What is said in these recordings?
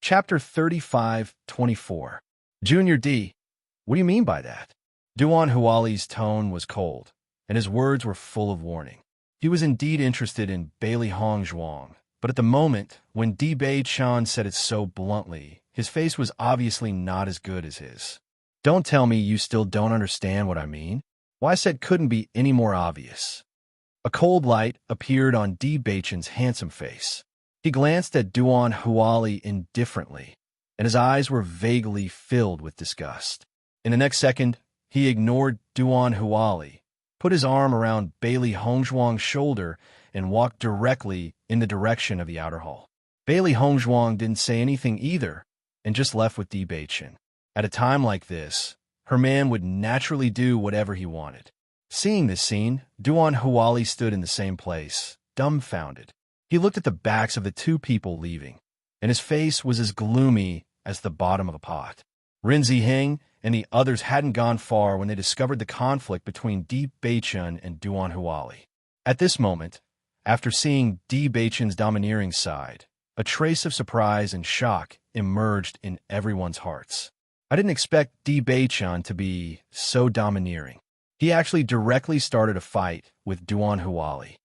Chapter 35-24. Junior D. What do you mean by that? Duan Huali's tone was cold, and his words were full of warning. He was indeed interested in Bailey Hongzhuang, but at the moment, when Di Bei-chan said it so bluntly, his face was obviously not as good as his. Don't tell me you still don't understand what I mean. What I said couldn't be any more obvious. A cold light appeared on Di Bei-chan's handsome face. He glanced at Duan Huali indifferently, and his eyes were vaguely filled with disgust. In the next second, he ignored Duan Huali, put his arm around Bailey Hongzhuang's shoulder, and walked directly in the direction of the outer hall. Bailey Hongzhuang didn't say anything either, and just left with Di Bei-chan. At a time like this, her man would naturally do whatever he wanted. Seeing this scene, Duan Huali stood in the same place, dumbfounded. He looked at the backs of the two people leaving, and his face was as gloomy as the bottom of a pot. Rin Ziheng and the others hadn't gone far when they discovered the conflict between Di Bei-chan and Duan Huali. At this moment, after seeing Di Bei-chan's domineering side, a trace of surprise and shock emerged in everyone's hearts. I didn't expect Di Bei-chan to be so domineering. He actually directly started a fight with Duan Huali.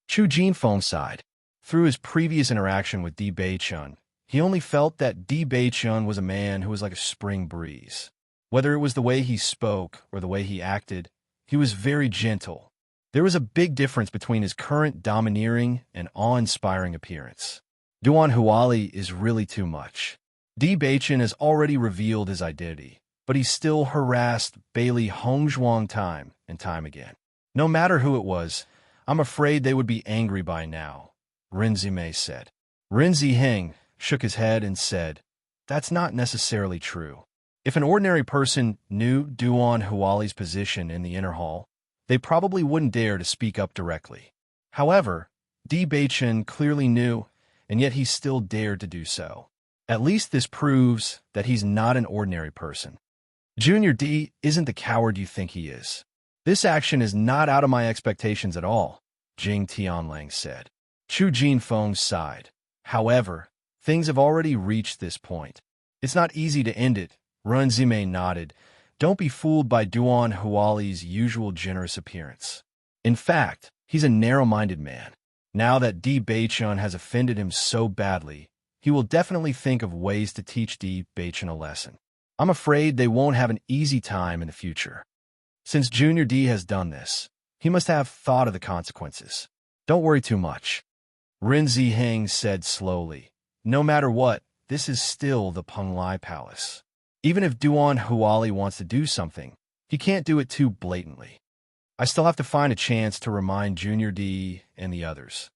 Chu Jinfeng sighed. Through his previous interaction with Di Bei-chan, he only felt that Di Bei-chan was a man who was like a spring breeze. Whether it was the way he spoke or the way he acted, he was very gentle. There was a big difference between his current domineering and awe-inspiring appearance. Duan Huali is really too much. Di Bei-chan has already revealed his identity, but he still harassed Bailey Hongzhuang time and time again. No matter who it was, I'm afraid they would be angry by now, Rin Zimei said. Rin Ziheng shook his head and said, that's not necessarily true. If an ordinary person knew Duan Huali's position in the inner hall, they probably wouldn't dare to speak up directly. However, Di Bei-chan clearly knew, and yet he still dared to do so. At least this proves that he's not an ordinary person. Junior D isn't the coward you think he is. This action is not out of my expectations at all, Jing Tianlang said. Chu Jinfeng sighed. However, things have already reached this point. It's not easy to end it, Ren Zimei nodded. Don't be fooled by Duan Huali's usual generous appearance. In fact, he's a narrow-minded man. Now that Di Bei-chan has offended him so badly, he will definitely think of ways to teach Di Bei-chan a lesson. I'm afraid they won't have an easy time in the future. Since Junior D has done this, he must have thought of the consequences. Don't worry too much. Rin Ziheng said slowly. No matter what, this is still the Penglai Palace. Even if Duan Huali wants to do something, he can't do it too blatantly. I still have to find a chance to remind Junior D and the others.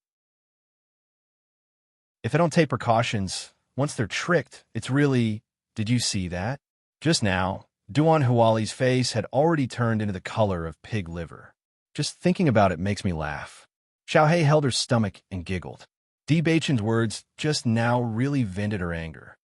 If I don't take precautions, once they're tricked, it's really, did you see that? Just now, Duan Huali's face had already turned into the color of pig liver. Just thinking about it makes me laugh. Xiaohei held her stomach and giggled. Di Bei-chan's words just now really vented her anger.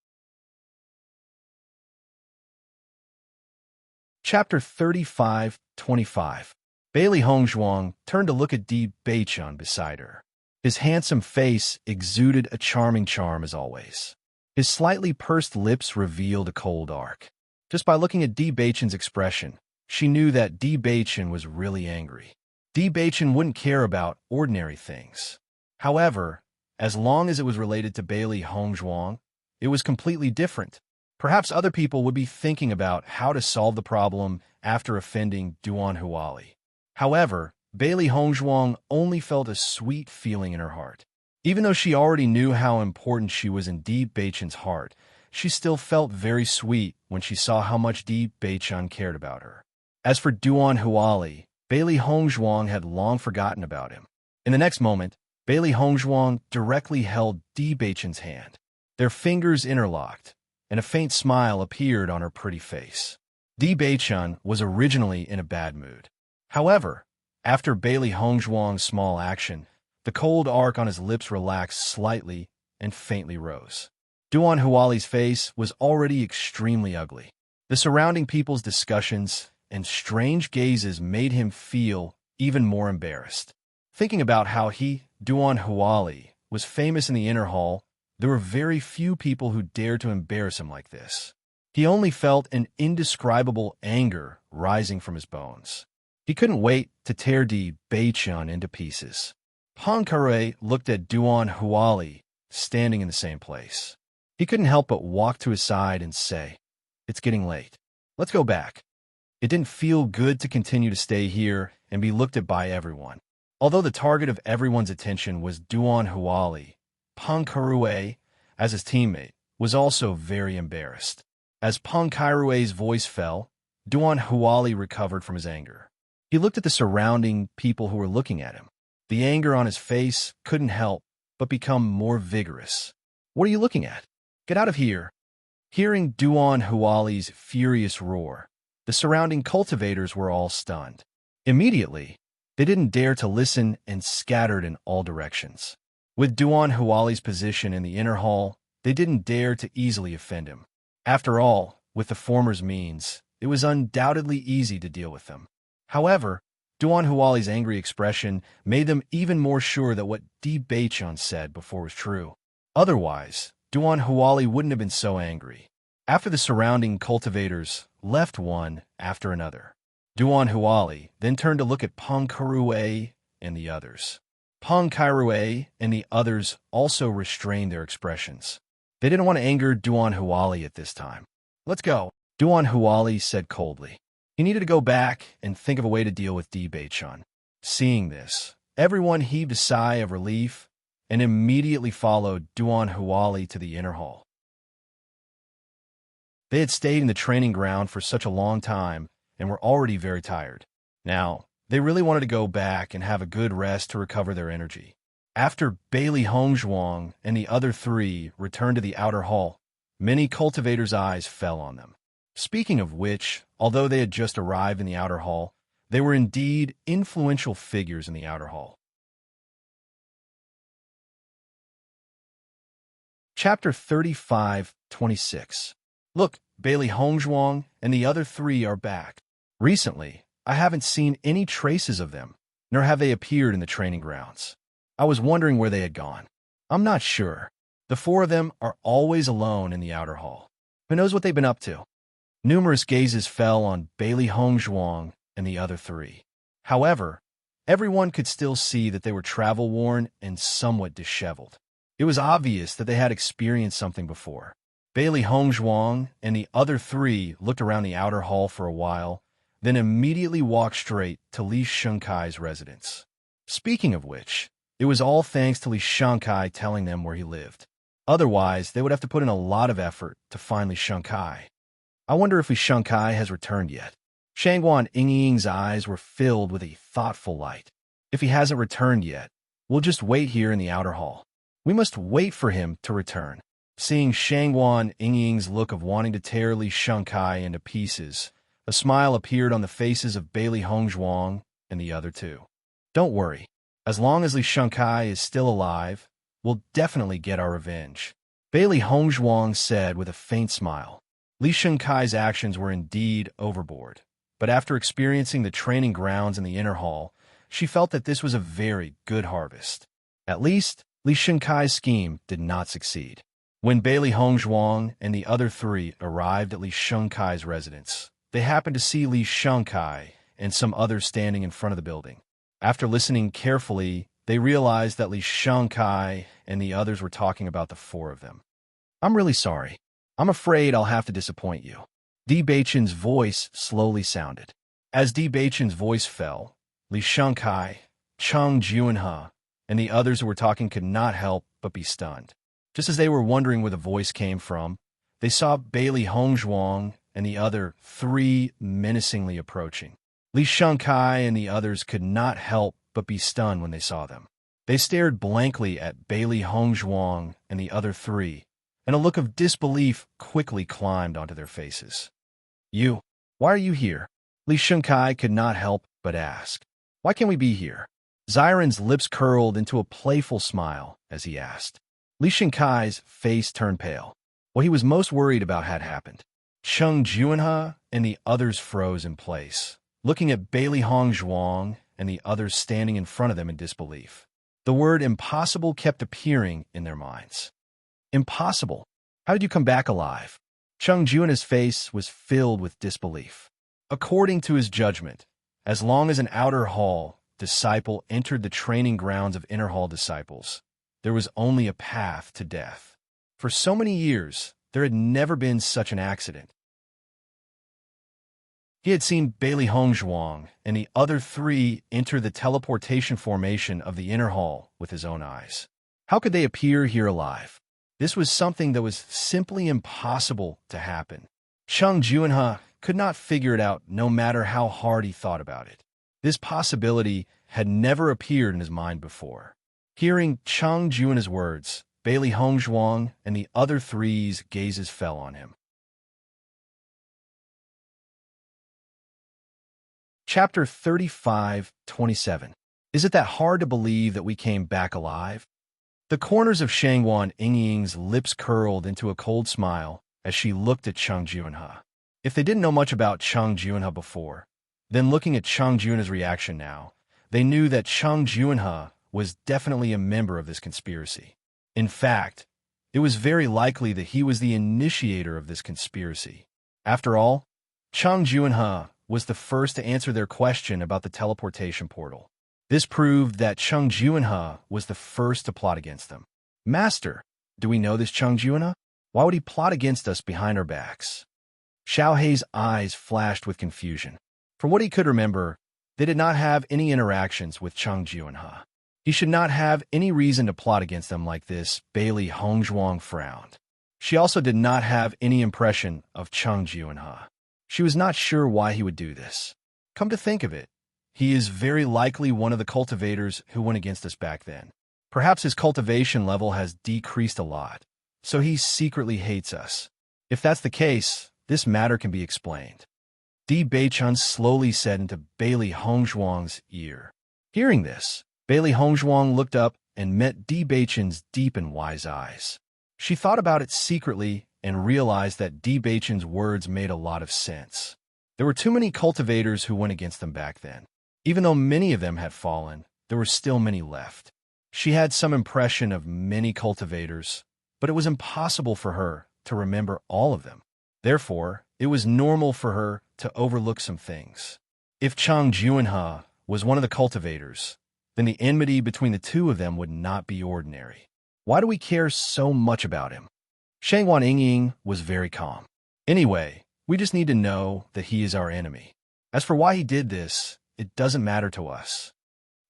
Chapter 35-25. Bailey Hongzhuang turned to look at Di Bei-chan beside her. His handsome face exuded a charming charm as always. His slightly pursed lips revealed a cold arc. Just by looking at Di Bei-chan's expression, she knew that Di Bei-chan was really angry. Di Bei-chan wouldn't care about ordinary things. However, as long as it was related to Bailey Hongzhuang, it was completely different. Perhaps other people would be thinking about how to solve the problem after offending Duan Huali. However, Bailey Hongzhuang only felt a sweet feeling in her heart. Even though she already knew how important she was in Di Bei-chan's heart, she still felt very sweet when she saw how much Di Bei-chan cared about her. As for Duan Huali, Bailey Hongzhuang had long forgotten about him. In the next moment, Bailey Hongzhuang directly held Di Bei-chan's hand. Their fingers interlocked, and a faint smile appeared on her pretty face. Di Bei-chan was originally in a bad mood. However, after Bailey Hongzhuang's small action, the cold arc on his lips relaxed slightly and faintly rose. Duan Huali's face was already extremely ugly. The surrounding people's discussions and strange gazes made him feel even more embarrassed. Thinking about how he, Duan Huali, was famous in the inner hall, There were very few people who dared to embarrass him like this. He only felt an indescribable anger rising from his bones. He couldn't wait to tear Di Baichun into pieces. Poincaré looked at Duan Huali, standing in the same place. He couldn't help but walk to his side and say, "It's getting late. Let's go back." It didn't feel good to continue to stay here and be looked at by everyone. Although the target of everyone's attention was Duan Huali, Poincaré, as his teammate, was also very embarrassed. As Poincaré's voice fell, Duan Huali recovered from his anger. He looked at the surrounding people who were looking at him. The anger on his face couldn't help but become more vigorous. "What are you looking at? Get out of here." Hearing Duan Huali's furious roar, the surrounding cultivators were all stunned. Immediately, they didn't dare to listen and scattered in all directions. With Duan Huali's position in the inner hall, they didn't dare to easily offend him. After all, with the former's means, it was undoubtedly easy to deal with them. However, Duan Huali's angry expression made them even more sure that what Di Baichun said before was true. Otherwise, Duan Huali wouldn't have been so angry. After the surrounding cultivators left one after another, Duan Huali then turned to look at Poincaré and the others. Poincaré and the others also restrained their expressions. They didn't want to anger Duan Huali at this time. "Let's go," Duan Huali said coldly. He needed to go back and think of a way to deal with Di Baichun. Seeing this, everyone heaved a sigh of relief and immediately followed Duan Huali to the inner hall. They had stayed in the training ground for such a long time and were already very tired. Now, they really wanted to go back and have a good rest to recover their energy. After Bailey Hongzhuang and the other three returned to the outer hall, many cultivators' eyes fell on them. Speaking of which, although they had just arrived in the outer hall, they were indeed influential figures in the outer hall. Chapter 35:26. "Look, Bailey Hongzhuang and the other three are back. Recently, I haven't seen any traces of them, nor have they appeared in the training grounds. I was wondering where they had gone. I'm not sure. The four of them are always alone in the outer hall. Who knows what they've been up to?" Numerous gazes fell on Bailey Hongzhuang and the other three. However, everyone could still see that they were travel-worn and somewhat disheveled. It was obvious that they had experienced something before. Bailey Hongzhuang and the other three looked around the outer hall for a while, then immediately walked straight to Li Shunkai's residence. Speaking of which, it was all thanks to Li Shunkai telling them where he lived. Otherwise, they would have to put in a lot of effort to find Li Shunkai. I wonder if Li Shunkai has returned yet. Shangguan Yingying's eyes were filled with a thoughtful light. If he hasn't returned yet, we'll just wait here in the outer hall. We must wait for him to return. Seeing Shangguan Yingying's look of wanting to tear Li Shunkai into pieces, a smile appeared on the faces of Bailey Hongzhuang and the other two. "Don't worry. As long as Li Shunkai is still alive, we'll definitely get our revenge," Bailey Hongzhuang said with a faint smile. Li Shunkai's actions were indeed overboard, but after experiencing the training grounds in the inner hall, she felt that this was a very good harvest. At least, Li Shunkai's scheme did not succeed. When Bailey Hongzhuang and the other three arrived at Li Shunkai's residence, they happened to see Li Shunkai and some others standing in front of the building. After listening carefully, they realized that Li Shunkai and the others were talking about the four of them. "I'm really sorry. I'm afraid I'll have to disappoint you," Di Baichun's voice slowly sounded. As Di Baichun's voice fell, Li Shunkai, Cheng Juanhe, and the others who were talking could not help but be stunned. Just as they were wondering where the voice came from, they saw Bailey Hongzhuang and the other three menacingly approaching. Li Shunkai and the others could not help but be stunned when they saw them. They stared blankly at Bailey Hongzhuang and the other three, and a look of disbelief quickly climbed onto their faces. Why are you here?" Li Shunkai could not help but ask. "Why can't we be here?" Xiren's lips curled into a playful smile as he asked. Li Shunkai's face turned pale. What he was most worried about had happened. Cheng Juanhe and the others froze in place, looking at Bailey Hongzhuang and the others standing in front of them in disbelief. The word impossible kept appearing in their minds. Impossible. How did you come back alive? Chung Juna's face was filled with disbelief. According to his judgment, as long as an outer hall disciple entered the training grounds of inner hall disciples, there was only a path to death. For so many years, there had never been such an accident. He had seen Bailey Hongzhuang and the other three enter the teleportation formation of the inner hall with his own eyes. How could they appear here alive? This was something that was simply impossible to happen. Chung Junha could not figure it out no matter how hard he thought about it. This possibility had never appeared in his mind before. Hearing Chung Junha's words, Bailey Hongzhuang and the other three's gazes fell on him. Chapter 35:27. Is it that hard to believe that we came back alive? The corners of Shangwan Yingying's lips curled into a cold smile as she looked at Chung Junha. If they didn't know much about Chung Junha before, then looking at Chung Junha's reaction now, they knew that Chung Junha was definitely a member of this conspiracy. In fact, it was very likely that he was the initiator of this conspiracy. After all, Chung Junha was the first to answer their question about the teleportation portal. This proved that Chung Junha was the first to plot against them. Master, do we know this Chung Junha? Why would he plot against us behind our backs? Xiao Hei's eyes flashed with confusion. From what he could remember, they did not have any interactions with Chung Junha. He should not have any reason to plot against them like this. Bailey Hongzhuang frowned. She also did not have any impression of Chung Junha. She was not sure why he would do this. Come to think of it, he is very likely one of the cultivators who went against us back then. Perhaps his cultivation level has decreased a lot, so he secretly hates us. If that's the case, this matter can be explained. Di Beichun slowly said into Bailey Hongzhuang's ear. Hearing this, Bailey Hongzhuang looked up and met Di Beichun's deep and wise eyes. She thought about it secretly and realized that Di Beichun's words made a lot of sense. There were too many cultivators who went against them back then. Even though many of them had fallen, there were still many left. She had some impression of many cultivators, but it was impossible for her to remember all of them. Therefore, it was normal for her to overlook some things. If Chung Junha was one of the cultivators, then the enmity between the two of them would not be ordinary. Why do we care so much about him? Shangwan Yingying was very calm. Anyway, we just need to know that he is our enemy. As for why he did this, it doesn't matter to us.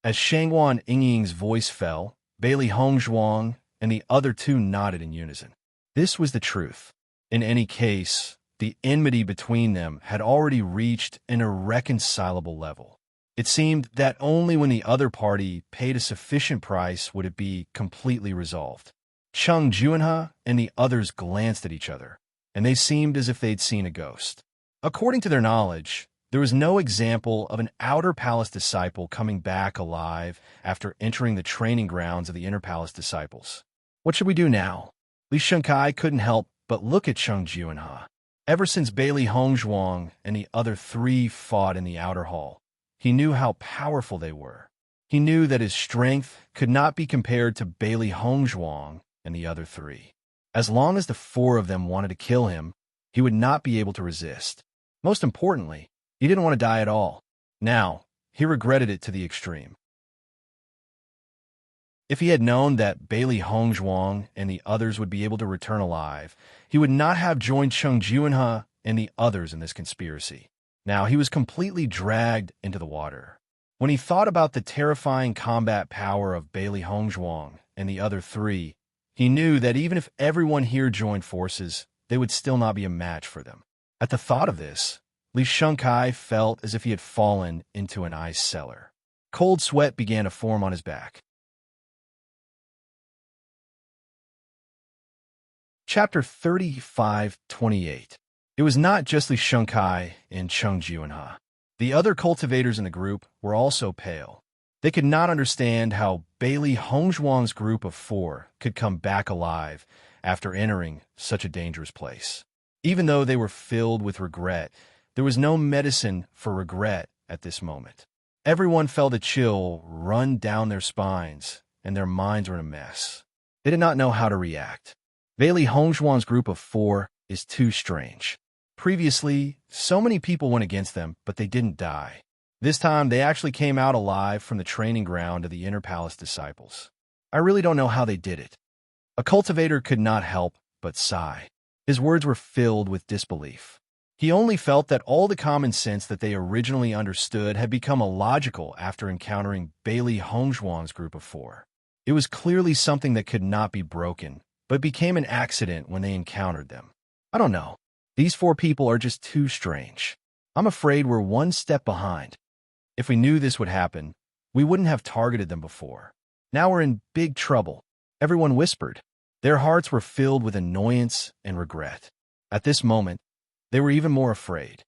As Shangwan Yingying's voice fell, Bailey Hongzhuang and the other two nodded in unison. This was the truth. In any case, the enmity between them had already reached an irreconcilable level. It seemed that only when the other party paid a sufficient price would it be completely resolved. Chung Junha and the others glanced at each other, and they seemed as if they'd seen a ghost. According to their knowledge, there was no example of an outer palace disciple coming back alive after entering the training grounds of the inner palace disciples. What should we do now? Li Shunkai couldn't help but look at Chung Junha. Ever since Bailey Hongzhuang and the other three fought in the outer hall, he knew how powerful they were. He knew that his strength could not be compared to Bailey Hongzhuang and the other three. As long as the four of them wanted to kill him, he would not be able to resist. Most importantly, he didn't want to die at all. Now, he regretted it to the extreme. If he had known that Bailey Hongzhuang and the others would be able to return alive, he would not have joined Chung Junha and the others in this conspiracy. Now, he was completely dragged into the water. When he thought about the terrifying combat power of Bailey Hongzhuang and the other three, he knew that even if everyone here joined forces, they would still not be a match for them. At the thought of this, Li Shunkai felt as if he had fallen into an ice cellar. Cold sweat began to form on his back. Chapter 35:28. It was not just Li Shunkai and Chung Junha. The other cultivators in the group were also pale. They could not understand how Bailey Hongzhuang's group of four could come back alive after entering such a dangerous place. Even though they were filled with regret, there was no medicine for regret at this moment. Everyone felt a chill run down their spines, and their minds were in a mess. They did not know how to react. Bailey Hongzhuang's group of 4 is too strange. Previously, so many people went against them, but they didn't die. This time, they actually came out alive from the training ground of the Inner Palace disciples. I really don't know how they did it. A cultivator could not help but sigh. His words were filled with disbelief. He only felt that all the common sense that they originally understood had become illogical after encountering Bailey Hongzhuang's group of 4. It was clearly something that could not be broken, but became an accident when they encountered them. I don't know. These 4 people are just too strange. I'm afraid we're one step behind. If we knew this would happen, we wouldn't have targeted them before. Now we're in big trouble. Everyone whispered. Their hearts were filled with annoyance and regret. At this moment, they were even more afraid.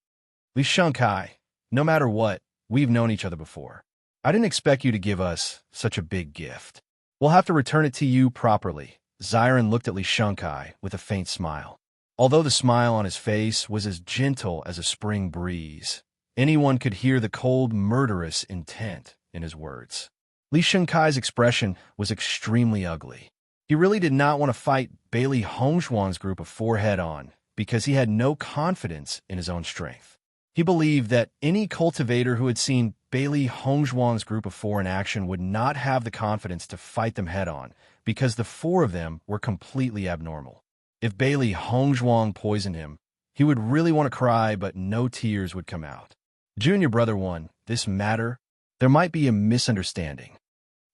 Li Shengkai, no matter what, we've known each other before. I didn't expect you to give us such a big gift. We'll have to return it to you properly. Xiren looked at Li Shengkai with a faint smile. Although the smile on his face was as gentle as a spring breeze, anyone could hear the cold, murderous intent in his words. Li Shengkai's expression was extremely ugly. He really did not want to fight Bailey Hongzhuang's group of 4 head-on because he had no confidence in his own strength. He believed that any cultivator who had seen Bailey Hongzhuang's group of 4 in action would not have the confidence to fight them head-on because the 4 of them were completely abnormal. If Bailey Hongzhuang poisoned him, he would really want to cry, but no tears would come out. Junior Brother 1, this matter, there might be a misunderstanding.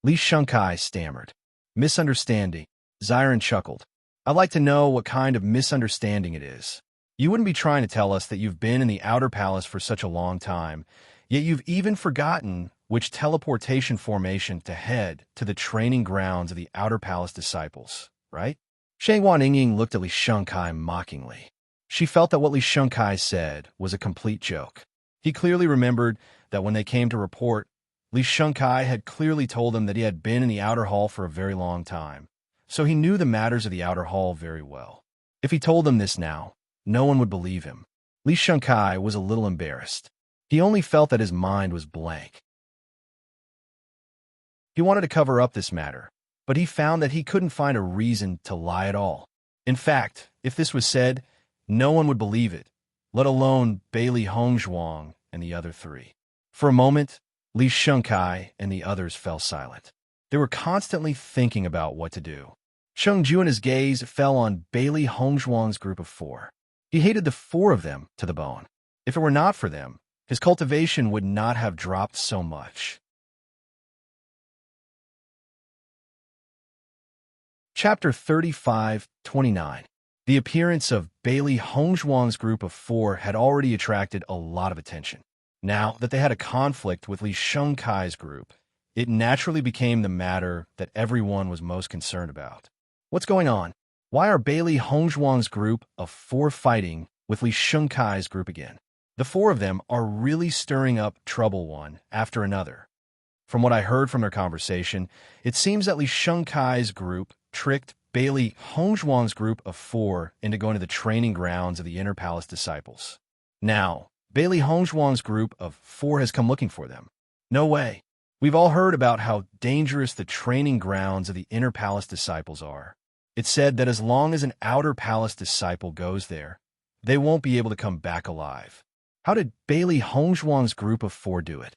Li Shengkai stammered. Misunderstanding. Xiren chuckled. I'd like to know what kind of misunderstanding it is. You wouldn't be trying to tell us that you've been in the Outer Palace for such a long time, yet you've even forgotten which teleportation formation to head to the training grounds of the Outer Palace disciples, right? Shang Ying looked at Li Shengkai mockingly. She felt that what Li Shengkai said was a complete joke. He clearly remembered that when they came to report, Li Shengkai had clearly told them that he had been in the outer hall for a very long time, so he knew the matters of the outer hall very well. If he told them this now, no one would believe him. Li Shengkai was a little embarrassed. He only felt that his mind was blank. He wanted to cover up this matter, but he found that he couldn't find a reason to lie at all. In fact, if this was said, no one would believe it, let alone Bailey Hongzhuang and the other 3. For a moment, Li Shengkai and the others fell silent. They were constantly thinking about what to do. Cheng Juan's gaze fell on Bailey Hongzhuang's group of 4. He hated the 4 of them to the bone. If it were not for them, his cultivation would not have dropped so much. Chapter 35-29. The appearance of Bailey Hongzhuang's group of 4 had already attracted a lot of attention. Now that they had a conflict with Li Shengkai's group, it naturally became the matter that everyone was most concerned about. What's going on? Why are Bailey Hongzhuang's group of 4 fighting with Li Shengkai's group again? The 4 of them are really stirring up trouble one after another. From what I heard from their conversation, it seems that Li Shengkai's group tricked Bailey Hongzhuang's group of 4 into going to the training grounds of the Inner Palace disciples. Now, Bailey Hongzhuang's group of 4 has come looking for them. No way. We've all heard about how dangerous the training grounds of the Inner Palace disciples are. It's said that as long as an Outer Palace disciple goes there, they won't be able to come back alive. How did Bailey Hongzhuang's group of 4 do it?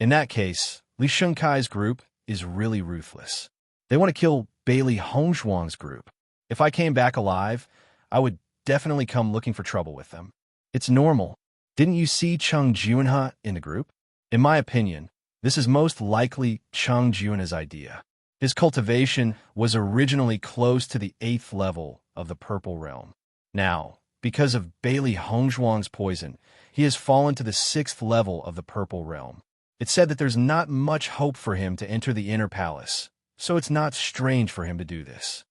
In that case, Li Shengkai's group is really ruthless. They want to kill Bailey Hongzhuang's group. If I came back alive, I would definitely come looking for trouble with them. It's normal. Didn't you see Cheng Junha in the group? In my opinion, this is most likely Cheng Junha's idea. His cultivation was originally close to the 8th level of the Purple Realm. Now, because of Bailey Hongzhuang's poison, he has fallen to the 6th level of the Purple Realm. It's said that there's not much hope for him to enter the Inner Palace, so it's not strange for him to do this.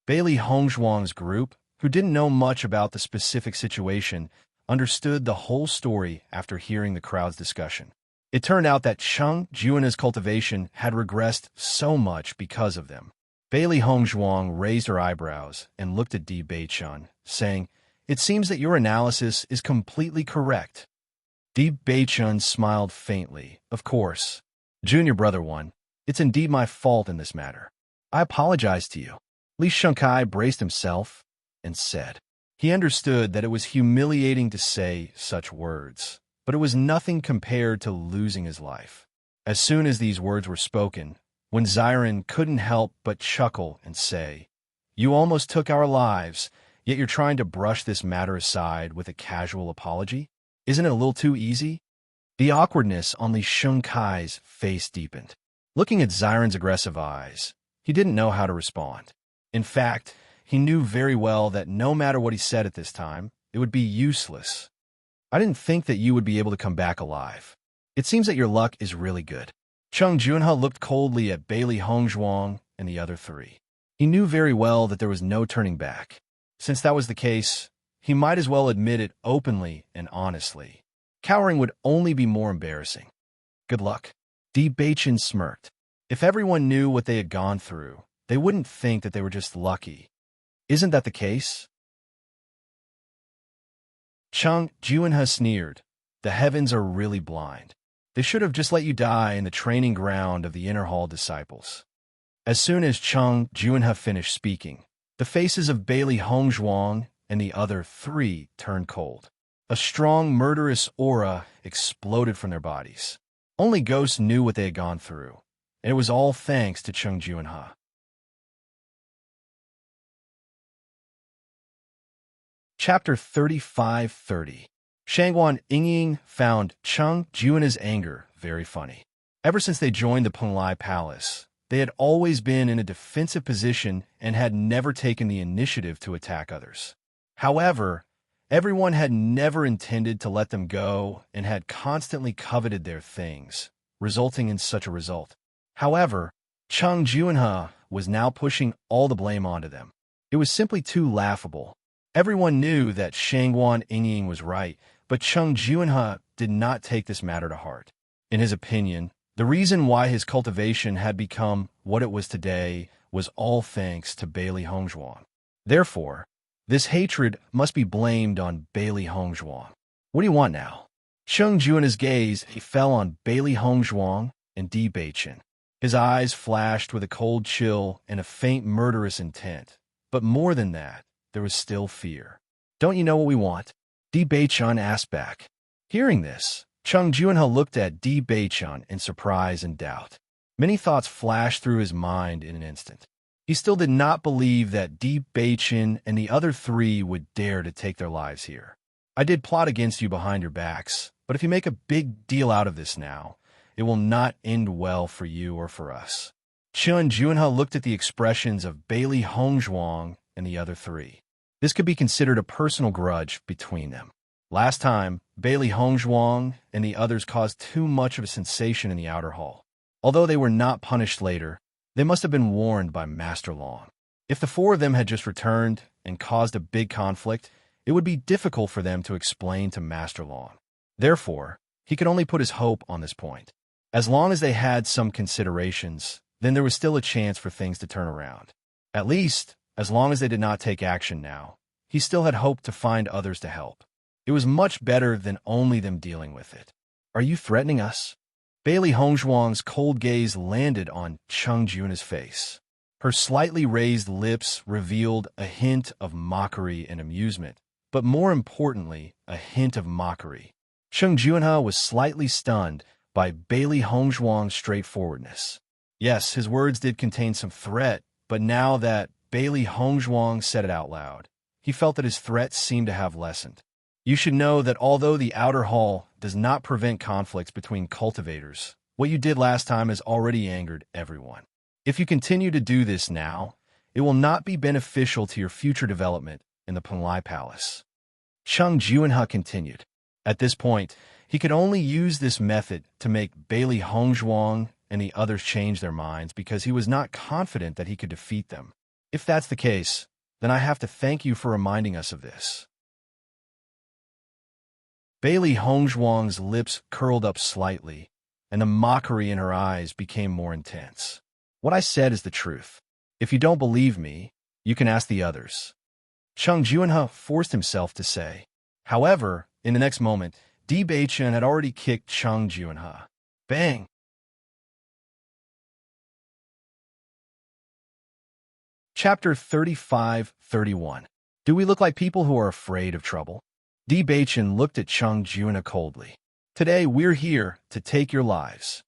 Bailey Hongzhuang's group, who didn't know much about the specific situation, understood the whole story after hearing the crowd's discussion. It turned out that Cheng Junha's cultivation had regressed so much because of them. Bailey Hongzhuang raised her eyebrows and looked at Di Beichun, saying, "It seems that your analysis is completely correct." Di Beichun smiled faintly. "Of course. Junior Brother 1, it's indeed my fault in this matter. I apologize to you." Li Shunkai braced himself and said. He understood that it was humiliating to say such words, but it was nothing compared to losing his life. As soon as these words were spoken, when Xiren couldn't help but chuckle and say, "You almost took our lives, yet you're trying to brush this matter aside with a casual apology? Isn't it a little too easy?" The awkwardness on Li Shunkai's face deepened. Looking at Xiren's aggressive eyes, he didn't know how to respond. In fact, he knew very well that no matter what he said at this time, it would be useless. "I didn't think that you would be able to come back alive. It seems that your luck is really good." Chung Junha looked coldly at Bailey Hongzhuang and the other three. He knew very well that there was no turning back. Since that was the case, he might as well admit it openly and honestly. Cowering would only be more embarrassing. "Good luck." Di Beichen smirked. If everyone knew what they had gone through, they wouldn't think that they were just lucky. Isn't that the case? Chung Juinha sneered. "The heavens are really blind. They should have just let you die in the training ground of the Inner Hall disciples." As soon as Chung Juinha finished speaking, the faces of Bailey Hongzhuang and the other three turned cold. A strong, murderous aura exploded from their bodies. Only ghosts knew what they had gone through, and it was all thanks to Chung Juinha. Chapter 35:30. Shangguan Yingying found Chung Juinha's anger very funny. Ever since they joined the Penglai Palace, they had always been in a defensive position and had never taken the initiative to attack others. However, everyone had never intended to let them go and had constantly coveted their things, resulting in such a result. However, Chung Juinha was now pushing all the blame onto them. It was simply too laughable. Everyone knew that Shangguan Yingying was right, but Chung Juinha did not take this matter to heart. In his opinion, the reason why his cultivation had become what it was today was all thanks to Bailey Hongzhuang. Therefore, this hatred must be blamed on Bailey Hongzhuang. "What do you want now?" Chung Juinha's gaze fell on Bailey Hongzhuang and Di Beichen. His eyes flashed with a cold chill and a faint murderous intent. But more than that, there was still fear. "Don't you know what we want?" Di Beichen asked back. Hearing this, Chung Juinha looked at Di Beichen in surprise and doubt. Many thoughts flashed through his mind in an instant. He still did not believe that Di Beichen and the other three would dare to take their lives here. "I did plot against you behind your backs, but if you make a big deal out of this now, it will not end well for you or for us." Chung Juinha looked at the expressions of Bailey Hongzhuang and the other three. This could be considered a personal grudge between them. Last time, Bailey Hongzhuang and the others caused too much of a sensation in the outer hall. Although they were not punished later, they must have been warned by Master Long. If the four of them had just returned and caused a big conflict, it would be difficult for them to explain to Master Long. Therefore, he could only put his hope on this point. As long as they had some considerations, then there was still a chance for things to turn around. At least, as long as they did not take action now, he still had hoped to find others to help. It was much better than only them dealing with it. "Are you threatening us?" Bailey Hongzhuang's cold gaze landed on Chung Juinha's face. Her slightly raised lips revealed a hint of mockery and amusement, but more importantly, a hint of mockery. Chung Juinha was slightly stunned by Bailey Hongzhuang's straightforwardness. Yes, his words did contain some threat, but now that Bailey Hongzhuang said it out loud, he felt that his threats seemed to have lessened. "You should know that although the outer hall does not prevent conflicts between cultivators, what you did last time has already angered everyone. If you continue to do this now, it will not be beneficial to your future development in the Penglai Palace." Chung Juinha continued. At this point, he could only use this method to make Bailey Hongzhuang and the others change their minds because he was not confident that he could defeat them. "If that's the case, then I have to thank you for reminding us of this." Bailey Hongzhuang's lips curled up slightly, and the mockery in her eyes became more intense. "What I said is the truth. If you don't believe me, you can ask the others." Chung Juinha forced himself to say. However, in the next moment, Di Beichen had already kicked Chung Juinha. Bang! Chapter 35-31. Do we look like people who are afraid of trouble? Di Baichen looked at Cheng Juina coldly. Today we're here to take your lives.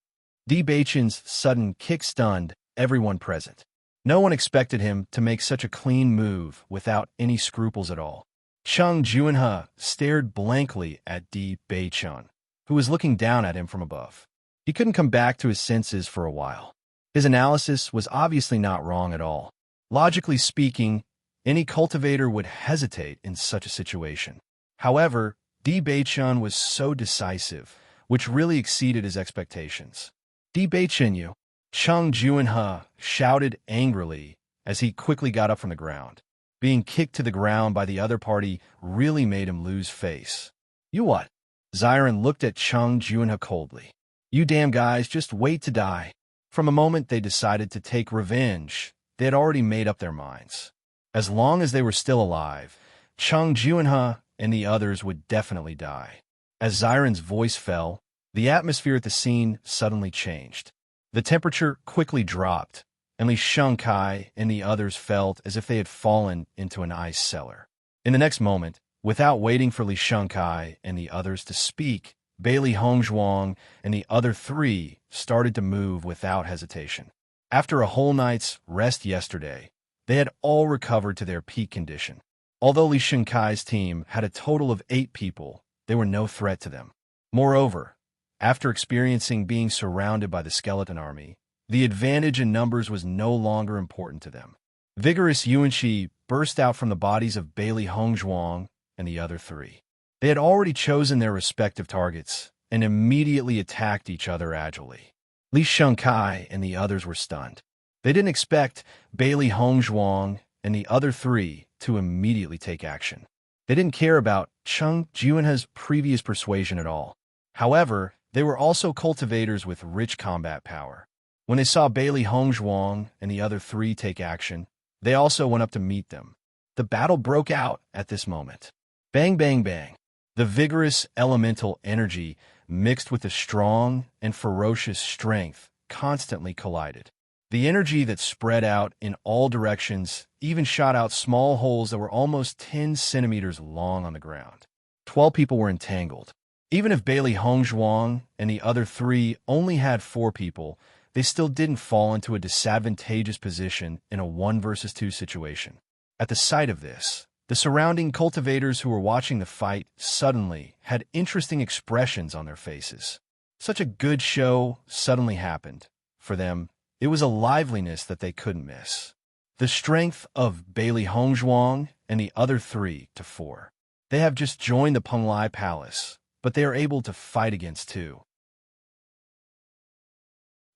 Di Baichen's sudden kick stunned everyone present. No one expected him to make such a clean move without any scruples at all. Cheng Juinhe stared blankly at Di Baichen, who was looking down at him from above. He couldn't come back to his senses for a while. His analysis was obviously not wrong at all. Logically speaking, any cultivator would hesitate in such a situation. However, Di Baichen was so decisive, which really exceeded his expectations. Di Baichen, Cheng Juinhe shouted angrily as he quickly got up from the ground. Being kicked to the ground by the other party really made him lose face. You what? Ziren looked at Cheng Juinhe coldly. You damn guys, just wait to die. From a moment they decided to take revenge, they had already made up their minds. As long as they were still alive, Cheng Juinhe and the others would definitely die. As Ziren's voice fell, the atmosphere at the scene suddenly changed. The temperature quickly dropped, and Li Shengkai and the others felt as if they had fallen into an ice cellar. In the next moment, without waiting for Li Shengkai and the others to speak, Bailey Hongzhuang and the other three started to move without hesitation. After a whole night's rest yesterday, they had all recovered to their peak condition. Although Li Shengkai's team had a total of 8 people, they were no threat to them. Moreover, after experiencing being surrounded by the skeleton army, the advantage in numbers was no longer important to them. Vigorous Yuanqi burst out from the bodies of Bailey Hongzhuang and the other 3. They had already chosen their respective targets and immediately attacked each other agilely. Li Shengkai and the others were stunned. They didn't expect Bailey Hongzhuang and the other 3 to immediately take action. They didn't care about Cheng Juinhe's previous persuasion at all. However, they were also cultivators with rich combat power. When they saw Bailey Hongzhuang and the other 3 take action, they also went up to meet them. The battle broke out at this moment. Bang, bang, bang. The vigorous elemental energy mixed with the strong and ferocious strength constantly collided. The energy that spread out in all directions even shot out small holes that were almost 10 centimeters long on the ground. 12 people were entangled. Even if Bailey Hongzhuang and the other 3 only had 4 people, they still didn't fall into a disadvantageous position in a 1 versus 2 situation. At the sight of this, the surrounding cultivators who were watching the fight suddenly had interesting expressions on their faces. Such a good show suddenly happened. For them, it was a liveliness that they couldn't miss. The strength of Bailey Hongzhuang and the other 3 to 4. They have just joined the Penglai Palace, but they are able to fight against 2.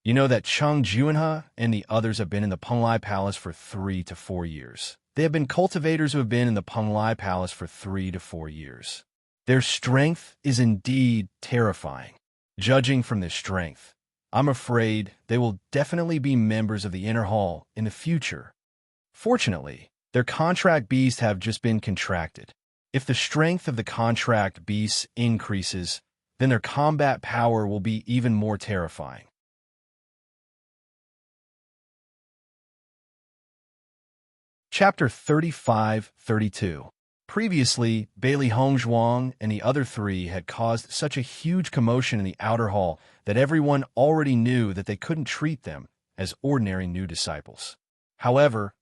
You know that Cheng Juinhe and the others have been in the Penglai Palace for 3 to 4 years. They have been cultivators who have been in the Penglai Palace for 3 to 4 years. Their strength is indeed terrifying. Judging from this strength, I'm afraid they will definitely be members of the Inner Hall in the future. Fortunately, their contract beasts have just been contracted. If the strength of the contract beasts increases, then their combat power will be even more terrifying. Chapter 35-32. Previously, Bailey Hongzhuang and the other 3 had caused such a huge commotion in the outer hall that everyone already knew that they couldn't treat them as ordinary new disciples. However,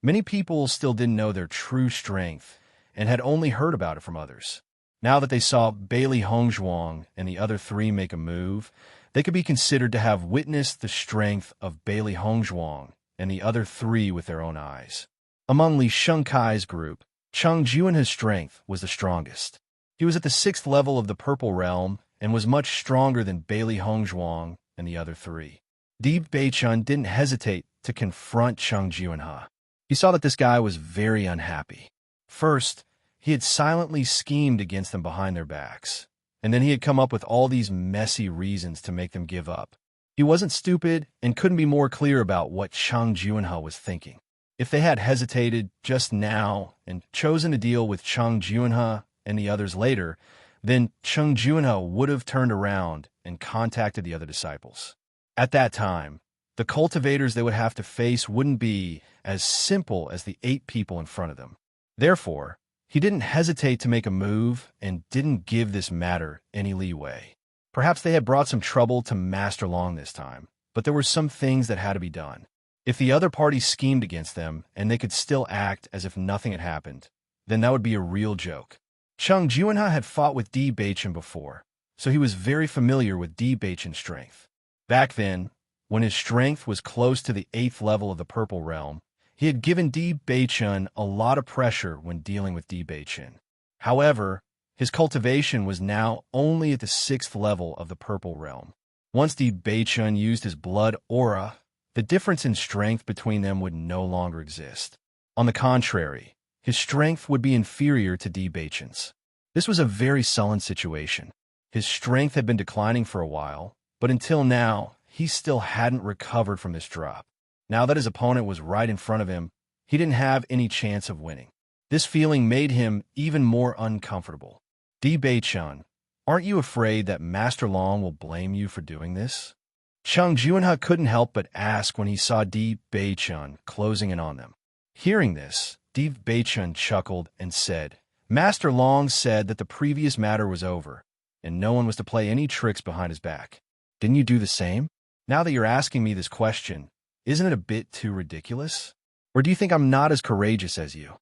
many people still didn't know their true strength and had only heard about it from others. Now that they saw Bailey Hongzhuang and the other 3 make a move, they could be considered to have witnessed the strength of Bailey Hongzhuang and the other 3 with their own eyes. Among Li Shengkai's group, Cheng Juinhe's strength was the strongest. He was at the 6th level of the Purple Realm and was much stronger than Bailey Hongzhuang and the other 3. Di Baichen didn't hesitate to confront Cheng Juinhe. He saw that this guy was very unhappy. First, he had silently schemed against them behind their backs, and then he had come up with all these messy reasons to make them give up. He wasn't stupid and couldn't be more clear about what Cheng Juinhe was thinking. If they had hesitated just now and chosen to deal with Cheng Juinhe and the others later, then Cheng Juinhe would have turned around and contacted the other disciples. At that time, The cultivators they would have to face wouldn't be as simple as the 8 people in front of them. Therefore, he didn't hesitate to make a move and didn't give this matter any leeway. Perhaps they had brought some trouble to Master Long this time, but there were some things that had to be done. If the other party schemed against them and they could still act as if nothing had happened, then that would be a real joke. Chung Juinha had fought with Di Baichen before, so he was very familiar with Di Baichen's strength. Back then, when his strength was close to the 8th level of the Purple Realm, he had given Di Baichen a lot of pressure when dealing with Di Baichen. However, his cultivation was now only at the 6th level of the Purple Realm. Once Di Baichen used his blood aura, the difference in strength between them would no longer exist. On the contrary, his strength would be inferior to Di Baichen's. This was a very sullen situation. His strength had been declining for a while, but until now, he still hadn't recovered from this drop. Now that his opponent was right in front of him, he didn't have any chance of winning. This feeling made him even more uncomfortable. Di Baichen, aren't you afraid that Master Long will blame you for doing this? Chung Juinha couldn't help but ask when he saw Di Baichen closing in on them. Hearing this, Di Baichen chuckled and said, Master Long said that the previous matter was over, and no one was to play any tricks behind his back. Didn't you do the same? Now that you're asking me this question, isn't it a bit too ridiculous? Or do you think I'm not as courageous as you?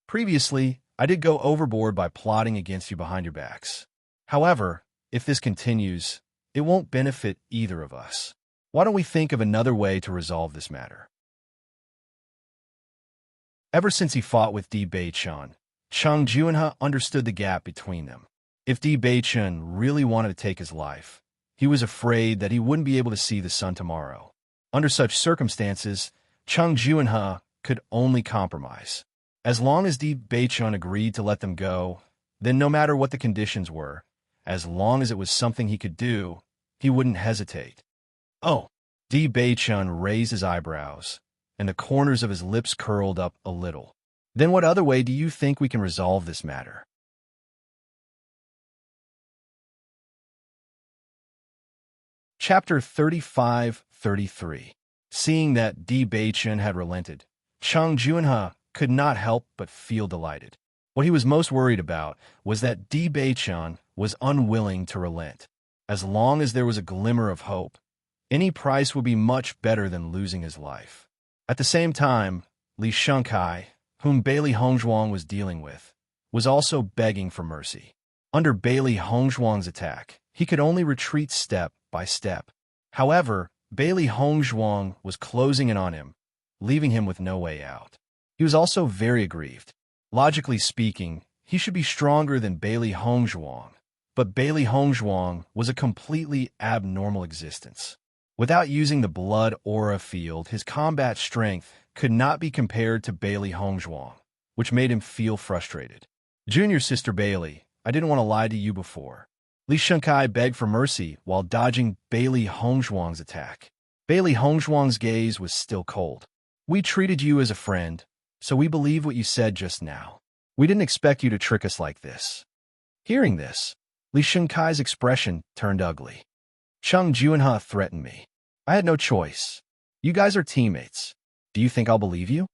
Previously, I did go overboard by plotting against you behind your backs. However, if this continues, it won't benefit either of us. Why don't we think of another way to resolve this matter? Ever since he fought with Di Baichen, Chung Juinha understood the gap between them. If Di Baichen really wanted to take his life, he was afraid that he wouldn't be able to see the sun tomorrow. Under such circumstances, Chung Juinha could only compromise. As long as Di Baichen agreed to let them go, then no matter what the conditions were, as long as it was something he could do, he wouldn't hesitate. Oh, Di Baichen raised his eyebrows, and the corners of his lips curled up a little. Then what other way do you think we can resolve this matter? Chapter 35-33. Seeing that Di Baichen had relented, Chung Juinha could not help but feel delighted. What he was most worried about was that Di Baichen was unwilling to relent. As long as there was a glimmer of hope, any price would be much better than losing his life. At the same time, Li Shunkai, whom Bailey Hongzhuang was dealing with, was also begging for mercy. Under Bailey Hongzhuang's attack, he could only retreat step by step. However, Bailey Hongzhuang was closing in on him, leaving him with no way out. He was also very aggrieved. Logically speaking, he should be stronger than Bailey Hongzhuang, but Bailey Hongzhuang was a completely abnormal existence. Without using the blood aura field, his combat strength could not be compared to Bailey Hongzhuang, which made him feel frustrated. Junior Sister Bailey, I didn't want to lie to you before. Li Shunkai begged for mercy while dodging Bailey Hongzhuang's attack. Bailey Hongzhuang's gaze was still cold. We treated you as a friend, so we believe what you said just now. We didn't expect you to trick us like this. Hearing this, Li Shunkai's expression turned ugly. Chung Juinha threatened me. I had no choice. You guys are teammates. Do you think I'll believe you?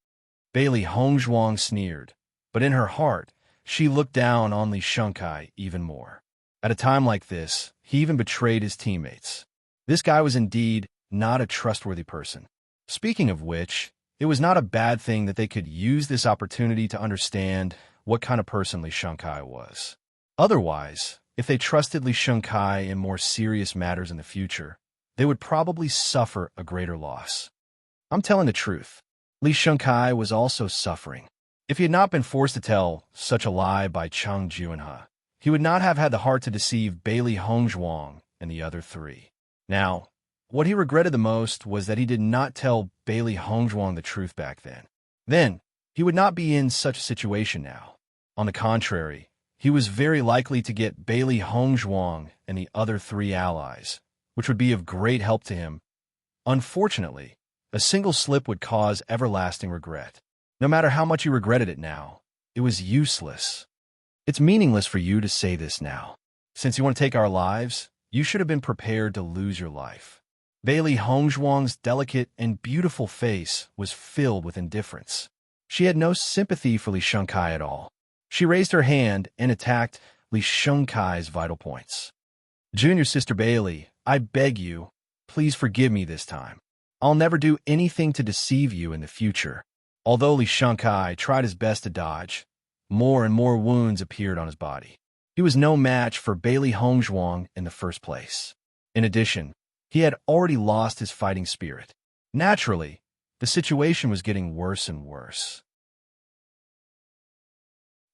Bailey Hongzhuang sneered, but in her heart, she looked down on Li Shunkai even more. At a time like this, he even betrayed his teammates. This guy was indeed not a trustworthy person. Speaking of which, it was not a bad thing that they could use this opportunity to understand what kind of person Li Shunkai was. Otherwise, if they trusted Li Shunkai in more serious matters in the future, they would probably suffer a greater loss. I'm telling the truth. Li Shunkai was also suffering. If he had not been forced to tell such a lie by Chung Juinha, he would not have had the heart to deceive Bailey Hongzhuang and the other 3. Now, what he regretted the most was that he did not tell Bailey Hongzhuang the truth back then. Then, he would not be in such a situation now. On the contrary, he was very likely to get Bailey Hongzhuang and the other 3 allies, which would be of great help to him. Unfortunately, a single slip would cause everlasting regret. No matter how much you regretted it now, it was useless. It's meaningless for you to say this now. Since you want to take our lives, you should have been prepared to lose your life. Bailey Hongzhuang's delicate and beautiful face was filled with indifference. She had no sympathy for Li Shengkai at all. She raised her hand and attacked Li Shengkai's vital points. Junior Sister Bailey, I beg you, please forgive me this time. I'll never do anything to deceive you in the future. Although Li Shengkai tried his best to dodge, more and more wounds appeared on his body. He was no match for Bailey Hongzhuang in the first place. In addition, he had already lost his fighting spirit. Naturally, the situation was getting worse and worse.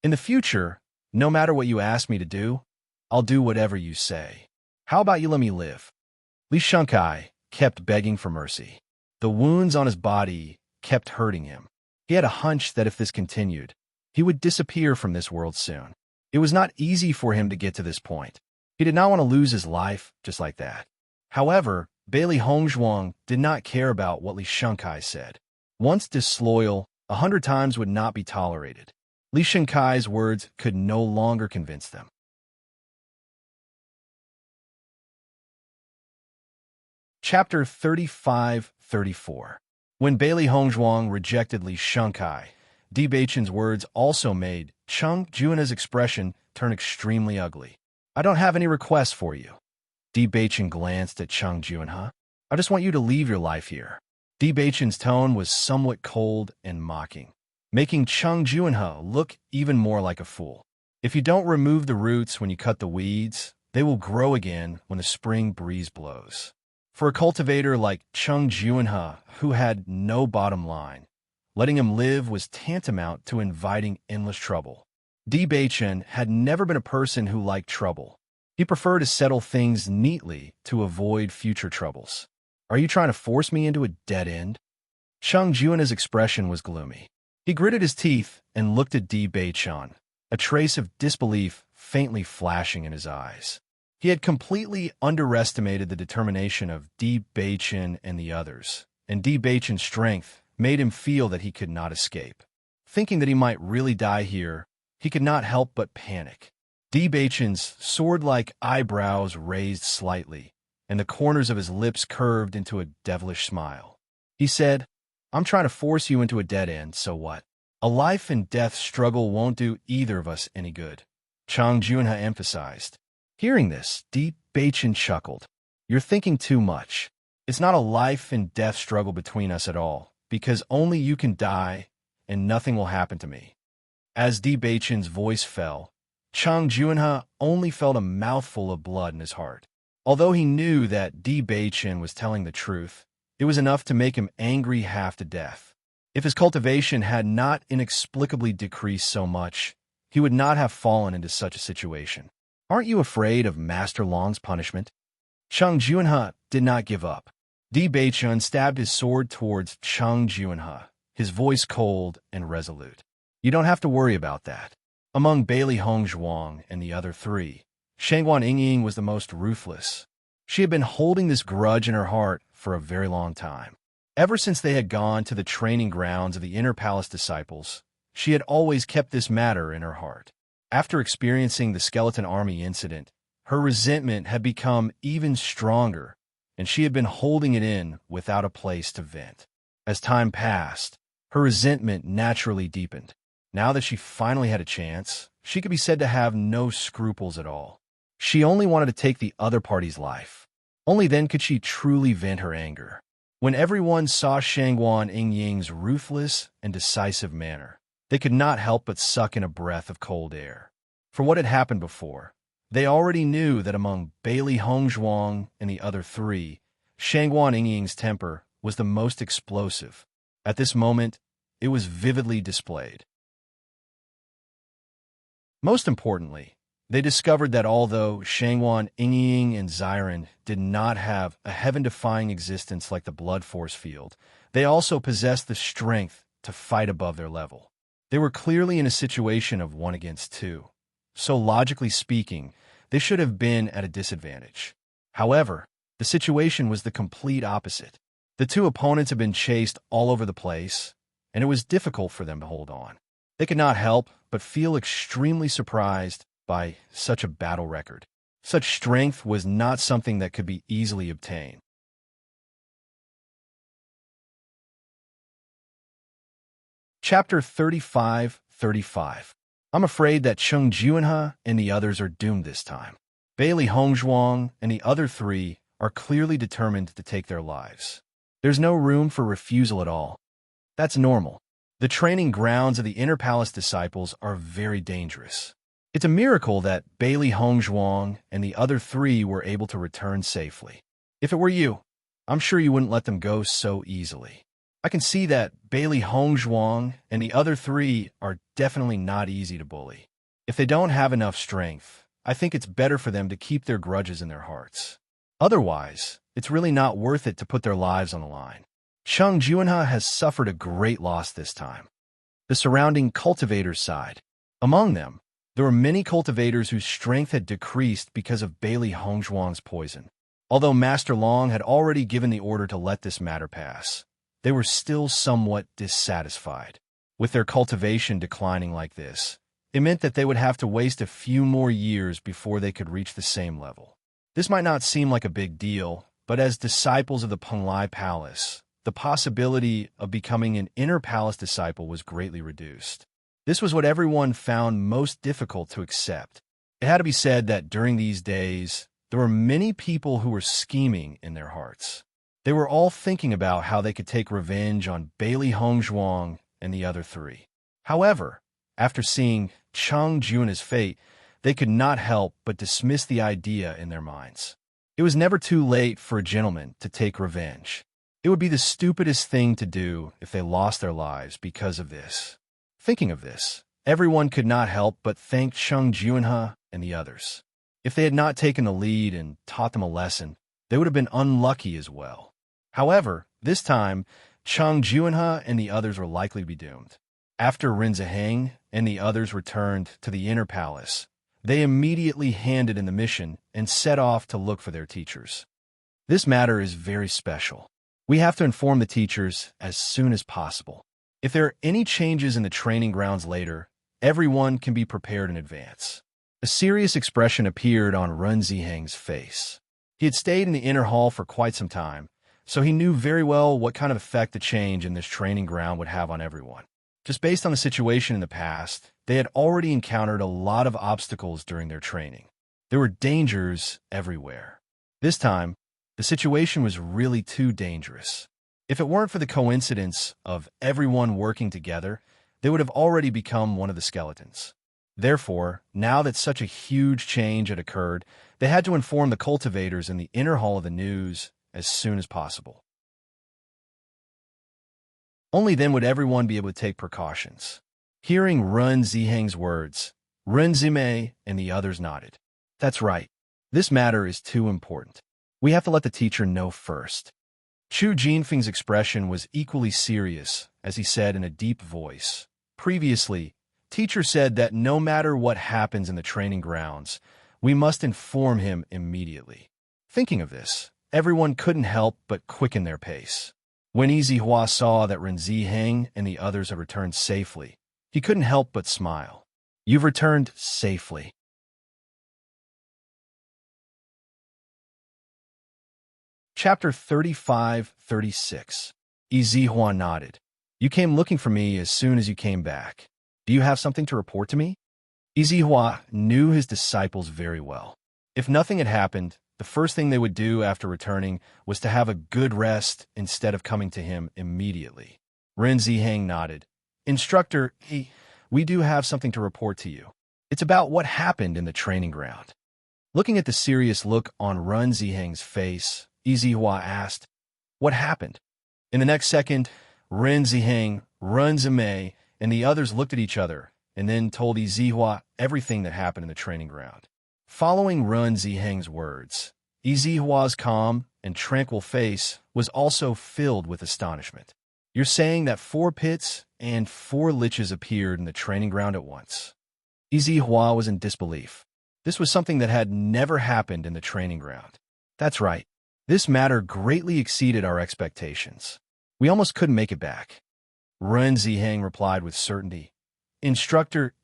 In the future, no matter what you ask me to do, I'll do whatever you say. How about you let me live? Li Shengkai kept begging for mercy. The wounds on his body kept hurting him. He had a hunch that if this continued, he would disappear from this world soon. It was not easy for him to get to this point. He did not want to lose his life just like that. However, Bailey Hongzhuang did not care about what Li Shengkai said. Once disloyal, 100 times would not be tolerated. Li Shengkai's words could no longer convince them. Chapter 35-34. When Bailey Hongzhuang rejected Li Shengkai, Di Beichen's words also made Cheng Juana's expression turn extremely ugly. I don't have any requests for you. Di Beichen glanced at Cheng Juana. I just want you to leave your life here. Di Beichen's tone was somewhat cold and mocking, making Cheng Juana look even more like a fool. If you don't remove the roots when you cut the weeds, they will grow again when the spring breeze blows. For a cultivator like Cheng Juana, who had no bottom line, letting him live was tantamount to inviting endless trouble. Di Beichen had never been a person who liked trouble. He preferred to settle things neatly to avoid future troubles. Are you trying to force me into a dead end? Cheng Juana's expression was gloomy. He gritted his teeth and looked at Di Beichen, a trace of disbelief faintly flashing in his eyes. He had completely underestimated the determination of Di Beichen and the others, and Di Beichen's strength made him feel that he could not escape. Thinking that he might really die here, he could not help but panic. Di Beichen's sword-like eyebrows raised slightly, and the corners of his lips curved into a devilish smile. He said, I'm trying to force you into a dead end, so what? A life-and-death struggle won't do either of us any good, Cheng Juana emphasized. Hearing this, Di Beichen chuckled. You're thinking too much. It's not a life-and-death struggle between us at all, because only you can die, and nothing will happen to me. As Di Beichen's voice fell, Cheng Juana only felt a mouthful of blood in his heart. Although he knew that Di Beichen was telling the truth, it was enough to make him angry half to death. If his cultivation had not inexplicably decreased so much, he would not have fallen into such a situation. Aren't you afraid of Master Long's punishment? Cheng Juana did not give up. Di Beichen stabbed his sword towards Cheng Juana, his voice cold and resolute. You don't have to worry about that. Among Bailey Hongzhuang and the other three, Shangguan Yingying was the most ruthless. She had been holding this grudge in her heart for a very long time. Ever since they had gone to the training grounds of the Inner Palace disciples, she had always kept this matter in her heart. After experiencing the Skeleton Army incident, her resentment had become even stronger, and she had been holding it in without a place to vent. As time passed, her resentment naturally deepened. Now that she finally had a chance, she could be said to have no scruples at all. She only wanted to take the other party's life. Only then could she truly vent her anger. When everyone saw Shangguan Yingying's ruthless and decisive manner, they could not help but suck in a breath of cold air. For what had happened before, they already knew that among Bailey Hongzhuang and the other three, Shangguan Yingying's temper was the most explosive. At this moment, it was vividly displayed. Most importantly, they discovered that although Shangguan Yingying and Xiren did not have a heaven-defying existence like the blood force field, they also possessed the strength to fight above their level. They were clearly in a situation of 1 against 2, so logically speaking, they should have been at a disadvantage. However, the situation was the complete opposite. The two opponents had been chased all over the place, and it was difficult for them to hold on. They could not help but feel extremely surprised by such a battle record. Such strength was not something that could be easily obtained. Chapter 35. I'm afraid that Chung Juinhe and the others are doomed this time. Bailey Hongzhuang and the other three are clearly determined to take their lives. There's no room for refusal at all. That's normal. The training grounds of the Inner Palace disciples are very dangerous. It's a miracle that Bailey Hongzhuang and the other three were able to return safely. If it were you, I'm sure you wouldn't let them go so easily. I can see that Bailey Hongzhuang and the other three are definitely not easy to bully. If they don't have enough strength, I think it's better for them to keep their grudges in their hearts. Otherwise, it's really not worth it to put their lives on the line. Chung Juinhe has suffered a great loss this time. The surrounding cultivators sighed. Among them, there were many cultivators whose strength had decreased because of Bailey Hongzhuang's poison. Although Master Long had already given the order to let this matter pass, they were still somewhat dissatisfied. With their cultivation declining like this, it meant that they would have to waste a few more years before they could reach the same level. This might not seem like a big deal, but as disciples of the Penglai Palace, the possibility of becoming an Inner Palace disciple was greatly reduced. This was what everyone found most difficult to accept. It had to be said that during these days, there were many people who were scheming in their hearts. They were all thinking about how they could take revenge on Bailey Hongzhuang and the other three. However, after seeing Chung Juinhe's fate, they could not help but dismiss the idea in their minds. It was never too late for a gentleman to take revenge. It would be the stupidest thing to do if they lost their lives because of this. Thinking of this, everyone could not help but thank Chung Juinhe and the others. If they had not taken the lead and taught them a lesson, they would have been unlucky as well. However, this time, Chung Juinhe and the others were likely to be doomed. After Ren Ziheng and the others returned to the Inner Palace, they immediately handed in the mission and set off to look for their teachers. This matter is very special. We have to inform the teachers as soon as possible. If there are any changes in the training grounds later, everyone can be prepared in advance. A serious expression appeared on Ren Ziheng's face. He had stayed in the inner hall for quite some time, so he knew very well what kind of effect the change in this training ground would have on everyone. Just based on the situation in the past, they had already encountered a lot of obstacles during their training. There were dangers everywhere. This time, the situation was really too dangerous. If it weren't for the coincidence of everyone working together, they would have already become one of the skeletons. Therefore, now that such a huge change had occurred, they had to inform the cultivators in the inner hall of the news as soon as possible. Only then would everyone be able to take precautions. Hearing Ren Ziheng's words, Ren Zimei and the others nodded. That's right. This matter is too important. We have to let the teacher know first. Chu Jinfeng's expression was equally serious as he said in a deep voice. Previously, teacher said that no matter what happens in the training grounds, we must inform him immediately. Thinking of this, everyone couldn't help but quicken their pace. When Yizihua saw that Ren Ziheng and the others had returned safely, he couldn't help but smile. You've returned safely. Chapter 35-36. Yizihua nodded. You came looking for me as soon as you came back. Do you have something to report to me? Yizihua knew his disciples very well. If nothing had happened, the first thing they would do after returning was to have a good rest instead of coming to him immediately. Ren Ziheng nodded. Instructor, we do have something to report to you. It's about what happened in the training ground. Looking at the serious look on Ren Ziheng's face, Yizihua asked, what happened? In the next second, Ren Ziheng, Ren Zimei, and the others looked at each other and then told Yizihua everything that happened in the training ground. Following Ren Ziheng's words, Yizihua's calm and tranquil face was also filled with astonishment. You're saying that 4 pits and 4 liches appeared in the training ground at once. Yizihua was in disbelief. This was something that had never happened in the training ground. That's right. This matter greatly exceeded our expectations. We almost couldn't make it back. Ren Ziheng replied with certainty. Instructor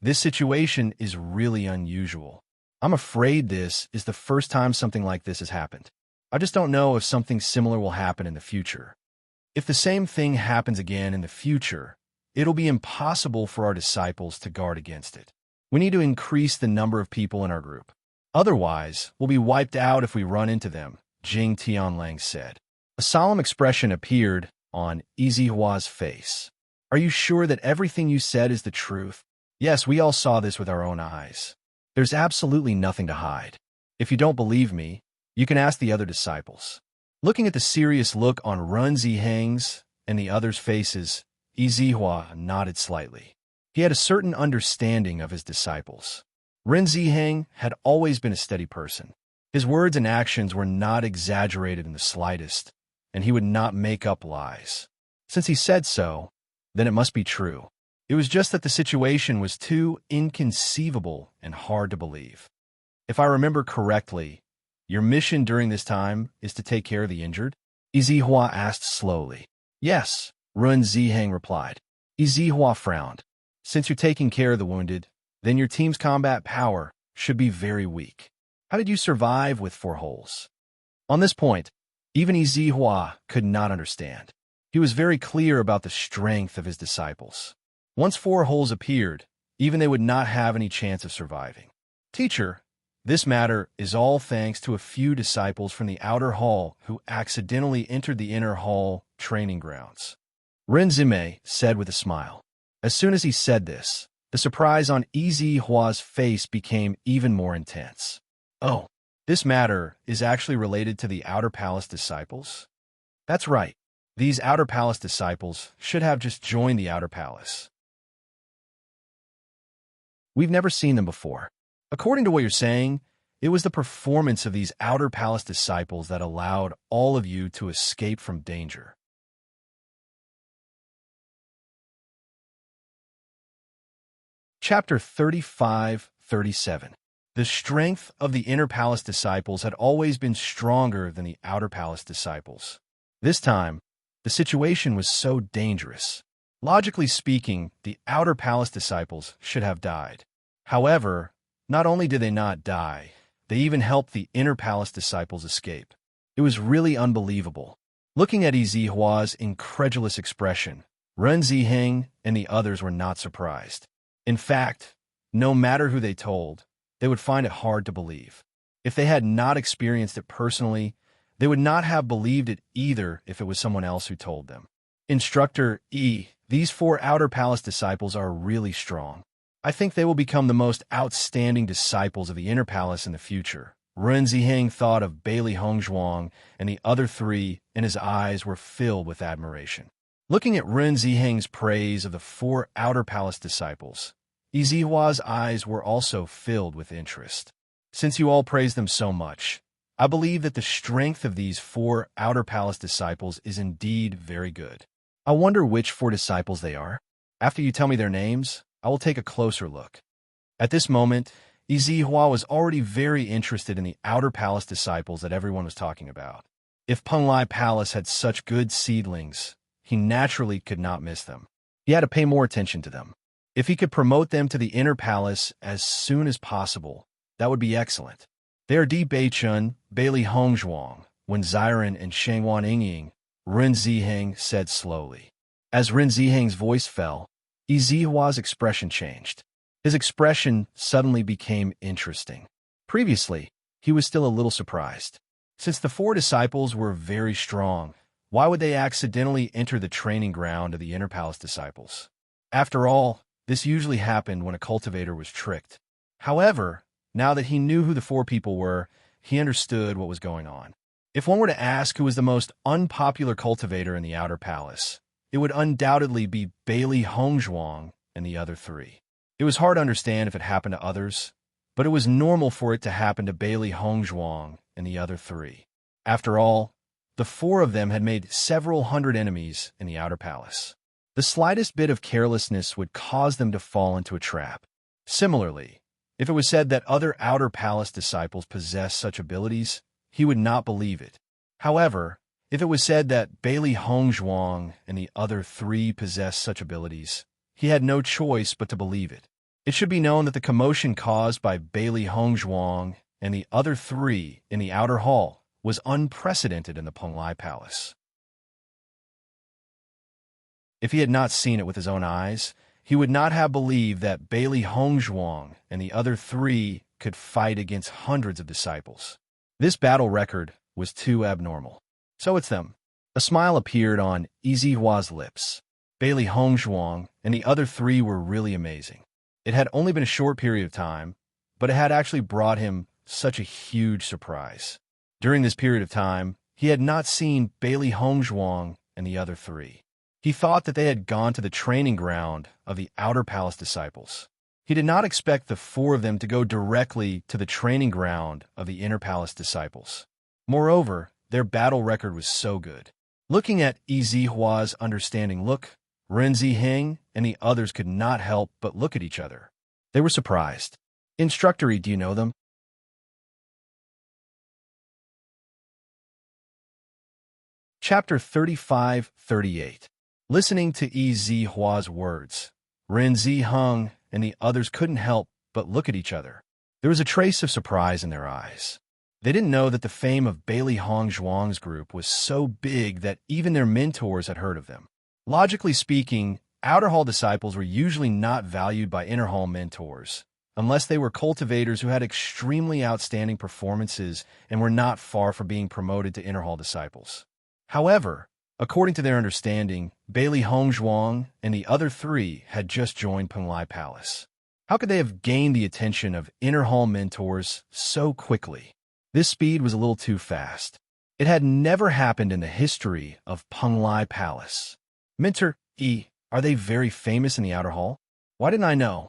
this situation is really unusual. I'm afraid this is the first time something like this has happened. I just don't know if something similar will happen in the future. If the same thing happens again in the future, it'll be impossible for our disciples to guard against it. We need to increase the number of people in our group. Otherwise, we'll be wiped out if we run into them, Jing Tianlang said. A solemn expression appeared on Yizihua's face. Are you sure that everything you said is the truth? Yes, we all saw this with our own eyes. There's absolutely nothing to hide. If you don't believe me, you can ask the other disciples. Looking at the serious look on Ren Ziheng's and the others' faces, Yizihua nodded slightly. He had a certain understanding of his disciples. Ren Ziheng had always been a steady person. His words and actions were not exaggerated in the slightest, and he would not make up lies. Since he said so, then it must be true. It was just that the situation was too inconceivable and hard to believe. If I remember correctly, your mission during this time is to take care of the injured? Yizihua asked slowly. Yes, Ren Ziheng replied. Yizihua frowned. Since you're taking care of the wounded, then your team's combat power should be very weak. How did you survive with 4 holes? On this point, even Yizihua could not understand. He was very clear about the strength of his disciples. Once 4 holes appeared, even they would not have any chance of surviving. Teacher, this matter is all thanks to a few disciples from the outer hall who accidentally entered the inner hall training grounds. Ren Zime said with a smile. As soon as he said this, the surprise on Yizihua's face became even more intense. Oh, this matter is actually related to the Outer Palace disciples? That's right. These Outer Palace disciples should have just joined the Outer Palace. We've never seen them before. According to what you're saying, it was the performance of these Outer Palace disciples that allowed all of you to escape from danger. Chapter 35-37. The strength of the Inner Palace disciples had always been stronger than the Outer Palace disciples. This time, the situation was so dangerous. Logically speaking, the Outer Palace disciples should have died. However, not only did they not die, they even helped the Inner Palace disciples escape. It was really unbelievable. Looking at Yizihua's incredulous expression, Ren Ziheng and the others were not surprised. In fact, no matter who they told, they would find it hard to believe. If they had not experienced it personally, they would not have believed it either if it was someone else who told them. Instructor E, these 4 Outer Palace disciples are really strong. I think they will become the most outstanding disciples of the Inner Palace in the future. Ren Ziheng thought of Bailey Hongzhuang and the other 3, and his eyes were filled with admiration. Looking at Ren Ziheng's praise of the 4 Outer Palace disciples, Yizihua's eyes were also filled with interest. Since you all praise them so much, I believe that the strength of these 4 Outer Palace disciples is indeed very good. I wonder which 4 disciples they are. After you tell me their names, I will take a closer look. At this moment, Yizihua was already very interested in the Outer Palace disciples that everyone was talking about. If Penglai Palace had such good seedlings, he naturally could not miss them. He had to pay more attention to them. If he could promote them to the Inner Palace as soon as possible, that would be excellent. They are Di Beichun, Bailey Hongzhuang, Wen Ziren, and Shangwan Yingying, Ren Ziheng said slowly. As Ren Ziheng's voice fell, Yizihua's expression changed. His expression suddenly became interesting. Previously, he was still a little surprised. Since the 4 disciples were very strong, why would they accidentally enter the training ground of the Inner Palace disciples? After all, this usually happened when a cultivator was tricked. However, now that he knew who the 4 people were, he understood what was going on. If one were to ask who was the most unpopular cultivator in the Outer Palace, it would undoubtedly be Bailey Hongzhuang and the other 3. It was hard to understand if it happened to others, but it was normal for it to happen to Bailey Hongzhuang and the other 3. After all, the 4 of them had made several hundred enemies in the Outer Palace. The slightest bit of carelessness would cause them to fall into a trap. Similarly, if it was said that other Outer Palace disciples possessed such abilities, he would not believe it. However, if it was said that Bailey Hongzhuang and the other 3 possessed such abilities, he had no choice but to believe it. It should be known that the commotion caused by Bailey Hongzhuang and the other 3 in the outer hall was unprecedented in the Penglai Palace. If he had not seen it with his own eyes, he would not have believed that Bailey Hongzhuang and the other three could fight against hundreds of disciples. This battle record was too abnormal. So it's them. A smile appeared on Yizihua's lips. Bailey Hongzhuang and the other three were really amazing. It had only been a short period of time, but it had actually brought him such a huge surprise. During this period of time, he had not seen Bailey Hongzhuang and the other three. He thought that they had gone to the training ground of the Outer Palace disciples. He did not expect the four of them to go directly to the training ground of the Inner Palace disciples. Moreover, their battle record was so good. Looking at Yizihua's understanding look, Ren Ziheng and the others could not help but look at each other. They were surprised. Instructor, do you know them? Chapter 35-38. Listening to Yizihua's words, Ren Ziheng and the others couldn't help but look at each other. There was a trace of surprise in their eyes. They didn't know that the fame of Bailey Hongzhuang's group was so big that even their mentors had heard of them. Logically speaking, Outer Hall disciples were usually not valued by Inner Hall mentors, unless they were cultivators who had extremely outstanding performances and were not far from being promoted to Inner Hall disciples. However, according to their understanding, Bailey Hongzhuang and the other three had just joined Penglai Palace. How could they have gained the attention of Inner Hall mentors so quickly? This speed was a little too fast. It had never happened in the history of Penglai Palace. Mentor, are they very famous in the Outer Hall? Why didn't I know?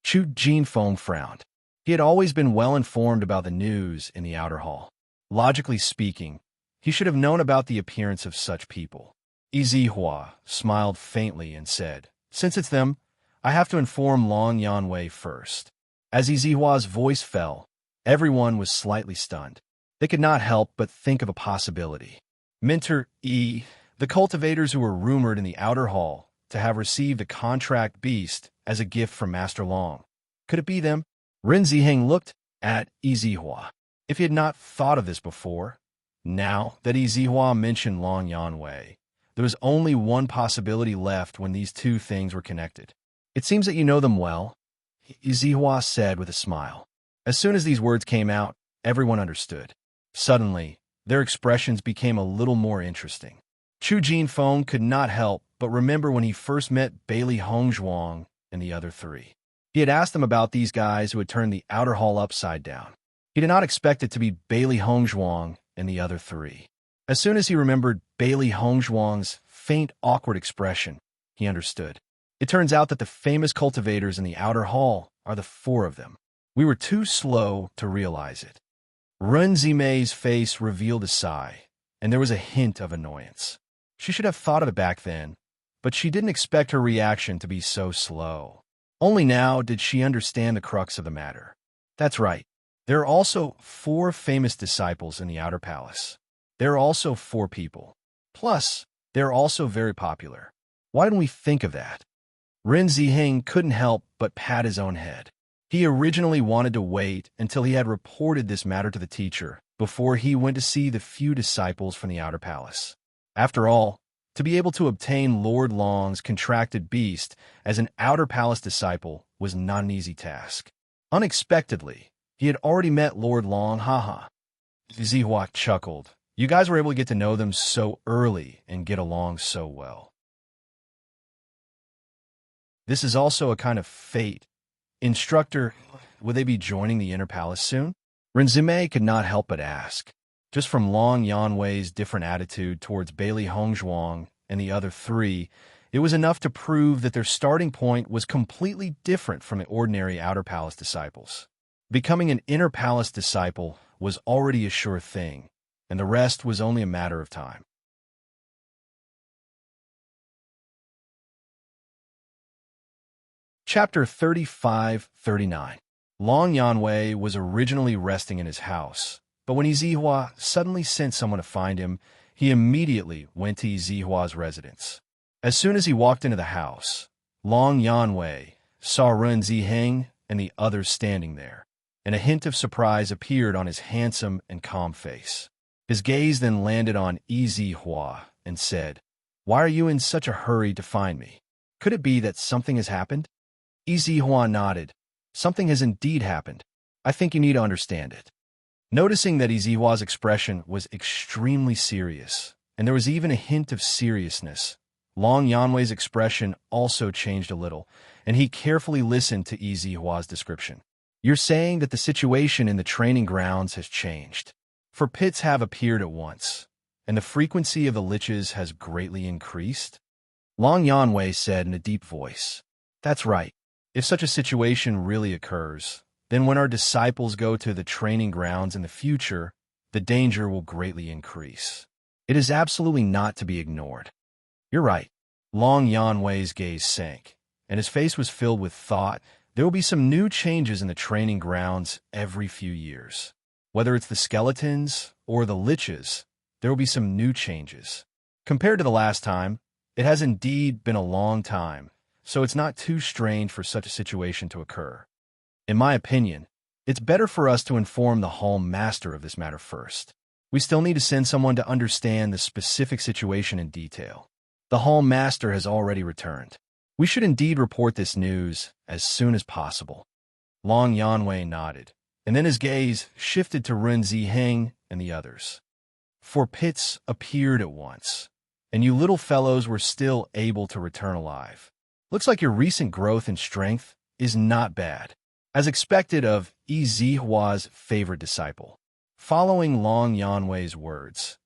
Chu Jinfeng frowned. He had always been well informed about the news in the Outer Hall. Logically speaking, he should have known about the appearance of such people. Yizihua smiled faintly and said, "Since it's them, I have to inform Long Yanwei first." As Yizihua's voice fell, everyone was slightly stunned. They could not help but think of a possibility. Mentor the cultivators who were rumored in the Outer Hall to have received a contract beast as a gift from Master Long. Could it be them? Ren Ziheng looked at Yizihua. If he had not thought of this before, now that Yizihua mentioned Long Yanwei, there was only one possibility left when these two things were connected. "It seems that you know them well," Yizihua said with a smile. As soon as these words came out, everyone understood. Suddenly, their expressions became a little more interesting. Chu Jinfeng could not help but remember when he first met Bailey Hongzhuang and the other three. He had asked them about these guys who had turned the Outer Hall upside down. He did not expect it to be Bailey Hongzhuang and the other three. As soon as he remembered Bailey Hongzhuang's faint, awkward expression, he understood. It turns out that the famous cultivators in the Outer Hall are the four of them. We were too slow to realize it. Ren Zimei's face revealed a sigh, and there was a hint of annoyance. She should have thought of it back then, but she didn't expect her reaction to be so slow. Only now did she understand the crux of the matter. That's right. There are also 4 famous disciples in the Outer Palace. There are also 4 people. Plus, they're also very popular. Why didn't we think of that? Ren Ziheng couldn't help but pat his own head. He originally wanted to wait until he had reported this matter to the teacher before he went to see the few disciples from the Outer Palace. After all, to be able to obtain Lord Long's contracted beast as an Outer Palace disciple was not an easy task. Unexpectedly, he had already met Lord Long, haha. Zihua chuckled. You guys were able to get to know them so early and get along so well. This is also a kind of fate. Instructor, will they be joining the Inner Palace soon? Renzime could not help but ask. Just from Long Yanwei's different attitude towards Bailey Hongzhuang and the other 3, it was enough to prove that their starting point was completely different from the ordinary Outer Palace disciples. Becoming an Inner Palace disciple was already a sure thing, and the rest was only a matter of time. Chapter 35-39. Long Yanwei was originally resting in his house, but when Yizihua suddenly sent someone to find him, he immediately went to Yizihua's residence. As soon as he walked into the house, Long Yanwei saw Ren Ziheng and the others standing there, and a hint of surprise appeared on his handsome and calm face. His gaze then landed on Yizihua and said, Why are you in such a hurry to find me? Could it be that something has happened? Izihua nodded. Something has indeed happened. I think you need to understand it. Noticing that Izihua's expression was extremely serious, and there was even a hint of seriousness, Long Yanwei's expression also changed a little, and he carefully listened to Izihua's description. You're saying that the situation in the training grounds has changed. For pits have appeared at once, and the frequency of the liches has greatly increased? Long Yanwei said in a deep voice. That's right. If such a situation really occurs, then when our disciples go to the training grounds in the future, the danger will greatly increase. It is absolutely not to be ignored. You're right. Long Yanwei's gaze sank, and his face was filled with thought. There will be some new changes in the training grounds every few years. Whether it's the skeletons or the liches, there will be some new changes. Compared to the last time, it has indeed been a long time, so it's not too strange for such a situation to occur. In my opinion, it's better for us to inform the Hall Master of this matter first. We still need to send someone to understand the specific situation in detail. The Hall Master has already returned. We should indeed report this news as soon as possible. Long Yanwei nodded, and then his gaze shifted to Ren Ziheng and the others. Four pits appeared at once, and you little fellows were still able to return alive. Looks like your recent growth in strength is not bad, as expected of Izihua's favorite disciple. Following Long Yanwei's words,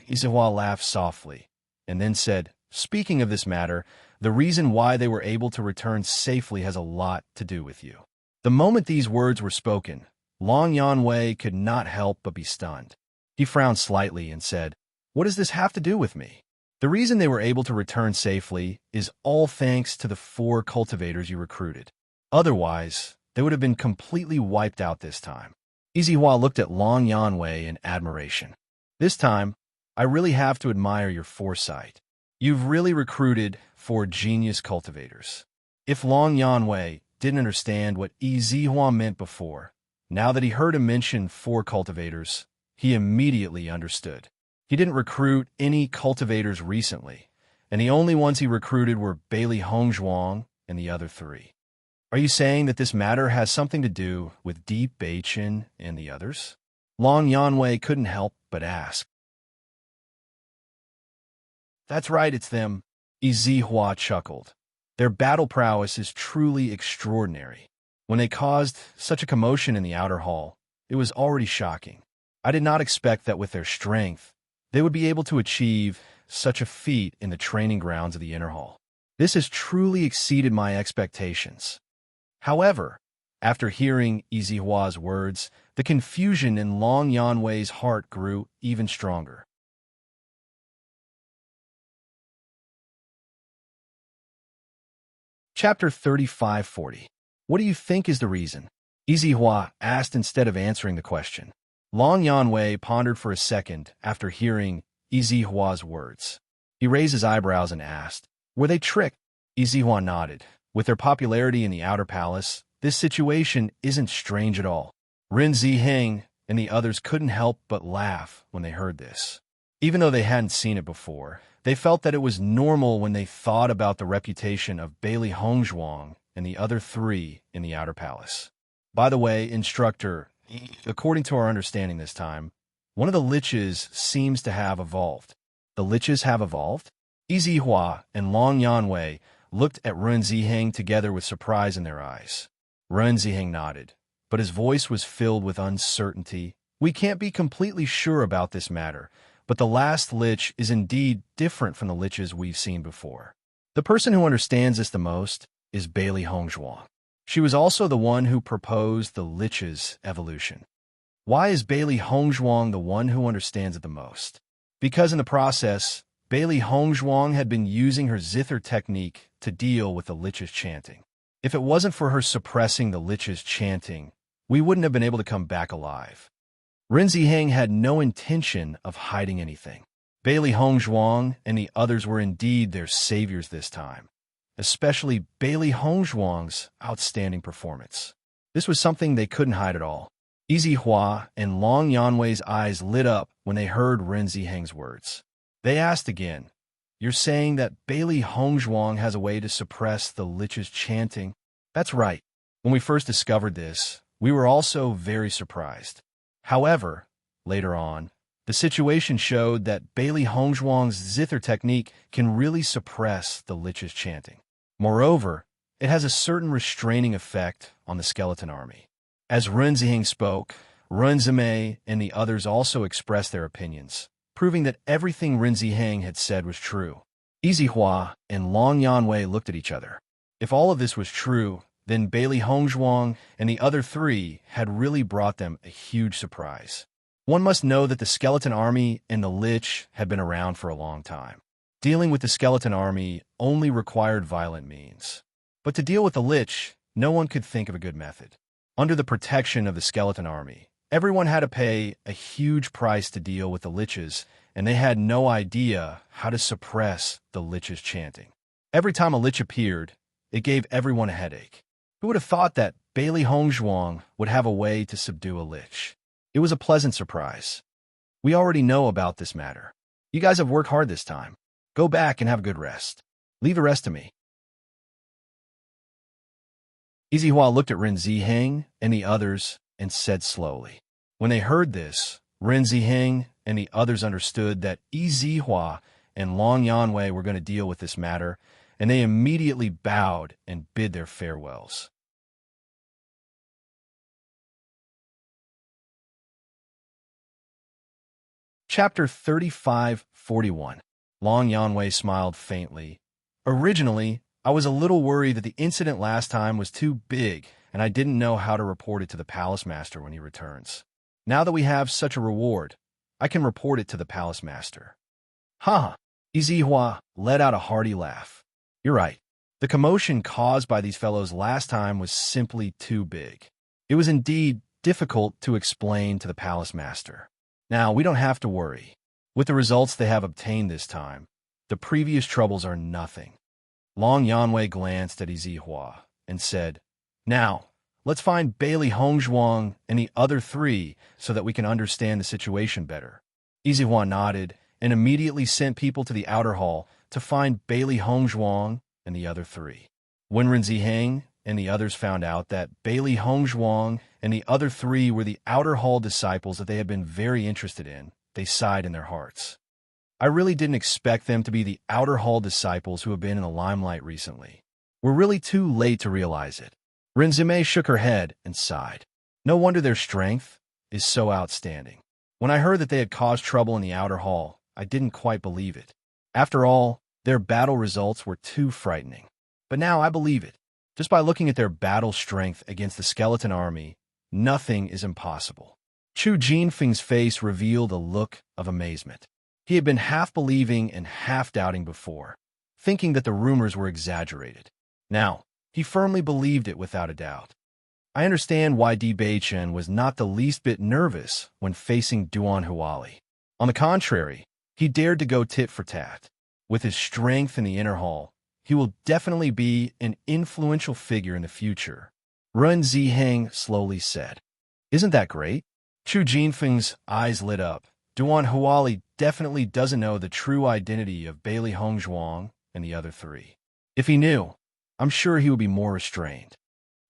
Izihua laughed softly, and then said, Speaking of this matter, the reason why they were able to return safely has a lot to do with you. The moment these words were spoken, Long Yanwei could not help but be stunned. He frowned slightly and said, What does this have to do with me? The reason they were able to return safely is all thanks to the 4 cultivators you recruited. Otherwise, they would have been completely wiped out this time. Izihua looked at Long Yanwei in admiration. This time, I really have to admire your foresight. You've really recruited 4 genius cultivators. If Long Yanwei didn't understand what Izihua meant before, now that he heard him mention 4 cultivators, he immediately understood. He didn't recruit any cultivators recently, and the only ones he recruited were Bailey Hongzhuang and the other 3. Are you saying that this matter has something to do with Deep Beichin and the others? Long Yanwei couldn't help but ask. That's right, it's them, Izihua chuckled. Their battle prowess is truly extraordinary. When they caused such a commotion in the outer hall, it was already shocking. I did not expect that with their strength, they would be able to achieve such a feat in the training grounds of the inner hall. This has truly exceeded my expectations. However, after hearing Izihua's words, the confusion in Long Yanwei's heart grew even stronger. Chapter 3540. What do you think is the reason? Izihua asked instead of answering the question. Long Yanwei pondered for a second after hearing Izihua's words. He raised his eyebrows and asked, Were they tricked? Izihua nodded. With their popularity in the outer palace, this situation isn't strange at all. Ren Ziheng and the others couldn't help but laugh when they heard this. Even though they hadn't seen it before, they felt that it was normal when they thought about the reputation of Bailey Hongzhuang and the other 3 in the outer palace. By the way, instructor, according to our understanding this time, one of the liches seems to have evolved. The liches have evolved? Izihua and Long Yanwei looked at Ren Ziheng together with surprise in their eyes. Ren Ziheng nodded, but his voice was filled with uncertainty. We can't be completely sure about this matter, but the last lich is indeed different from the liches we've seen before. The person who understands this the most is Bailey Hongzhuang. She was also the one who proposed the lich's evolution. Why is Bailey Hongzhuang the one who understands it the most? Because in the process, Bailey Hongzhuang had been using her zither technique to deal with the lich's chanting. If it wasn't for her suppressing the lich's chanting, we wouldn't have been able to come back alive. Ren Ziheng had no intention of hiding anything. Bailey Hongzhuang and the others were indeed their saviors this time, especially Bailey Hongzhuang's outstanding performance. This was something they couldn't hide at all. Izihua and Long Yanwei's eyes lit up when they heard Ren Ziheng's words. They asked again, You're saying that Bailey Hongzhuang has a way to suppress the Lich's chanting? That's right. When we first discovered this, we were also very surprised. However, later on, the situation showed that Bailey Hongzhuang's zither technique can really suppress the Lich's chanting. Moreover, it has a certain restraining effect on the skeleton army. As Ren Ziheng spoke, Ren Zimei and the others also expressed their opinions, proving that everything Ren Ziheng had said was true. Yizihua and Long Yanwei looked at each other. If all of this was true, then Bailey Hongzhuang and the other three had really brought them a huge surprise. One must know that the skeleton army and the Lich had been around for a long time. Dealing with the skeleton army only required violent means. But to deal with the Lich, no one could think of a good method. Under the protection of the skeleton army, everyone had to pay a huge price to deal with the Liches, and they had no idea how to suppress the Lich's chanting. Every time a Lich appeared, it gave everyone a headache. Who would have thought that Bailey Hongzhuang would have a way to subdue a Lich? It was a pleasant surprise. We already know about this matter. You guys have worked hard this time. Go back and have a good rest. Leave the rest to me. Yizihua looked at Ren Ziheng and the others and said slowly. When they heard this, Ren Ziheng and the others understood that Yizihua and Long Yanwei were going to deal with this matter, and they immediately bowed and bid their farewells. Chapter 35:41. Long Yanwei smiled faintly. Originally, I was a little worried that the incident last time was too big, and I didn't know how to report it to the Palace Master when he returns. Now that we have such a reward, I can report it to the Palace Master. Ha! Yizihua let out a hearty laugh. You're right. The commotion caused by these fellows last time was simply too big. It was indeed difficult to explain to the Palace Master. Now, we don't have to worry. With the results they have obtained this time, the previous troubles are nothing. Long Yanwei glanced at Yizihua and said, Now, let's find Bailey Hongzhuang and the other three so that we can understand the situation better. Yizihua nodded and immediately sent people to the outer hall to find Bailey Hongzhuang and the other three. When Ren Ziheng and the others found out that Bailey Hongzhuang and the other three were the outer hall disciples that they had been very interested in, they sighed in their hearts. I really didn't expect them to be the outer hall disciples who have been in the limelight recently. We're really too late to realize it. Ren Zimei shook her head and sighed. No wonder their strength is so outstanding. When I heard that they had caused trouble in the outer hall, I didn't quite believe it. After all, their battle results were too frightening. But now I believe it. Just by looking at their battle strength against the skeleton army, nothing is impossible. Chu Jinfeng's face revealed a look of amazement. He had been half believing and half doubting before, thinking that the rumors were exaggerated. Now, he firmly believed it without a doubt. I understand why Di Beichen was not the least bit nervous when facing Duan Huali. On the contrary, he dared to go tit for tat. With his strength in the inner hall, he will definitely be an influential figure in the future. Ren Ziheng slowly said. Isn't that great? Chu Jinfeng's eyes lit up. Duan Huali definitely doesn't know the true identity of Bailey Hongzhuang and the other three. If he knew, I'm sure he would be more restrained.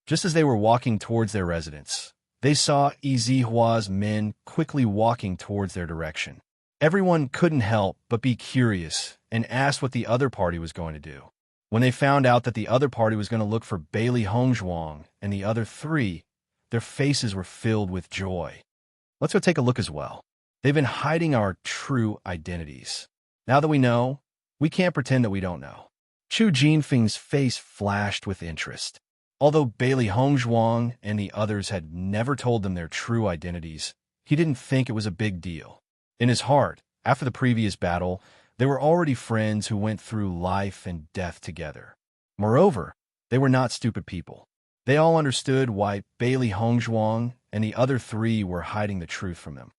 Just as they were walking towards their residence, they saw Yizihua's men quickly walking towards their direction. Everyone couldn't help but be curious and asked what the other party was going to do. When they found out that the other party was going to look for Bailey Hongzhuang and the other three, their faces were filled with joy. Let's go take a look as well. They've been hiding our true identities. Now that we know, we can't pretend that we don't know. Chu Jinfeng's face flashed with interest. Although Bailey Hongzhuang and the others had never told them their true identities, he didn't think it was a big deal. In his heart, after the previous battle, they were already friends who went through life and death together. Moreover, they were not stupid people. They all understood why Bailey Hongzhuang and the other three were hiding the truth from them.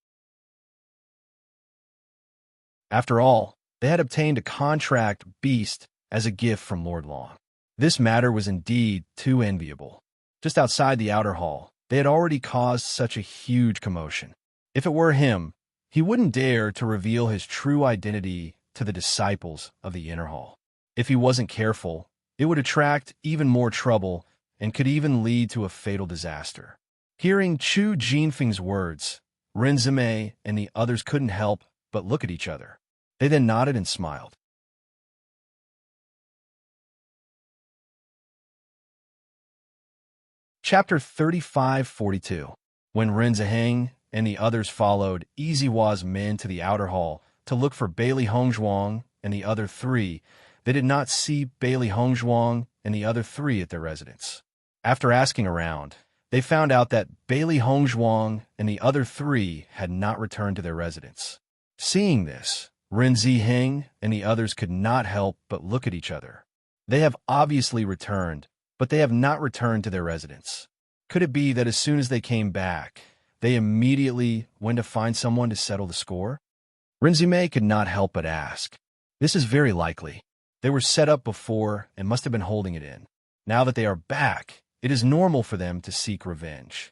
After all, they had obtained a contract beast as a gift from Lord Long. This matter was indeed too enviable. Just outside the outer hall, they had already caused such a huge commotion. If it were him, he wouldn't dare to reveal his true identity to the disciples of the inner hall. If he wasn't careful, it would attract even more trouble and could even lead to a fatal disaster. Hearing Chu Jinfeng's words, Ren Zimei and the others couldn't help but look at each other. They then nodded and smiled. Chapter 3542. When Ren Ziheng and the others followed Yizihua's men to the outer hall to look for Bailey Hongzhuang and the other three, they did not see Bailey Hongzhuang and the other three at their residence. After asking around, they found out that Bailey Hongzhuang and the other three had not returned to their residence. Seeing this, Ren Ziheng and the others could not help but look at each other. They have obviously returned, but they have not returned to their residence. Could it be that as soon as they came back, they immediately went to find someone to settle the score? Ren Zimei could not help but ask. This is very likely. They were set up before and must have been holding it in. Now that they are back, it is normal for them to seek revenge.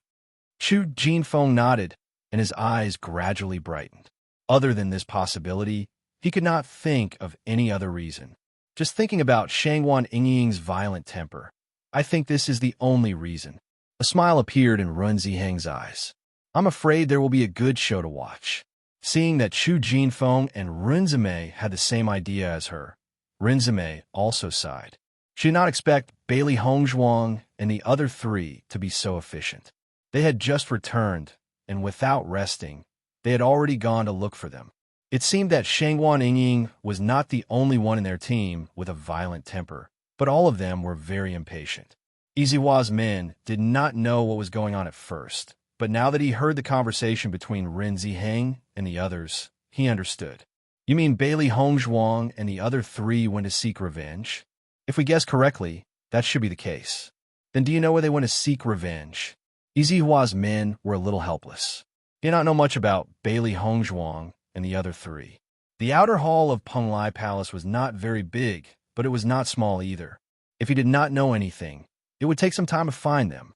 Chu Jinfeng nodded, and his eyes gradually brightened. Other than this possibility, he could not think of any other reason. Just thinking about Shangwan Yingying's violent temper, I think this is the only reason. A smile appeared in Ren Ziheng's eyes. I'm afraid there will be a good show to watch. Seeing that Chu Jinfeng and Ren Zimei had the same idea as her, Ren Zimei also sighed. She did not expect Bailey Hongzhuang and the other three to be so efficient. They had just returned, and without resting, they had already gone to look for them. It seemed that Shangwan Yingying was not the only one in their team with a violent temper, but all of them were very impatient. Yizihua's men did not know what was going on at first, but now that he heard the conversation between Ren Ziheng and the others, he understood. You mean Bailey Hongzhuang and the other three went to seek revenge? If we guess correctly, that should be the case. Then do you know where they went to seek revenge? Yizihua's men were a little helpless. He did not know much about Bailey Hongzhuang and the other three. The outer hall of Penglai Palace was not very big, but it was not small either. If he did not know anything, it would take some time to find them.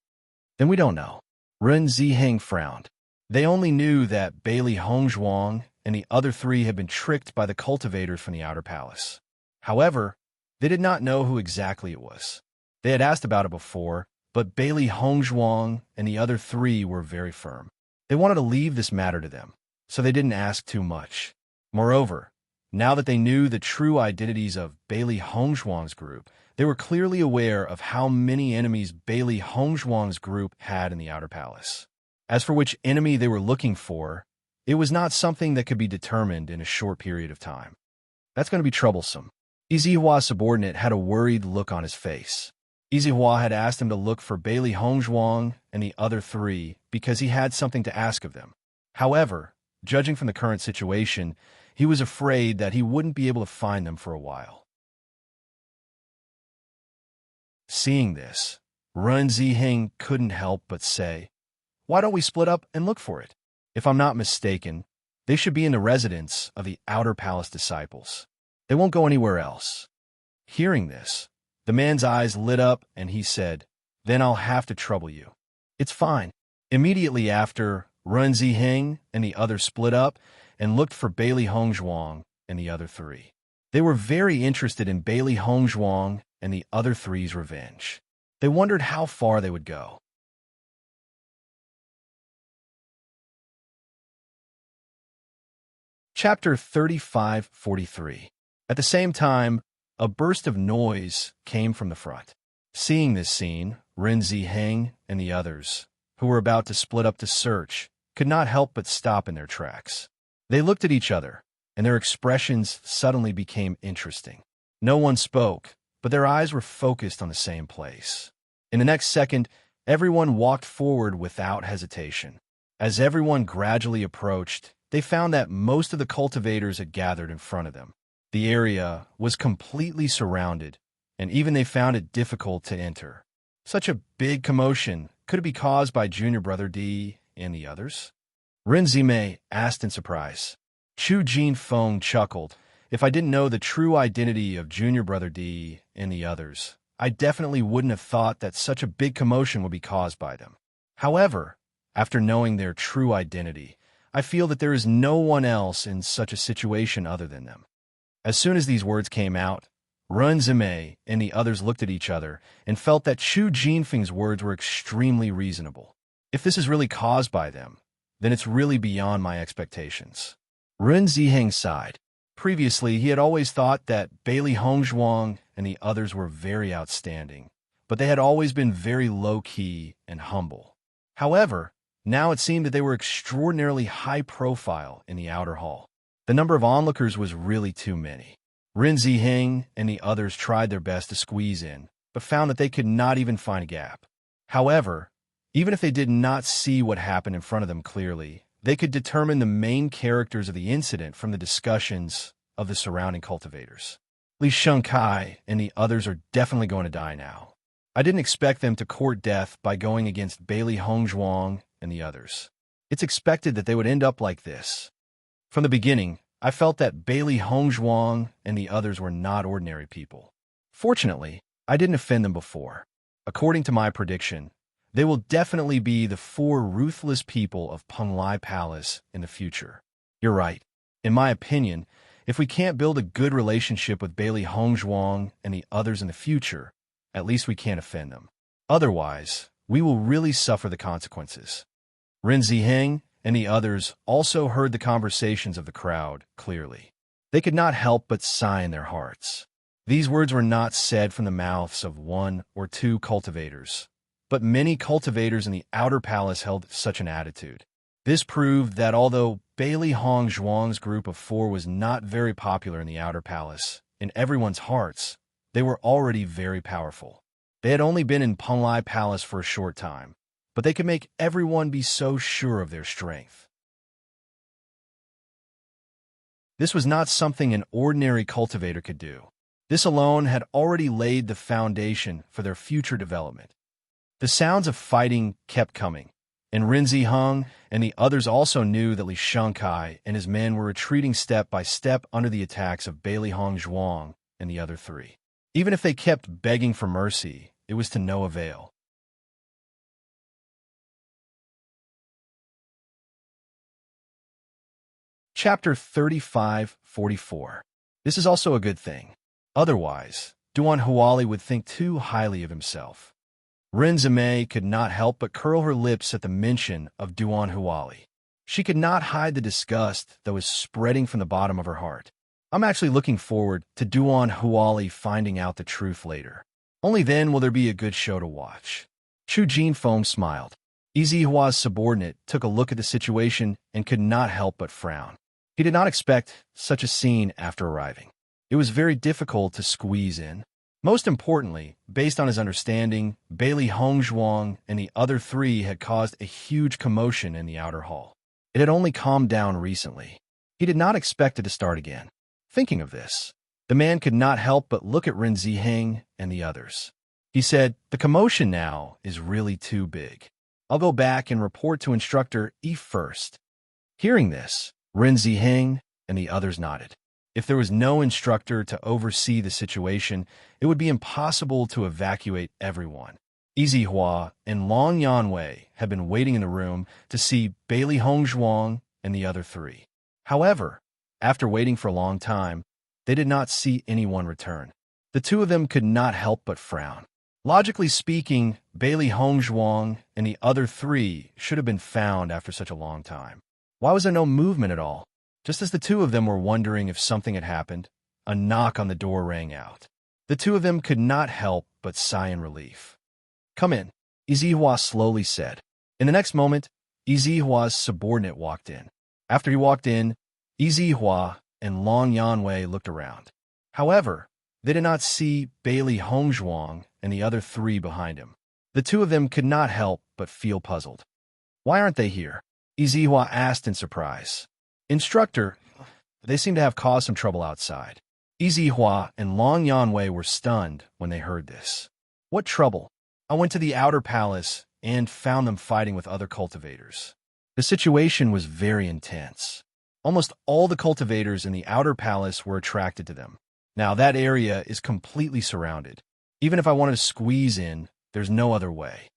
Then we don't know. Ren Ziheng frowned. They only knew that Bailey Hongzhuang and the other three had been tricked by the cultivators from the outer palace. However, they did not know who exactly it was. They had asked about it before, but Bailey Hongzhuang and the other three were very firm. They wanted to leave this matter to them, so they didn't ask too much. Moreover, now that they knew the true identities of Bailey Hongzhuang's group, they were clearly aware of how many enemies Bailey Hongzhuang's group had in the outer palace. As for which enemy they were looking for, it was not something that could be determined in a short period of time. That's going to be troublesome. Yizihua's subordinate had a worried look on his face. Yizihua had asked him to look for Bailey Hongzhuang and the other three because he had something to ask of them. However, judging from the current situation, he was afraid that he wouldn't be able to find them for a while. Seeing this, Ren Ziheng couldn't help but say, "Why don't we split up and look for it? If I'm not mistaken, they should be in the residence of the outer palace disciples. They won't go anywhere else." Hearing this, the man's eyes lit up and he said, "Then I'll have to trouble you." "It's fine." Immediately after, Ren Ziheng and the others split up and looked for Bailey Hongzhuang and the other three. They were very interested in Bailey Hongzhuang and the other three's revenge. They wondered how far they would go. Chapter 3543. At the same time, a burst of noise came from the front. Seeing this scene, Ren Ziheng and the others, who were about to split up to search, could not help but stop in their tracks. They looked at each other, and their expressions suddenly became interesting. No one spoke, but their eyes were focused on the same place. In the next second, everyone walked forward without hesitation. As everyone gradually approached, they found that most of the cultivators had gathered in front of them. The area was completely surrounded, and even they found it difficult to enter. Such a big commotion, could it be caused by Junior Brother D and the others? Ren Zimei asked in surprise. Chu Jinfeng chuckled. If I didn't know the true identity of Junior Brother D and the others, I definitely wouldn't have thought that such a big commotion would be caused by them. However, after knowing their true identity, I feel that there is no one else in such a situation other than them. As soon as these words came out, Runzime and the others looked at each other and felt that Chu Jinfeng's words were extremely reasonable. If this is really caused by them, then it's really beyond my expectations. Ren Ziheng sighed. Previously, he had always thought that Bailey Hongzhuang and the others were very outstanding, but they had always been very low-key and humble. However, now it seemed that they were extraordinarily high-profile in the outer hall. The number of onlookers was really too many. Ren Ziheng and the others tried their best to squeeze in, but found that they could not even find a gap. However, even if they did not see what happened in front of them clearly, they could determine the main characters of the incident from the discussions of the surrounding cultivators. Li Shengkai and the others are definitely going to die now. I didn't expect them to court death by going against Bailey Hongzhuang and the others. It's expected that they would end up like this. From the beginning, I felt that Bailey Hongzhuang and the others were not ordinary people. Fortunately, I didn't offend them before. According to my prediction, they will definitely be the 4 ruthless people of Penglai Palace in the future. You're right. In my opinion, if we can't build a good relationship with Bailey Hongzhuang and the others in the future, at least we can't offend them. Otherwise, we will really suffer the consequences. Ren Ziheng and the others also heard the conversations of the crowd clearly. They could not help but sigh in their hearts. These words were not said from the mouths of 1 or 2 cultivators, but many cultivators in the outer palace held such an attitude. This proved that although Bailey Hongzhuang's group of 4 was not very popular in the outer palace, in everyone's hearts, they were already very powerful. They had only been in Penglai Palace for a short time, but they could make everyone be so sure of their strength. This was not something an ordinary cultivator could do. This alone had already laid the foundation for their future development. The sounds of fighting kept coming, and Ren Ziheng and the others also knew that Li Shengkai and his men were retreating step by step under the attacks of Bailey Hongzhuang and the other 3. Even if they kept begging for mercy, it was to no avail. Chapter 35-44. This is also a good thing. Otherwise, Duan Huali would think too highly of himself. Ren Zimei could not help but curl her lips at the mention of Duan Huali. She could not hide the disgust that was spreading from the bottom of her heart. I'm actually looking forward to Duan Huali finding out the truth later. Only then will there be a good show to watch. Chu Jinfeng smiled. Yizihua's subordinate took a look at the situation and could not help but frown. He did not expect such a scene after arriving. It was very difficult to squeeze in. Most importantly, based on his understanding, Bailey Hongzhuang and the other 3 had caused a huge commotion in the outer hall. It had only calmed down recently. He did not expect it to start again. Thinking of this, the man could not help but look at Ren Ziheng and the others. He said, "The commotion now is really too big. I'll go back and report to Instructor E first." Hearing this, Ren Ziheng and the others nodded. If there was no instructor to oversee the situation, it would be impossible to evacuate everyone. Yizihua and Long Yanwei had been waiting in the room to see Bailey Hongzhuang and the other 3. However, after waiting for a long time, they did not see anyone return. The 2 of them could not help but frown. Logically speaking, Bailey Hongzhuang and the other 3 should have been found after such a long time. Why was there no movement at all? Just as the 2 of them were wondering if something had happened, a knock on the door rang out. The 2 of them could not help but sigh in relief. "Come in," Yizihua slowly said. In the next moment, Yizihua's subordinate walked in. After he walked in, Yizihua and Long Yanwei looked around. However, they did not see Bailey Hongzhuang and the other 3 behind him. The 2 of them could not help but feel puzzled. "Why aren't they here?" Yizihua asked in surprise. "Instructor, they seem to have caused some trouble outside." Yizihua and Long Yanwei were stunned when they heard this. "What trouble?" "I went to the outer palace and found them fighting with other cultivators." The situation was very intense. Almost all the cultivators in the outer palace were attracted to them. Now that area is completely surrounded. Even if I wanted to squeeze in, there's no other way.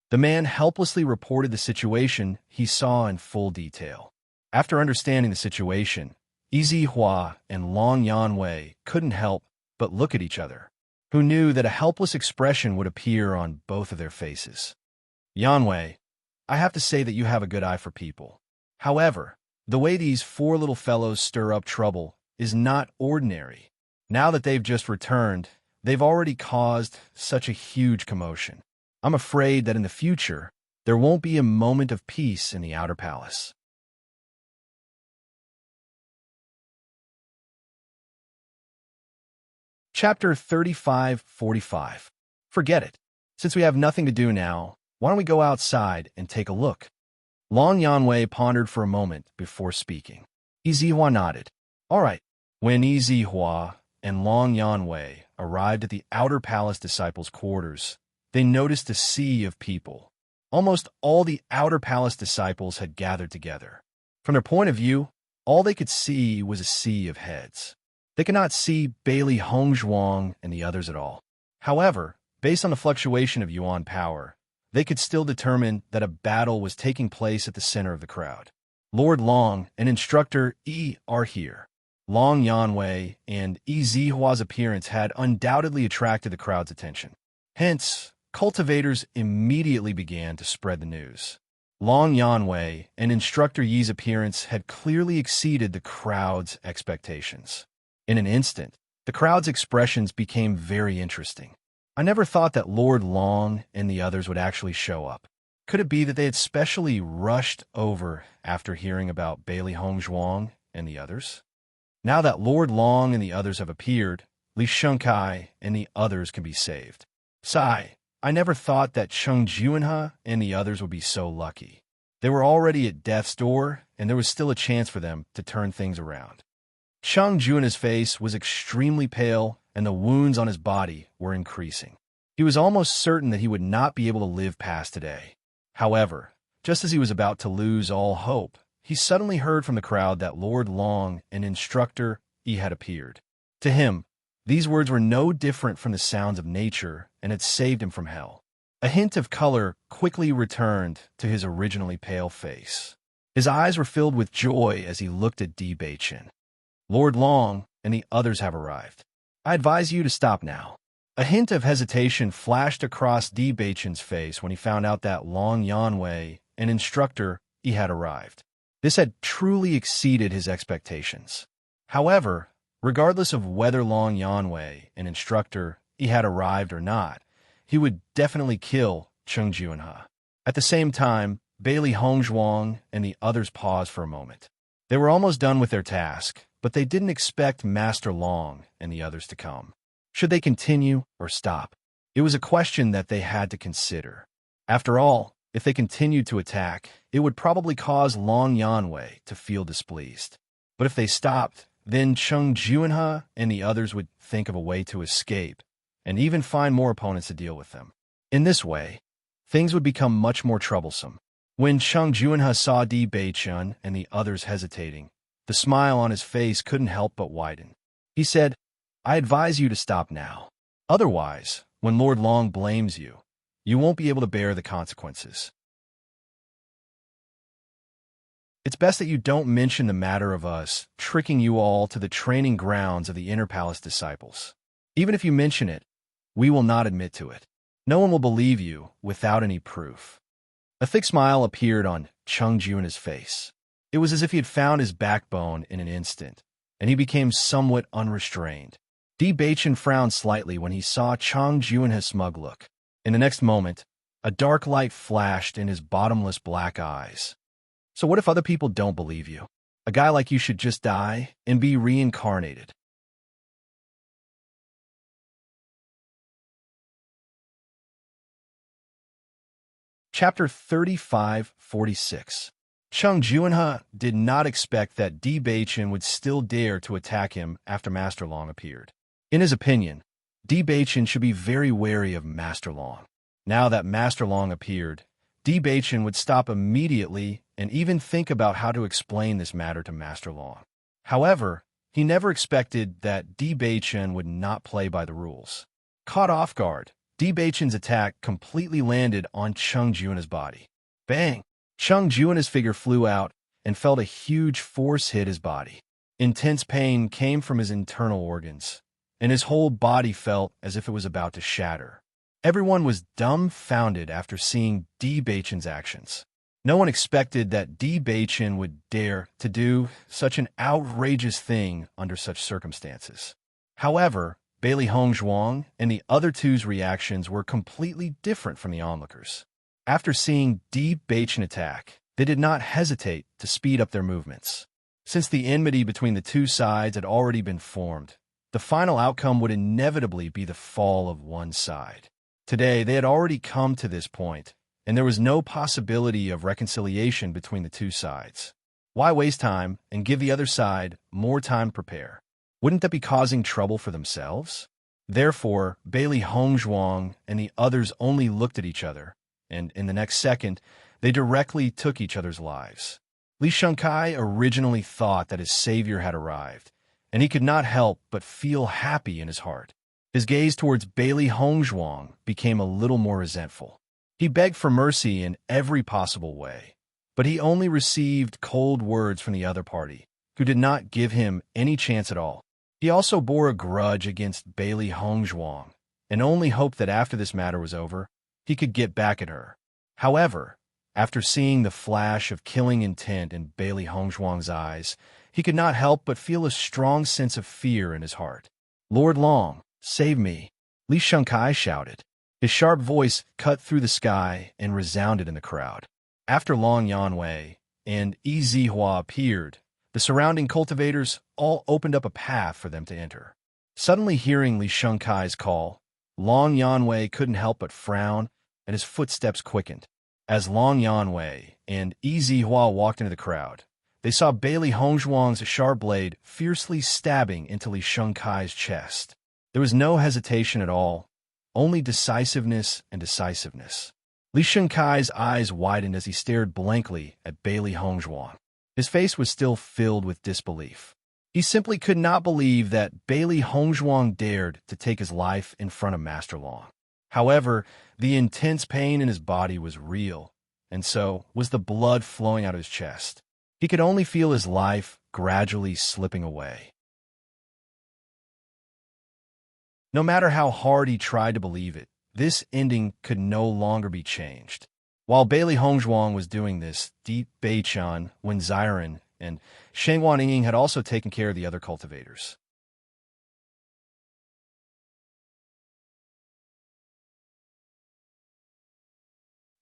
The man helplessly reported the situation he saw in full detail. After understanding the situation, Hua and Long Yanwei couldn't help but look at each other, who knew that a helpless expression would appear on both of their faces. Yanwei, I have to say that you have a good eye for people. However, the way these four little fellows stir up trouble is not ordinary. Now that they've just returned, they've already caused such a huge commotion. I'm afraid that in the future, there won't be a moment of peace in the Outer Palace. Chapter 35:45. Forget it. Since we have nothing to do now, why don't we go outside and take a look? Long Yanwei pondered for a moment before speaking. Hua nodded. All right. When Hua and Long Yanwei arrived at the Outer Palace disciples' quarters, they noticed a sea of people. Almost all the Outer Palace disciples had gathered together. From their point of view, all they could see was a sea of heads. They could not see Bailey Hongzhuang and the others at all. However, based on the fluctuation of yuan power, they could still determine that a battle was taking place at the center of the crowd. Lord Long and Instructor Yi are here. Long Yanwei and Hua's appearance had undoubtedly attracted the crowd's attention. Hence, cultivators immediately began to spread the news. Long Yanwei and Instructor Yi's appearance had clearly exceeded the crowd's expectations. In an instant, the crowd's expressions became very interesting. I never thought that Lord Long and the others would actually show up. Could it be that they had specially rushed over after hearing about Bailey Hongzhuang and the others? Now that Lord Long and the others have appeared, Li Shengkai and the others can be saved. Sigh, I never thought that Cheng Juanhe and the others would be so lucky. They were already at death's door, and there was still a chance for them to turn things around. Cheng Juanhe's face was extremely pale, and the wounds on his body were increasing. He was almost certain that he would not be able to live past today. However, just as he was about to lose all hope, he suddenly heard from the crowd that Lord Long and Instructor Yi had appeared. To him, these words were no different from the sounds of nature and had saved him from hell. A hint of color quickly returned to his originally pale face. His eyes were filled with joy as he looked at Di Beichen. Lord Long and the others have arrived. I advise you to stop now. A hint of hesitation flashed across Di Beichen's face when he found out that Long Yanwei and Instructor Yi had arrived. This had truly exceeded his expectations. However, regardless of whether Long Yanwei and Instructor Yi had arrived or not, he would definitely kill Cheng Juanhe. At the same time, Bailey Hongzhuang and the others paused for a moment. They were almost done with their task, but they didn't expect Master Long and the others to come. Should they continue or stop? It was a question that they had to consider. After all, if they continued to attack, it would probably cause Long Yanwei to feel displeased. But if they stopped, then Cheng Juanhe and the others would think of a way to escape, and even find more opponents to deal with them. In this way, things would become much more troublesome. When Cheng Juanhe saw Di Beichen and the others hesitating, the smile on his face couldn't help but widen. He said, I advise you to stop now. Otherwise, when Lord Long blames you, you won't be able to bear the consequences. It's best that you don't mention the matter of us tricking you all to the training grounds of the Inner Palace disciples. Even if you mention it, we will not admit to it. No one will believe you without any proof. A thick smile appeared on Cheng Juanhe's face. It was as if he had found his backbone in an instant, and he became somewhat unrestrained. Di Beichen frowned slightly when he saw Cheng Juanhe's smug look. In the next moment, a dark light flashed in his bottomless black eyes. So what if other people don't believe you? A guy like you should just die and be reincarnated. Chapter 35:46. Cheng Juanhe did not expect that Di Beichen would still dare to attack him after Master Long appeared. In his opinion, Di Beichen should be very wary of Master Long. Now that Master Long appeared, Di Beichen would stop immediately and even think about how to explain this matter to Master Long. However, he never expected that Di Beichen would not play by the rules. Caught off guard, Di Beichen's attack completely landed on Cheng Juanhe's body. Bang! Cheng Juanhe's figure flew out and felt a huge force hit his body. Intense pain came from his internal organs, and his whole body felt as if it was about to shatter. Everyone was dumbfounded after seeing Di Baichen's actions. No one expected that Di Baichen would dare to do such an outrageous thing under such circumstances. However, Bailey Hongzhuang and the other two's reactions were completely different from the onlookers. After seeing Di Baichen attack, they did not hesitate to speed up their movements. Since the enmity between the two sides had already been formed, the final outcome would inevitably be the fall of one side. Today, they had already come to this point, and there was no possibility of reconciliation between the two sides. Why waste time and give the other side more time to prepare? Wouldn't that be causing trouble for themselves? Therefore, Bailey Hongzhuang and the others only looked at each other, and in the next second, they directly took each other's lives. Li Shengkai originally thought that his savior had arrived, and he could not help but feel happy in his heart. His gaze towards Bailey Hongzhuang became a little more resentful. He begged for mercy in every possible way, but he only received cold words from the other party, who did not give him any chance at all. He also bore a grudge against Bailey Hongzhuang, and only hoped that after this matter was over, he could get back at her. However, after seeing the flash of killing intent in Bailey Hongzhuang's eyes, he could not help but feel a strong sense of fear in his heart. "Lord Long, save me!" Li Shengkai shouted. His sharp voice cut through the sky and resounded in the crowd. After Long Yanwei and Yi Zihua appeared, the surrounding cultivators all opened up a path for them to enter. Suddenly hearing Li Shengkai's call, Long Yanwei couldn't help but frown, and his footsteps quickened. As Long Yanwei and Yi Zihua walked into the crowd, they saw Bailey Hongzhuang's sharp blade fiercely stabbing into Li Shengkai's chest. There was no hesitation at all, only decisiveness and decisiveness. Li Shengkai's eyes widened as he stared blankly at Bailey Hongzhuang. His face was still filled with disbelief. He simply could not believe that Bailey Hongzhuang dared to take his life in front of Master Long. However, the intense pain in his body was real, and so was the blood flowing out of his chest. He could only feel his life gradually slipping away. No matter how hard he tried to believe it, this ending could no longer be changed. While Bailey Hongzhuang was doing this, Di Baichen, Wen Ziren, and Sheng Waning had also taken care of the other cultivators.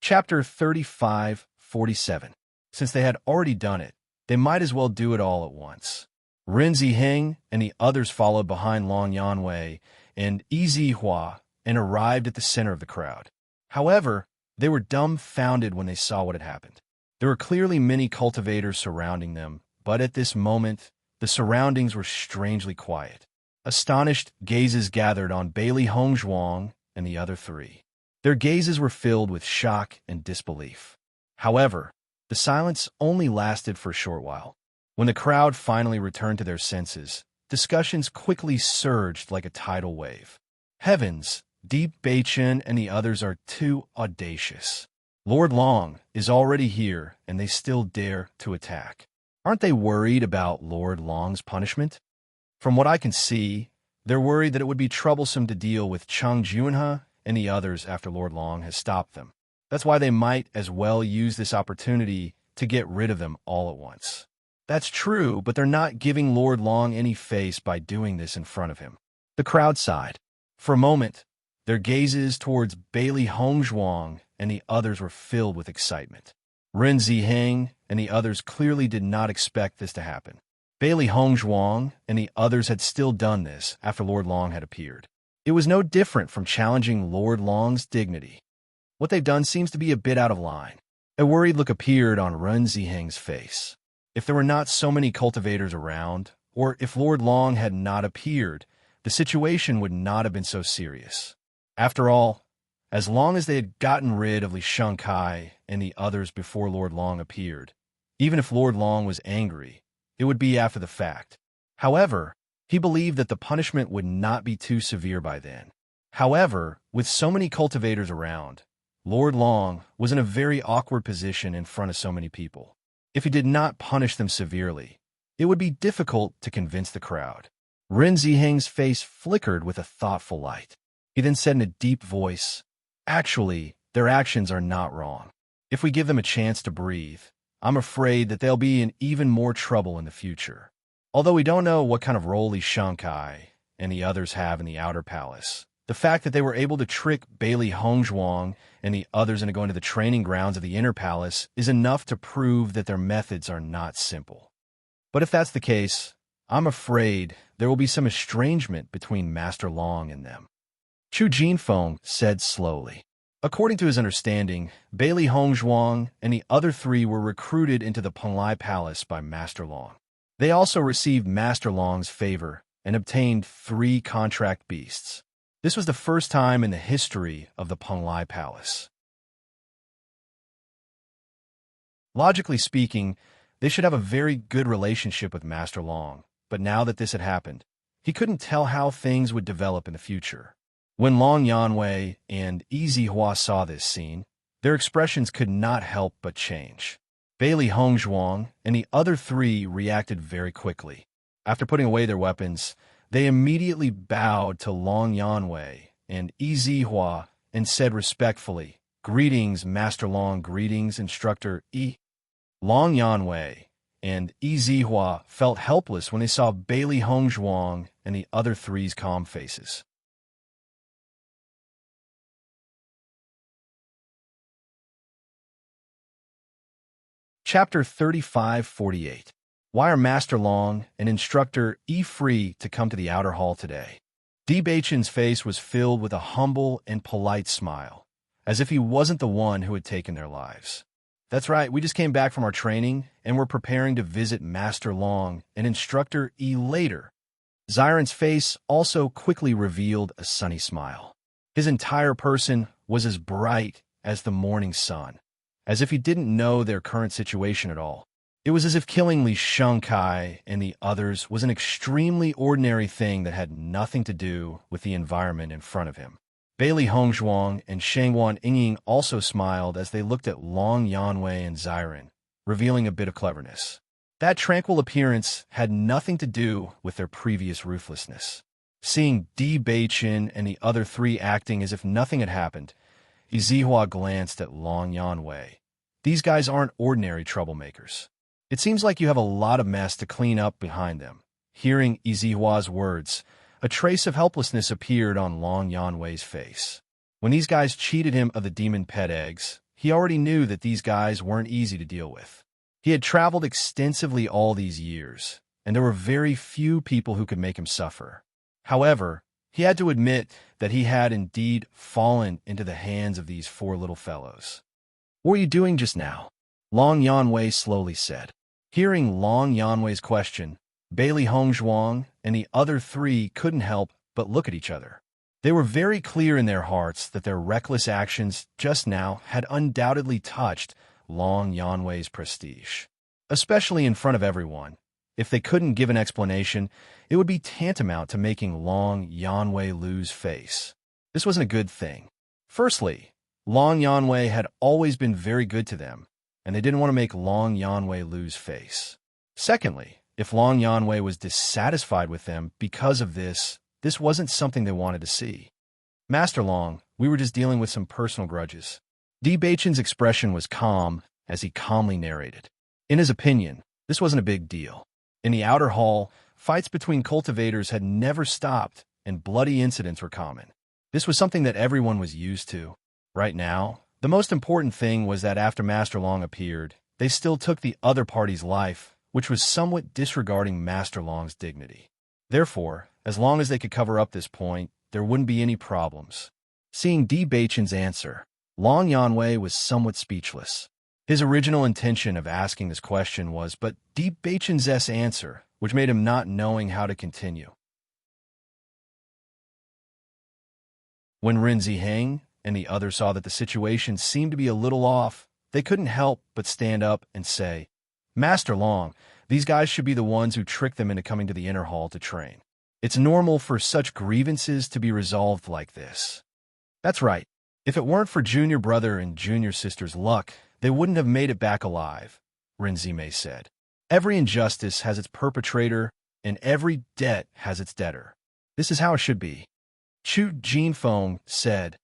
Chapter 35-47. Since they had already done it, they might as well do it all at once. Ren Ziheng and the others followed behind Long Yanwei and Yi Zihua and arrived at the center of the crowd. However, they were dumbfounded when they saw what had happened. There were clearly many cultivators surrounding them, but at this moment, the surroundings were strangely quiet. Astonished gazes gathered on Bailey Hongzhuang and the other three. Their gazes were filled with shock and disbelief. However, the silence only lasted for a short while. When the crowd finally returned to their senses, discussions quickly surged like a tidal wave. Heavens, Di Baichen and the others are too audacious. Lord Long is already here, and they still dare to attack. Aren't they worried about Lord Long's punishment? From what I can see, they're worried that it would be troublesome to deal with Chang Junhe and the others after Lord Long has stopped them. That's why they might as well use this opportunity to get rid of them all at once. That's true, but they're not giving Lord Long any face by doing this in front of him. The crowd sighed. For a moment, their gazes towards Bailey Hongzhuang and the others were filled with excitement. Ren Ziheng and the others clearly did not expect this to happen. Bailey Hongzhuang and the others had still done this after Lord Long had appeared. It was no different from challenging Lord Long's dignity. What they've done seems to be a bit out of line. A worried look appeared on Ren Ziheng's face. If there were not so many cultivators around, or if Lord Long had not appeared, the situation would not have been so serious. After all, as long as they had gotten rid of Li Shengkai and the others before Lord Long appeared, even if Lord Long was angry, it would be after the fact. However, he believed that the punishment would not be too severe by then. However, with so many cultivators around, Lord Long was in a very awkward position in front of so many people. If he did not punish them severely, it would be difficult to convince the crowd. Ren Ziheng's face flickered with a thoughtful light. He then said in a deep voice, "Actually, their actions are not wrong. If we give them a chance to breathe, I'm afraid that they'll be in even more trouble in the future. Although we don't know what kind of role Li Shankai and the others have in the outer palace, the fact that they were able to trick Bailey Hongzhuang and the others into going to the training grounds of the inner palace is enough to prove that their methods are not simple. But if that's the case, I'm afraid there will be some estrangement between Master Long and them." Chu Jinfeng said slowly. According to his understanding, Bailey Hongzhuang and the other three were recruited into the Penglai Palace by Master Long. They also received Master Long's favor and obtained 3 contract beasts. This was the first time in the history of the Penglai Palace. Logically speaking, they should have a very good relationship with Master Long, but now that this had happened, he couldn't tell how things would develop in the future. When Long Yanwei and Yi Zihua saw this scene, their expressions could not help but change. Bailey Hongzhuang and the other 3 reacted very quickly. After putting away their weapons, they immediately bowed to Long Yanwei and Yi Zihua and said respectfully, "Greetings, Master Long, greetings, Instructor Yi." Long Yanwei and Yi Zihua felt helpless when they saw Bailey Hongzhuang and the other 3's calm faces. Chapter 3548. Why are Master Long and Instructor Yi free to come to the outer hall today? Di Beichen's face was filled with a humble and polite smile, as if he wasn't the one who had taken their lives. "That's right, we just came back from our training, and we're preparing to visit Master Long and Instructor Yi later." Xiren's face also quickly revealed a sunny smile. His entire person was as bright as the morning sun, as if he didn't know their current situation at all. It was as if killing Li Shankai and the others was an extremely ordinary thing that had nothing to do with the environment in front of him. Bailey Hongzhuang and Shangguan Yingying also smiled as they looked at Long Yanwei and Xiren, revealing a bit of cleverness. That tranquil appearance had nothing to do with their previous ruthlessness. Seeing Di Beichen and the other 3 acting as if nothing had happened, Yi Zihua glanced at Long Yanwei. These guys aren't ordinary troublemakers. It seems like you have a lot of mess to clean up behind them. Hearing Yi Zihua's words, a trace of helplessness appeared on Long Yanwei's face. When these guys cheated him of the demon pet eggs, he already knew that these guys weren't easy to deal with. He had traveled extensively all these years, and there were very few people who could make him suffer. However, he had to admit that he had indeed fallen into the hands of these 4 little fellows. "What were you doing just now?" Long Yanwei slowly said. Hearing Long Yanwei's question, Bailey Hongzhuang and the other 3 couldn't help but look at each other. They were very clear in their hearts that their reckless actions just now had undoubtedly touched Long Yanwei's prestige, especially in front of everyone. If they couldn't give an explanation, it would be tantamount to making Long Yanwei lose face. This wasn't a good thing. Firstly, Long Yanwei had always been very good to them, and they didn't want to make Long Yanwei lose face. Secondly, if Long Yanwei was dissatisfied with them because of this wasn't something they wanted to see. "Master Long, we were just dealing with some personal grudges." Di Beichen's expression was calm as he calmly narrated. In his opinion, this wasn't a big deal. In the outer hall, fights between cultivators had never stopped, and bloody incidents were common. This was something that everyone was used to. Right now, the most important thing was that after Master Long appeared, they still took the other party's life, which was somewhat disregarding Master Long's dignity. Therefore, as long as they could cover up this point, there wouldn't be any problems. Seeing Di Beichen's answer, Long Yanwei was somewhat speechless. His original intention of asking this question was but Di Beichen's answer, which made him not knowing how to continue. When Ren Ziheng and the others saw that the situation seemed to be a little off, they couldn't help but stand up and say, "Master Long, these guys should be the ones who tricked them into coming to the inner hall to train. It's normal for such grievances to be resolved like this." "That's right. If it weren't for junior brother and junior sister's luck, they wouldn't have made it back alive," Ren Zimei said. Every injustice has its perpetrator, and every debt has its debtor. This is how it should be. Chu Jinfeng said.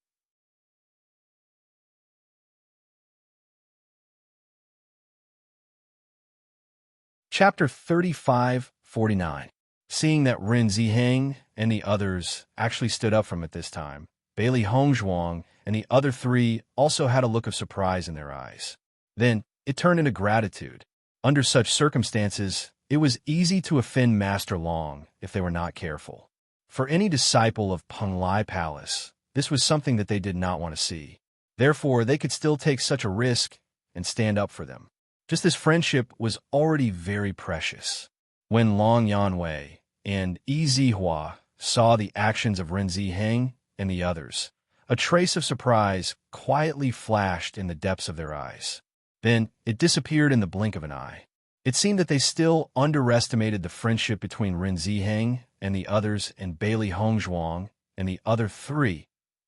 Chapter 35:49. Seeing that Ren Ziheng and the others actually stood up from it this time, Bailey Hongzhuang and the other three also had a look of surprise in their eyes. Then it turned into gratitude. Under such circumstances, it was easy to offend Master Long if they were not careful. For any disciple of Penglai Palace, this was something that they did not want to see. Therefore, they could still take such a risk and stand up for them. Just this friendship was already very precious. When Long Yanwei and Yi Zihua saw the actions of Ren Ziheng and the others, a trace of surprise quietly flashed in the depths of their eyes. Then it disappeared in the blink of an eye. It seemed that they still underestimated the friendship between Ren Ziheng and the others and Bailey Hongzhuang and the other three.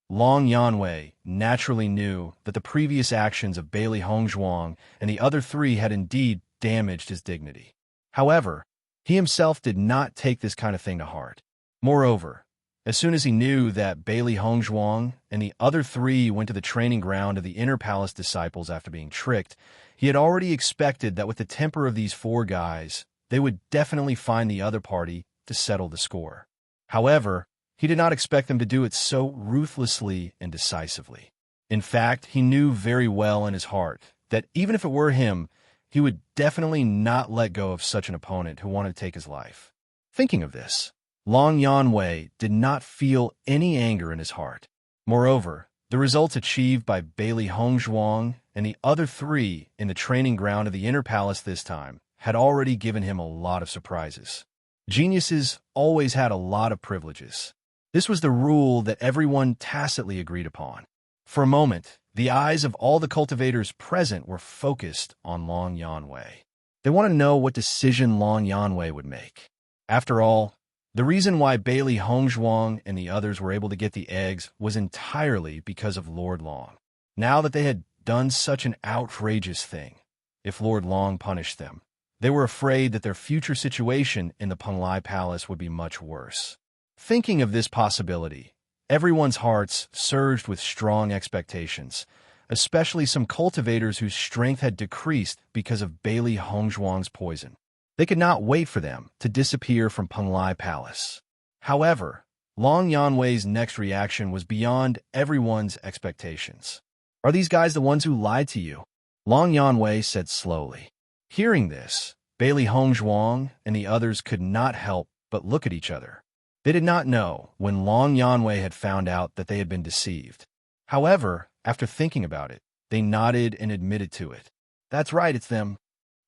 Long Yanwei naturally knew that the previous actions of Bailey Hongzhuang and the other three had indeed damaged his dignity. However, he himself did not take this kind of thing to heart. Moreover, as soon as he knew that Bailey Hongzhuang and the other three went to the training ground of the Inner Palace disciples after being tricked, he had already expected that with the temper of these four guys, they would definitely find the other party to settle the score. However, he did not expect them to do it so ruthlessly and decisively. In fact, he knew very well in his heart that even if it were him, he would definitely not let go of such an opponent who wanted to take his life. Thinking of this, Long Yanwei did not feel any anger in his heart. Moreover, the results achieved by Bailey Hongzhuang and the other three in the training ground of the Inner Palace this time had already given him a lot of surprises. Geniuses always had a lot of privileges. This was the rule that everyone tacitly agreed upon. For a moment, the eyes of all the cultivators present were focused on Long Yanwei. They wanted to know what decision Long Yanwei would make. After all, the reason why Bailey Hongzhuang and the others were able to get the eggs was entirely because of Lord Long. Now that they had done such an outrageous thing, if Lord Long punished them, they were afraid that their future situation in the Penglai Palace would be much worse. Thinking of this possibility, everyone's hearts surged with strong expectations, especially some cultivators whose strength had decreased because of Bailey Hongzhuang's poison. They could not wait for them to disappear from Penglai Palace. However, Long Yanwei's next reaction was beyond everyone's expectations. "Are these guys the ones who lied to you?" Long Yanwei said slowly. Hearing this, Bailey Hongzhuang and the others could not help but look at each other. They did not know when Long Yanwei had found out that they had been deceived. However, after thinking about it, they nodded and admitted to it. "That's right, it's them."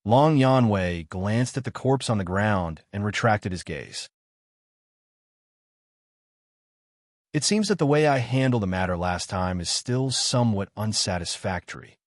Long Yanwei glanced at the corpse on the ground and retracted his gaze. "It seems that the way I handled the matter last time is still somewhat unsatisfactory."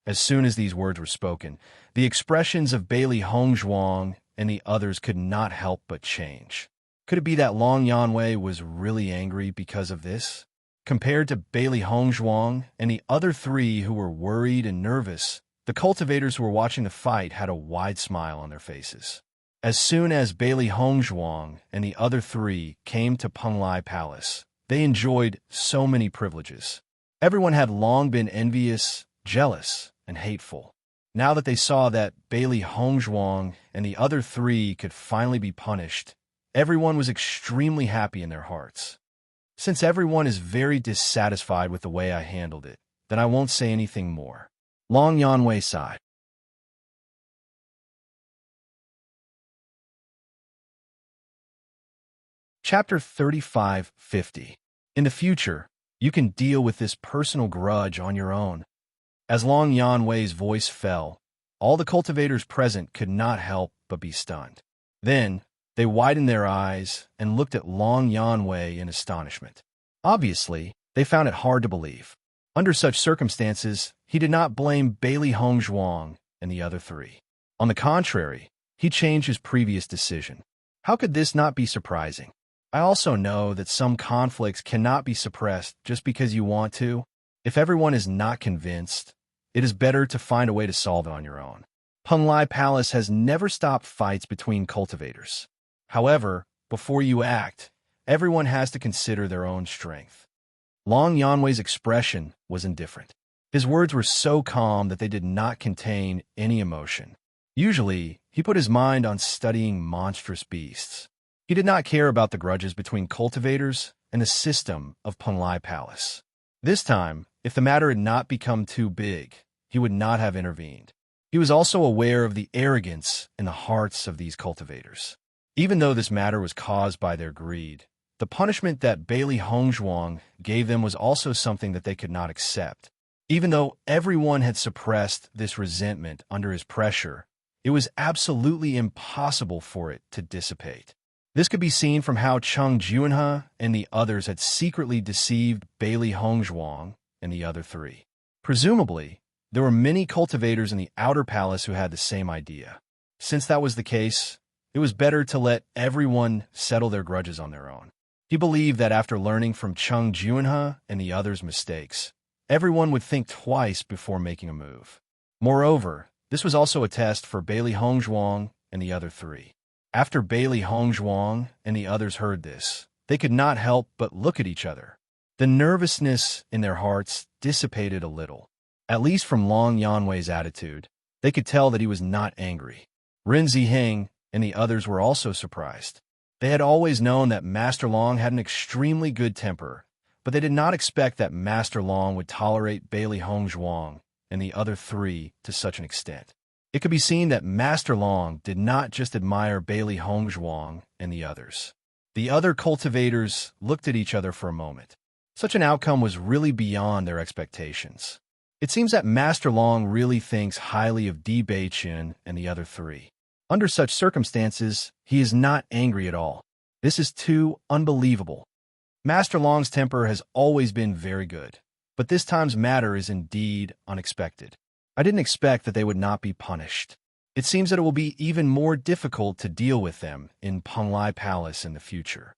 As soon as these words were spoken, the expressions of Bailey Hongzhuang and the others could not help but change. Could it be that Long Yanwei was really angry because of this? Compared to Bailey Hongzhuang and the other three who were worried and nervous, the cultivators who were watching the fight had a wide smile on their faces. As soon as Bailey Hongzhuang and the other three came to Penglai Palace, they enjoyed so many privileges. Everyone had long been envious, jealous, and hateful. Now that they saw that Bailey Hongzhuang and the other three could finally be punished, everyone was extremely happy in their hearts. Since everyone is very dissatisfied with the way I handled it, then I won't say anything more. Long Yanwei sighed. Chapter 35:50. In the future, you can deal with this personal grudge on your own. As Long Yanwei's voice fell, all the cultivators present could not help but be stunned. Then, they widened their eyes and looked at Long Yanwei in astonishment. Obviously, they found it hard to believe. Under such circumstances, he did not blame Bailey Hongzhuang and the other three. On the contrary, he changed his previous decision. How could this not be surprising? I also know that some conflicts cannot be suppressed just because you want to. If everyone is not convinced, it is better to find a way to solve it on your own. Penglai Palace has never stopped fights between cultivators. However, before you act, everyone has to consider their own strength. Long Yanwei's expression was indifferent. His words were so calm that they did not contain any emotion. Usually, he put his mind on studying monstrous beasts. He did not care about the grudges between cultivators and the system of Penglai Palace. This time, if the matter had not become too big, he would not have intervened. He was also aware of the arrogance in the hearts of these cultivators. Even though this matter was caused by their greed, the punishment that Bailey Hongzhuang gave them was also something that they could not accept. Even though everyone had suppressed this resentment under his pressure, it was absolutely impossible for it to dissipate. This could be seen from how Cheng Junhe and the others had secretly deceived Bailey Hongzhuang and the other three. Presumably, there were many cultivators in the outer palace who had the same idea. Since that was the case, it was better to let everyone settle their grudges on their own. He believed that after learning from Cheng Junhe and the others' mistakes, everyone would think twice before making a move. Moreover, this was also a test for Bailey Hongzhuang and the other three. After Bailey Hongzhuang and the others heard this, they could not help but look at each other. The nervousness in their hearts dissipated a little. At least from Long Yanwei's attitude, they could tell that he was not angry. Ren Ziheng and the others were also surprised. They had always known that Master Long had an extremely good temper, but they did not expect that Master Long would tolerate Bailey Hongzhuang and the other three to such an extent. It could be seen that Master Long did not just admire Bailey Hongzhuang and the others. The other cultivators looked at each other for a moment. Such an outcome was really beyond their expectations. It seems that Master Long really thinks highly of Di Beiqian and the other three. Under such circumstances, he is not angry at all. This is too unbelievable. Master Long's temper has always been very good, but this time's matter is indeed unexpected. I didn't expect that they would not be punished. It seems that it will be even more difficult to deal with them in Penglai Palace in the future.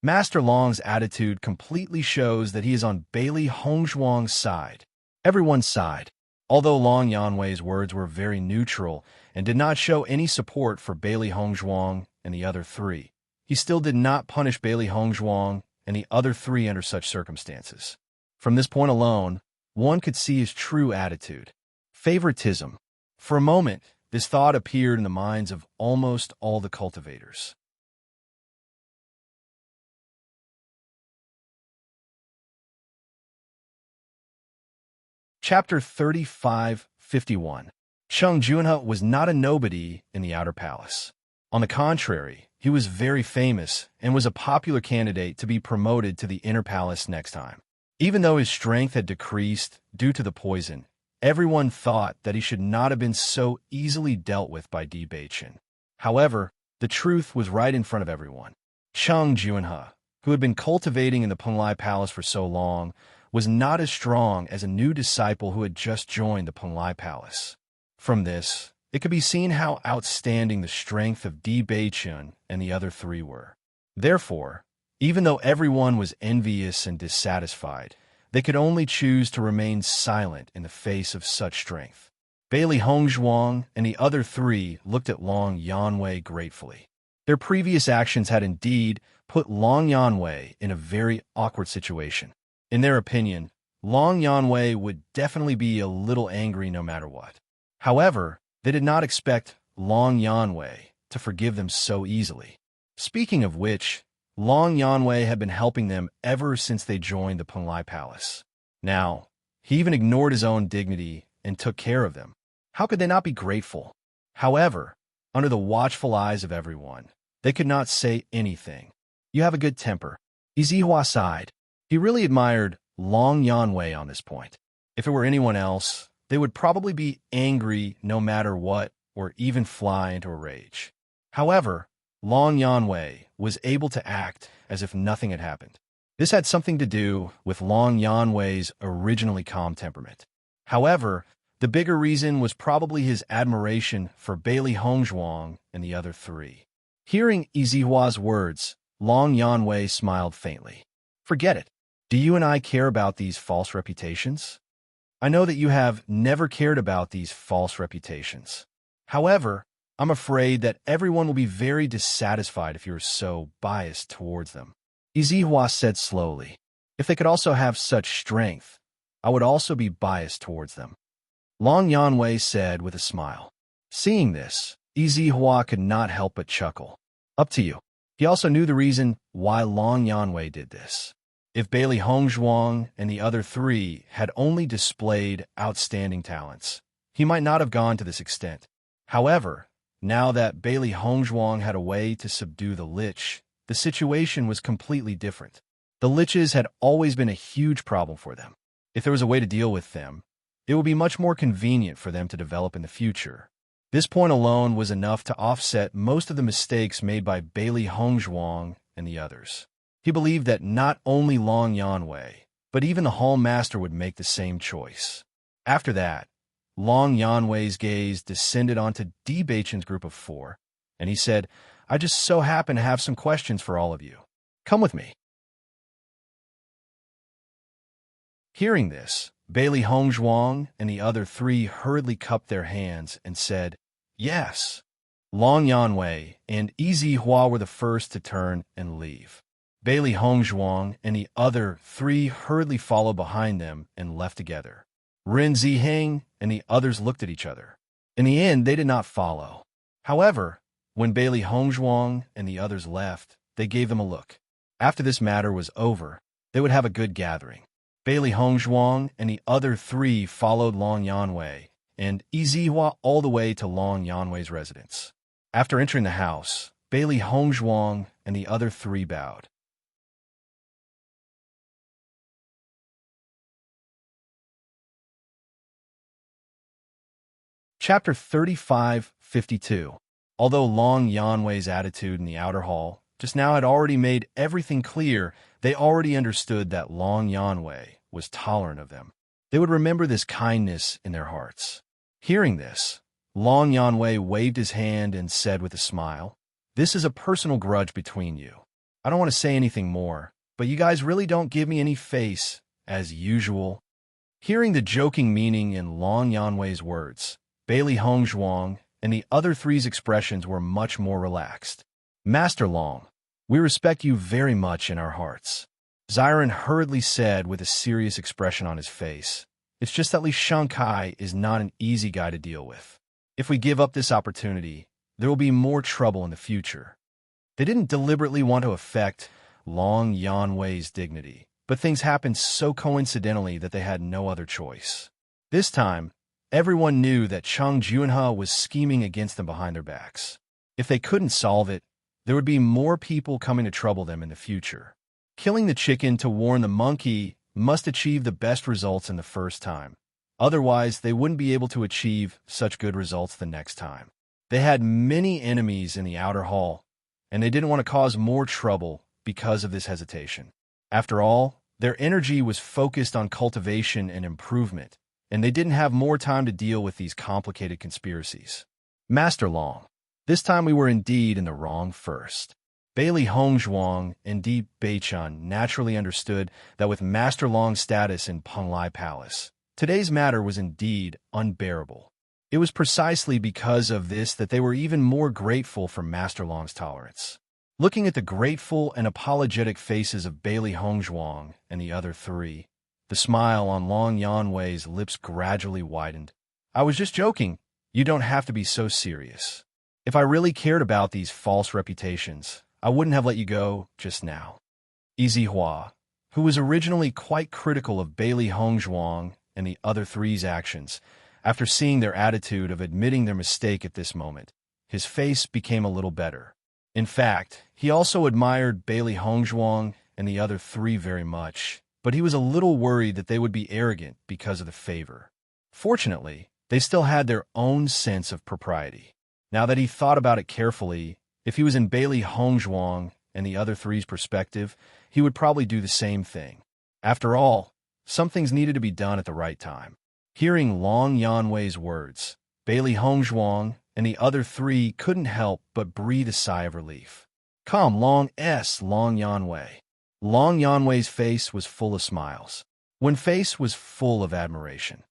Master Long's attitude completely shows that he is on Bailey Hongzhuang's side, everyone's side. Although Long Yanwei's words were very neutral and did not show any support for Bailey Hongzhuang and the other three, he still did not punish Bailey Hongzhuang and the other three under such circumstances. From this point alone, one could see his true attitude. Favoritism. For a moment, this thought appeared in the minds of almost all the cultivators. Chapter 35:51. Cheng Junhe was not a nobody in the outer palace. On the contrary, he was very famous and was a popular candidate to be promoted to the inner palace next time. Even though his strength had decreased due to the poison, everyone thought that he should not have been so easily dealt with by Di Beiqian. However, the truth was right in front of everyone. Cheng Junhe, who had been cultivating in the Penglai Palace for so long, was not as strong as a new disciple who had just joined the Penglai Palace. From this, it could be seen how outstanding the strength of Di Beiqian and the other three were. Therefore, even though everyone was envious and dissatisfied, they could only choose to remain silent in the face of such strength. Bailey Hongzhuang and the other three looked at Long Yanwei gratefully. Their previous actions had indeed put Long Yanwei in a very awkward situation. In their opinion, Long Yanwei would definitely be a little angry no matter what. However, they did not expect Long Yanwei to forgive them so easily. Speaking of which, Long Yanwei had been helping them ever since they joined the Penglai Palace. Now, he even ignored his own dignity and took care of them. How could they not be grateful? However, under the watchful eyes of everyone, they could not say anything. You have a good temper. Izihua sighed. He really admired Long Yanwei on this point. If it were anyone else, they would probably be angry no matter what or even fly into a rage. However, Long Yanwei was able to act as if nothing had happened. This had something to do with Long Yanwei's originally calm temperament. However, the bigger reason was probably his admiration for Bailey Hongzhuang and the other three. Hearing Izihua's words, Long Yanwei smiled faintly. Forget it. Do you and I care about these false reputations? I know that you have never cared about these false reputations. However, I'm afraid that everyone will be very dissatisfied if you're so biased towards them. Izihua said slowly. If they could also have such strength, I would also be biased towards them. Long Yanwei said with a smile. Seeing this, Izihua could not help but chuckle. Up to you. He also knew the reason why Long Yanwei did this. If Bailey Hongzhuang and the other three had only displayed outstanding talents, he might not have gone to this extent. However, now that Bailey Hongzhuang had a way to subdue the Lich, the situation was completely different. The Liches had always been a huge problem for them. If there was a way to deal with them, it would be much more convenient for them to develop in the future. This point alone was enough to offset most of the mistakes made by Bailey Hongzhuang and the others. He believed that not only Long Yanwei, but even the Hall Master would make the same choice. After that, Long Yanwei's gaze descended onto D. Beichen's group of 4, and he said, I just so happen to have some questions for all of you. Come with me. Hearing this, Bailey Hongzhuang and the other 3 hurriedly cupped their hands and said, Yes. Long Yanwei and Izihua were the first to turn and leave. Bailey Hongzhuang and the other 3 hurriedly followed behind them and left together. Ren Ziheng and the others looked at each other. In the end, they did not follow. However, when Bailey Hongzhuang and the others left, they gave them a look. After this matter was over, they would have a good gathering. Bailey Hongzhuang and the other 3 followed Long Yanwei and Izihua all the way to Long Yanwei's residence. After entering the house, Bailey Hongzhuang and the other 3 bowed. Chapter 35:52. Although Long Yanwei's attitude in the outer hall just now had already made everything clear, they already understood that Long Yanwei was tolerant of them. They would remember this kindness in their hearts. Hearing this, Long Yanwei waved his hand and said with a smile, This is a personal grudge between you. I don't want to say anything more, but you guys really don't give me any face, as usual. Hearing the joking meaning in Long Yanwei's words, Bailey Hongzhuang and the other 3's expressions were much more relaxed. Master Long, we respect you very much in our hearts. Xiren hurriedly said with a serious expression on his face. It's just that Li Shankai is not an easy guy to deal with. If we give up this opportunity, there will be more trouble in the future. They didn't deliberately want to affect Long Yanwei's dignity, but things happened so coincidentally that they had no other choice. This time, everyone knew that Cheng Junhe was scheming against them behind their backs. If they couldn't solve it, there would be more people coming to trouble them in the future. Killing the chicken to warn the monkey must achieve the best results in the first time. Otherwise, they wouldn't be able to achieve such good results the next time. They had many enemies in the outer hall, and they didn't want to cause more trouble because of this hesitation. After all, their energy was focused on cultivation and improvement, and they didn't have more time to deal with these complicated conspiracies. Master Long, this time we were indeed in the wrong first. Bailey Hongzhuang and D. Beichen naturally understood that with Master Long's status in Penglai Palace, today's matter was indeed unbearable. It was precisely because of this that they were even more grateful for Master Long's tolerance. Looking at the grateful and apologetic faces of Bailey Hongzhuang and the other 3, the smile on Long Yanwei's lips gradually widened. I was just joking. You don't have to be so serious. If I really cared about these false reputations, I wouldn't have let you go just now. Izihua, who was originally quite critical of Bailey Hongzhuang and the other 3's actions, after seeing their attitude of admitting their mistake at this moment, his face became a little better. In fact, he also admired Bailey Hongzhuang and the other 3 very much, but he was a little worried that they would be arrogant because of the favor. Fortunately, they still had their own sense of propriety. Now that he thought about it carefully, if he was in Bailey Hongzhuang and the other 3's perspective, he would probably do the same thing. After all, some things needed to be done at the right time. Hearing Long Yanwei's words, Bailey Hongzhuang and the other 3 couldn't help but breathe a sigh of relief. Come, Long Yanwei. Long Yanwei's face was full of smiles. When face was full of admiration,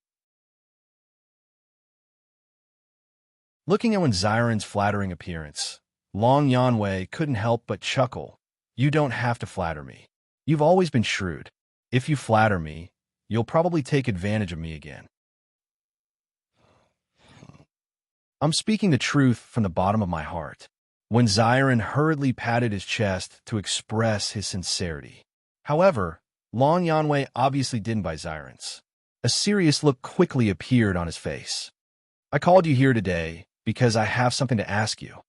Looking at Ziren's flattering appearance, Long Yanwei couldn't help but chuckle. You don't have to flatter me. You've always been shrewd. If you flatter me, you'll probably take advantage of me again. I'm speaking the truth from the bottom of my heart. When Ziren hurriedly patted his chest to express his sincerity. However, Long Yanwei obviously didn't buy Ziren's. A serious look quickly appeared on his face. I called you here today because I have something to ask you.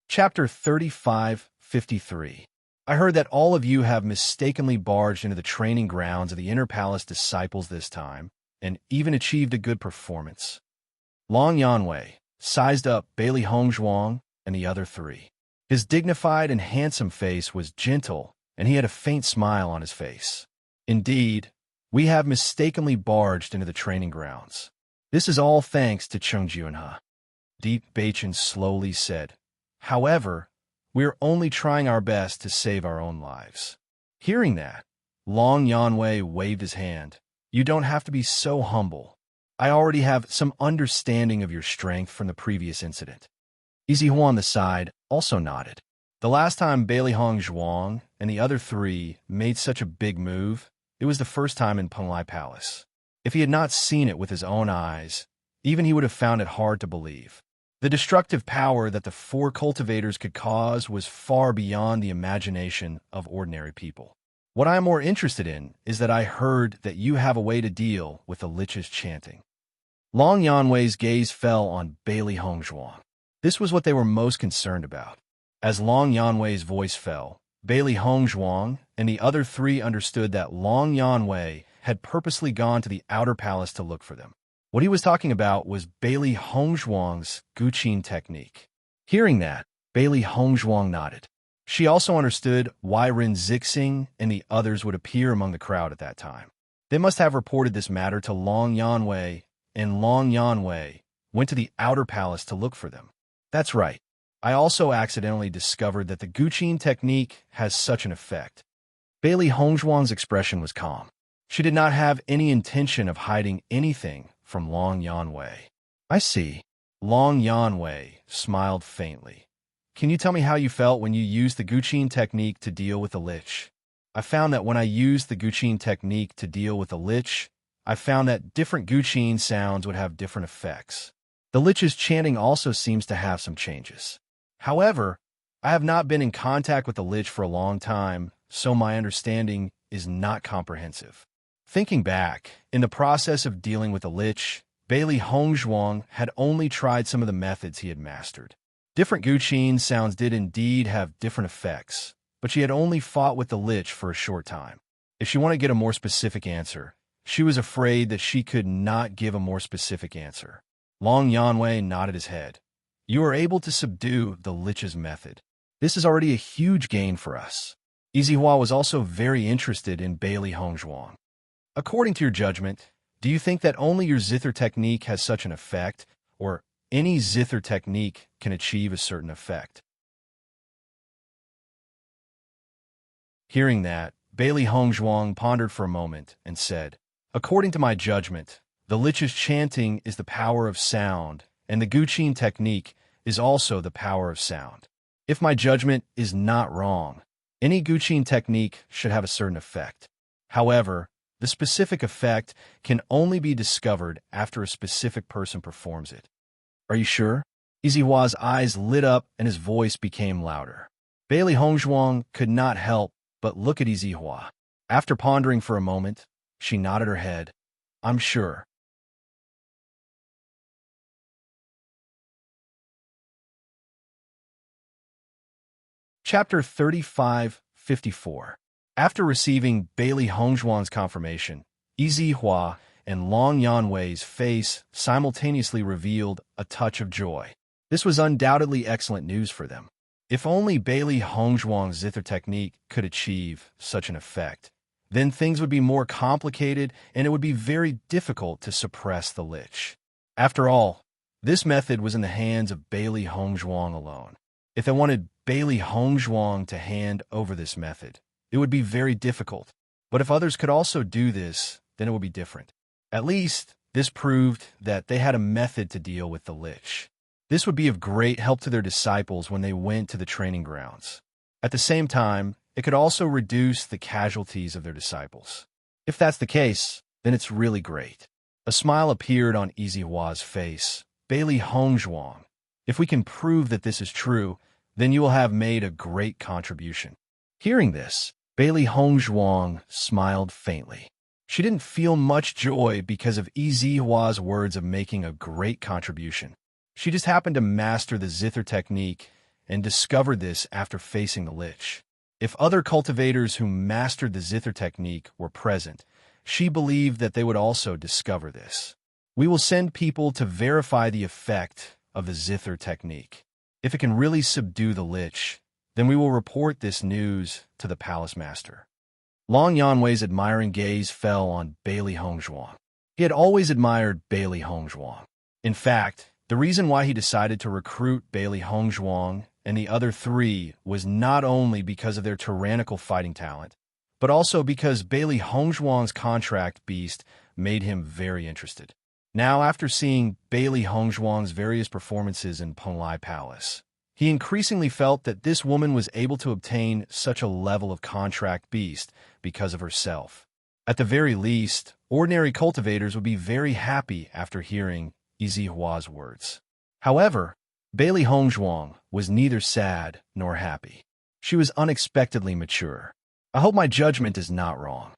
Chapter 35:53. I heard that all of you have mistakenly barged into the training grounds of the Inner Palace disciples this time, and even achieved a good performance. Long Yanwei sized up Bailey Hongzhuang and the other three. His dignified and handsome face was gentle, and he had a faint smile on his face. Indeed, we have mistakenly barged into the training grounds. This is all thanks to Cheng Junhe. Deep Bachin slowly said. However, we are only trying our best to save our own lives. Hearing that, Long Yanwei waved his hand. You don't have to be so humble. I already have some understanding of your strength from the previous incident. Yizihua on the side also nodded. The last time Bailey Hongzhuang and the other three made such a big move, it was the first time in Penglai Palace. If he had not seen it with his own eyes, even he would have found it hard to believe. The destructive power that the four cultivators could cause was far beyond the imagination of ordinary people. What I am more interested in is that I heard that you have a way to deal with the Lich's chanting. Long Yanwei's gaze fell on Bailey Hongzhuang. This was what they were most concerned about. As Long Yanwei's voice fell, Bailey Hongzhuang and the other three understood that Long Yanwei had purposely gone to the outer palace to look for them. What he was talking about was Bailey Hongzhuang's Guqin technique. Hearing that, Bailey Hongzhuang nodded. She also understood why Ren Zixing and the others would appear among the crowd at that time. They must have reported this matter to Long Yanwei, and Long Yanwei went to the outer palace to look for them. That's right. I also accidentally discovered that the Guqin technique has such an effect. Bailey Hongzhuang's expression was calm. She did not have any intention of hiding anything from Long Yanwei. I see. Long Yanwei smiled faintly. Can you tell me how you felt when you used the Guqin technique to deal with the Lich? I found that when I used the Guqin technique to deal with the Lich, I found that different Guqin sounds would have different effects. The Lich's chanting also seems to have some changes. However, I have not been in contact with the Lich for a long time, so my understanding is not comprehensive. Thinking back, in the process of dealing with the Lich, Bailey Hongzhuang had only tried some of the methods he had mastered. Different Guqin sounds did indeed have different effects, but she had only fought with the Lich for a short time. If she wanted to get a more specific answer, she was afraid that she could not give a more specific answer. Long Yanwei nodded his head. You are able to subdue the Lich's method. This is already a huge gain for us. Yizihua was also very interested in Bailey Hongzhuang. According to your judgment, do you think that only your zither technique has such an effect, or any zither technique can achieve a certain effect? Hearing that, Bailey Hongzhuang pondered for a moment and said, according to my judgment, the Lich's chanting is the power of sound, and the Guqin technique is also the power of sound. If my judgment is not wrong, any Guqin technique should have a certain effect. However, the specific effect can only be discovered after a specific person performs it. Are you sure? Yizihua's eyes lit up and his voice became louder. Bailey Hongzhuang could not help but look at Yizihua. After pondering for a moment, she nodded her head. I'm sure. Chapter 35:54. After receiving Bailey Hongzhuang's confirmation, Yizihua and Long Yanwei's face simultaneously revealed a touch of joy. This was undoubtedly excellent news for them. If only Bailey Hongzhuang's zither technique could achieve such an effect, then things would be more complicated and it would be very difficult to suppress the Lich. After all, this method was in the hands of Bailey Hongzhuang alone. If they wanted Bailey Hongzhuang to hand over this method, it would be very difficult. But if others could also do this, then it would be different. At least, this proved that they had a method to deal with the Lich. This would be of great help to their disciples when they went to the training grounds. At the same time, it could also reduce the casualties of their disciples. If that's the case, then it's really great. A smile appeared on Yizihua's face. Bailey Hongzhuang, if we can prove that this is true, then you will have made a great contribution. Hearing this, Bailey Hongzhuang smiled faintly. She didn't feel much joy because of Yizihua's words of making a great contribution. She just happened to master the zither technique and discovered this after facing the Lich. If other cultivators who mastered the zither technique were present, she believed that they would also discover this. We will send people to verify the effect of the zither technique. If it can really subdue the Lich, then we will report this news to the palace master. Long Yanwei's admiring gaze fell on Bailey Hongzhuang. He had always admired Bailey Hongzhuang. In fact, the reason why he decided to recruit Bailey Hongzhuang and the other three was not only because of their tyrannical fighting talent, but also because Bailey Hongzhuang's contract beast made him very interested. Now, after seeing Bailey Hongzhuang's various performances in Penglai Palace, he increasingly felt that this woman was able to obtain such a level of contract beast because of herself. At the very least, ordinary cultivators would be very happy after hearing Yizihua's words. However, Bailey Hongzhuang was neither sad nor happy. She was unexpectedly mature. I hope my judgment is not wrong.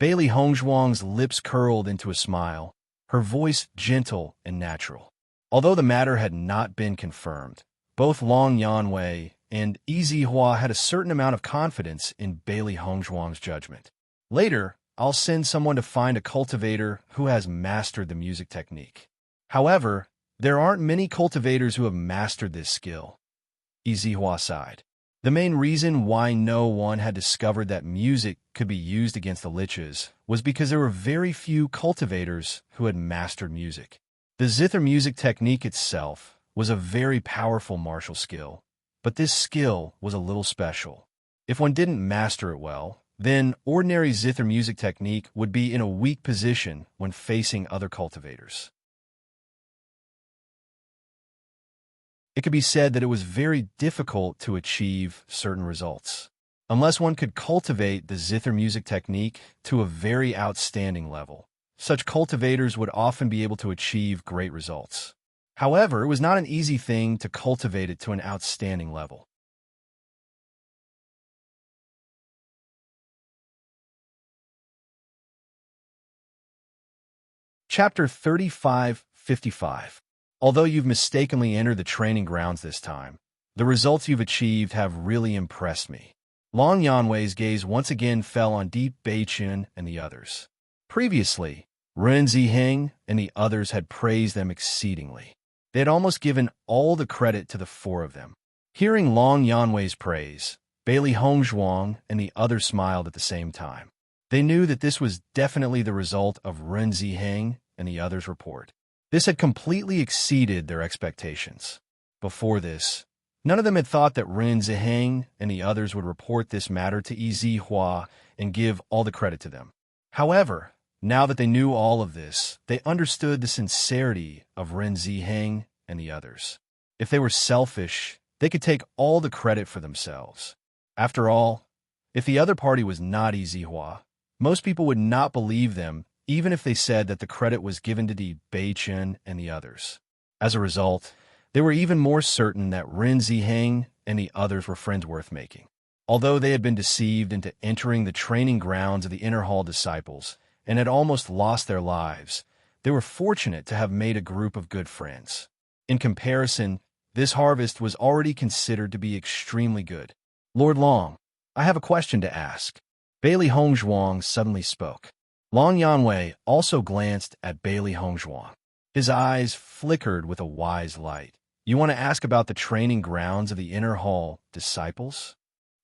Bailey Hongzhuang's lips curled into a smile, her voice gentle and natural. Although the matter had not been confirmed, both Long Yanwei and Yizihua had a certain amount of confidence in Bailey Hongzhuang's judgment. Later, I'll send someone to find a cultivator who has mastered the music technique. However, there aren't many cultivators who have mastered this skill. Yizihua sighed. The main reason why no one had discovered that music could be used against the Liches was because there were very few cultivators who had mastered music. The zither music technique itself was a very powerful martial skill, but this skill was a little special. If one didn't master it well, then ordinary zither music technique would be in a weak position when facing other cultivators. It could be said that it was very difficult to achieve certain results, unless one could cultivate the zither music technique to a very outstanding level. Such cultivators would often be able to achieve great results. However, it was not an easy thing to cultivate it to an outstanding level. Chapter 35-55. Although you've mistakenly entered the training grounds this time, the results you've achieved have really impressed me. Long Yanwei's gaze once again fell on Deep Beichen and the others. Previously, Ren Ziheng and the others had praised them exceedingly. They had almost given all the credit to the four of them. Hearing Long Yanwei's praise, Bailey Hongzhuang and the others smiled at the same time. They knew that this was definitely the result of Ren Ziheng and the others' report. This had completely exceeded their expectations. Before this, none of them had thought that Ren Ziheng and the others would report this matter to Yizihua and give all the credit to them. However, now that they knew all of this, they understood the sincerity of Ren Ziheng and the others. If they were selfish, they could take all the credit for themselves. After all, if the other party was not Yizihua, most people would not believe them even if they said that the credit was given to Di Beichen and the others. As a result, they were even more certain that Ren Ziheng and the others were friends worth making. Although they had been deceived into entering the training grounds of the Inner Hall disciples and had almost lost their lives, they were fortunate to have made a group of good friends. In comparison, this harvest was already considered to be extremely good. Lord Long, I have a question to ask. Bailey Hongzhuang suddenly spoke. Long Yanwei also glanced at Bailey Hongzhuang. His eyes flickered with a wise light. You want to ask about the training grounds of the Inner Hall disciples?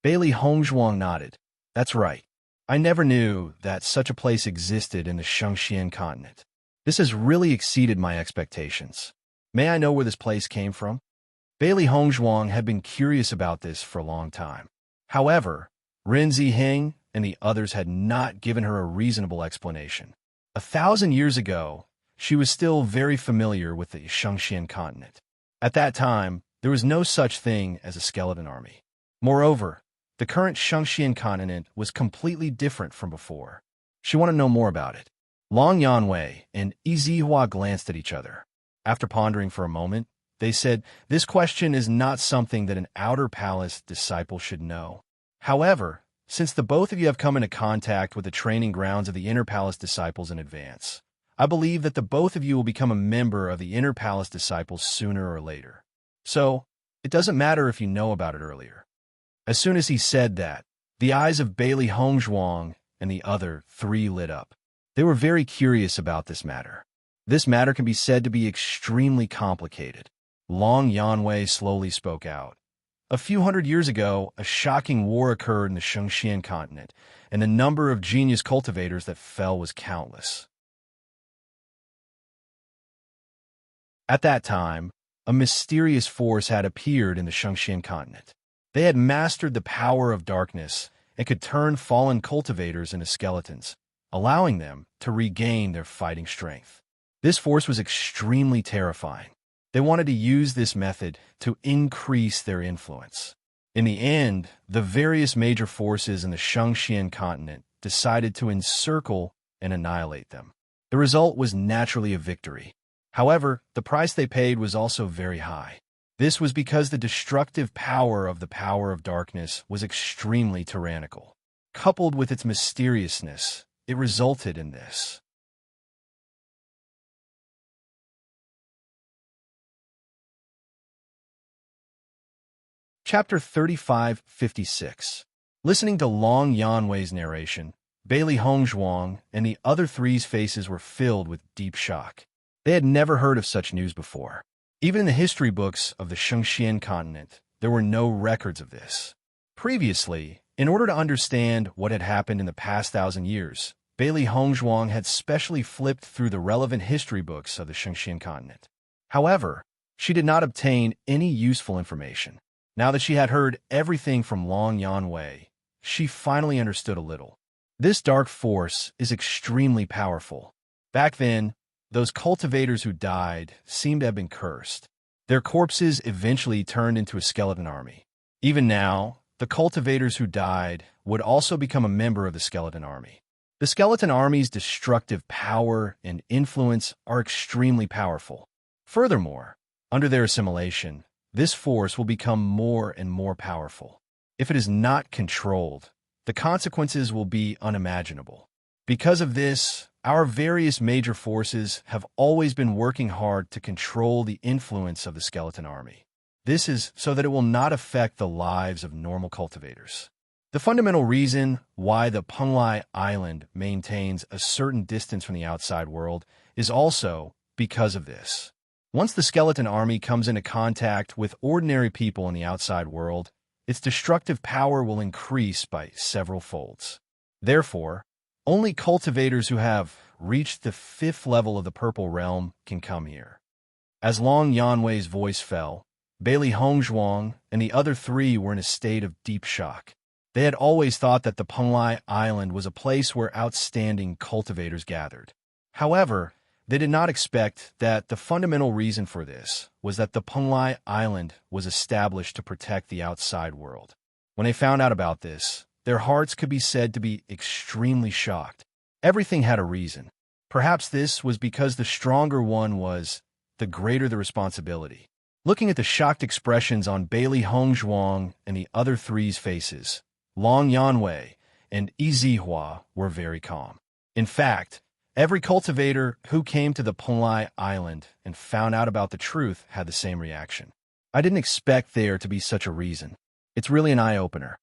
Bailey Hongzhuang nodded. That's right. I never knew that such a place existed in the Shengxian continent. This has really exceeded my expectations. May I know where this place came from? Bailey Hongzhuang had been curious about this for a long time. However, Ren Ziheng and the others had not given her a reasonable explanation. 1,000 years ago, she was still very familiar with the Shangxian continent. At that time, there was no such thing as a skeleton army. Moreover, the current Shangxian continent was completely different from before. She wanted to know more about it. Long Yanwei and Yizihua glanced at each other. After pondering for a moment, they said, "This question is not something that an outer palace disciple should know. However, since the both of you have come into contact with the training grounds of the inner palace disciples in advance, I believe that the both of you will become a member of the inner palace disciples sooner or later. So, it doesn't matter if you know about it earlier." As soon as he said that, the eyes of Bailey Hongzhuang and the other three lit up. They were very curious about this matter. This matter can be said to be extremely complicated. Long Yanwei slowly spoke out. A few hundred years ago, a shocking war occurred in the Shangxian continent, and the number of genius cultivators that fell was countless. At that time, a mysterious force had appeared in the Shangxian continent. They had mastered the power of darkness and could turn fallen cultivators into skeletons, allowing them to regain their fighting strength. This force was extremely terrifying. They wanted to use this method to increase their influence. In the end, the various major forces in the Shangxian continent decided to encircle and annihilate them. The result was naturally a victory. However, the price they paid was also very high. This was because the destructive power of darkness was extremely tyrannical. Coupled with its mysteriousness, it resulted in this. Chapter 3556. Listening to Long Yanwei's narration, Bailey Hongzhuang and the other three's faces were filled with deep shock. They had never heard of such news before. Even in the history books of the Shangxian continent, there were no records of this. Previously, in order to understand what had happened in the past 1,000 years, Bailey Hongzhuang had specially flipped through the relevant history books of the Shangxian continent. However, she did not obtain any useful information. Now that she had heard everything from Long Yanwei, she finally understood a little. This dark force is extremely powerful. Back then, those cultivators who died seemed to have been cursed. Their corpses eventually turned into a skeleton army. Even now, the cultivators who died would also become a member of the skeleton army. The skeleton army's destructive power and influence are extremely powerful. Furthermore, under their assimilation, this force will become more and more powerful. If it is not controlled, the consequences will be unimaginable. Because of this, our various major forces have always been working hard to control the influence of the skeleton army. This is so that it will not affect the lives of normal cultivators. The fundamental reason why the Penglai Island maintains a certain distance from the outside world is also because of this. Once the skeleton army comes into contact with ordinary people in the outside world, its destructive power will increase by several folds. Therefore, only cultivators who have reached the 5th level of the Purple Realm can come here. As Long Yanwei's voice fell, Bailey Hongzhuang and the other three were in a state of deep shock. They had always thought that the Penglai Island was a place where outstanding cultivators gathered. However, they did not expect that the fundamental reason for this was that the Penglai Island was established to protect the outside world. When they found out about this, their hearts could be said to be extremely shocked. Everything had a reason. Perhaps this was because the stronger one was, the greater the responsibility. Looking at the shocked expressions on Bailey Hongzhuang and the other three's faces, Long Yanwei and Yizihua were very calm. In fact, every cultivator who came to the Penglai Island and found out about the truth had the same reaction. I didn't expect there to be such a reason. It's really an eye-opener.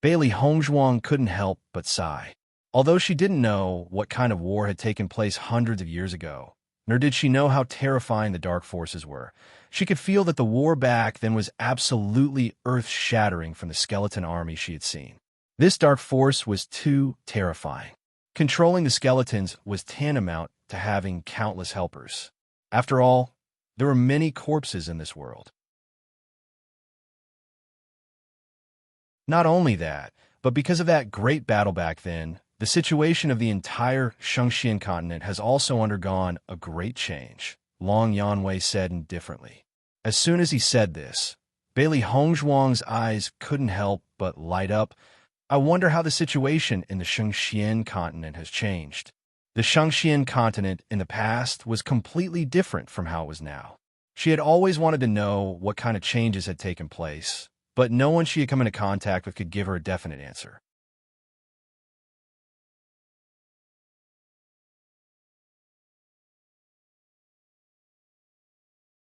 Bailey Hongzhuang couldn't help but sigh. Although she didn't know what kind of war had taken place hundreds of years ago, nor did she know how terrifying the dark forces were, she could feel that the war back then was absolutely earth-shattering from the skeleton army she had seen. This dark force was too terrifying. Controlling the skeletons was tantamount to having countless helpers. After all, there were many corpses in this world. Not only that, But because of that great battle back then, the situation of the entire Shangxian continent has also undergone a great change, Long Yanwei said indifferently. As soon as he said this, Bailey Hongzhuang's eyes couldn't help but light up. I wonder how the situation in the Shangxian continent has changed. The Shangxian continent in the past was completely different from how it was now. She had always wanted to know what kind of changes had taken place, but no one she had come into contact with could give her a definite answer.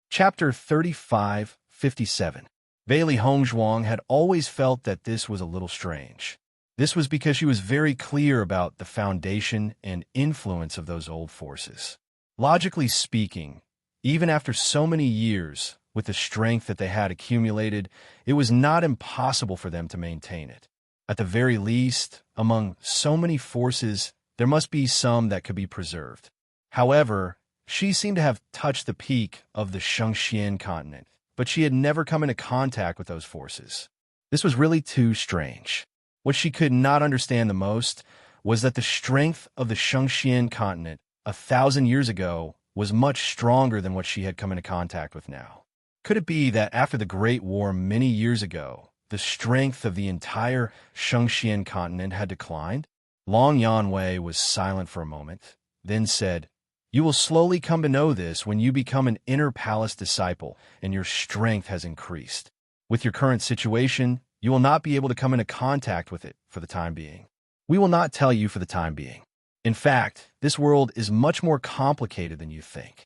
Chapter 3557. Bailey Hongzhuang had always felt that this was a little strange. This was because she was very clear about the foundation and influence of those old forces. Logically speaking, even after so many years, with the strength that they had accumulated, it was not impossible for them to maintain it. At the very least, among so many forces, there must be some that could be preserved. However, she seemed to have touched the peak of the Shangxian continent, but she had never come into contact with those forces. This was really too strange. What she could not understand the most was that the strength of the Shangxian continent 1,000 years ago was much stronger than what she had come into contact with now. Could it be that after the Great War many years ago, the strength of the entire Shangxian continent had declined? Long Yanwei was silent for a moment, then said, "You will slowly come to know this when you become an inner palace disciple and your strength has increased. With your current situation, you will not be able to come into contact with it for the time being. We will not tell you for the time being. In fact, this world is much more complicated than you think."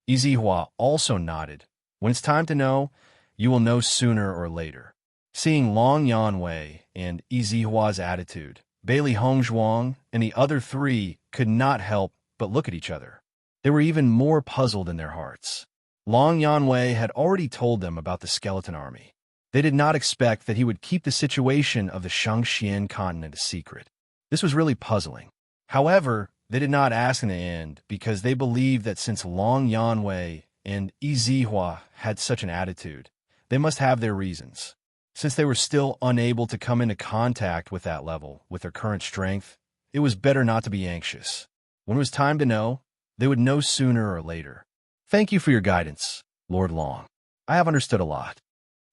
Izihua also nodded. "When it's time to know, you will know sooner or later." Seeing Long Yanwei and Izihua's attitude, Bailey Hongzhuang and the other three could not help but look at each other. They were even more puzzled in their hearts. Long Yanwei had already told them about the skeleton army. They did not expect that he would keep the situation of the Shangxian continent a secret. This was really puzzling. However, they did not ask in the end because they believed that since Long Yanwei and Izihua had such an attitude, they must have their reasons. Since they were still unable to come into contact with that level with their current strength, it was better not to be anxious. When it was time to know, they would know sooner or later. "Thank you for your guidance, Lord Long. I have understood a lot."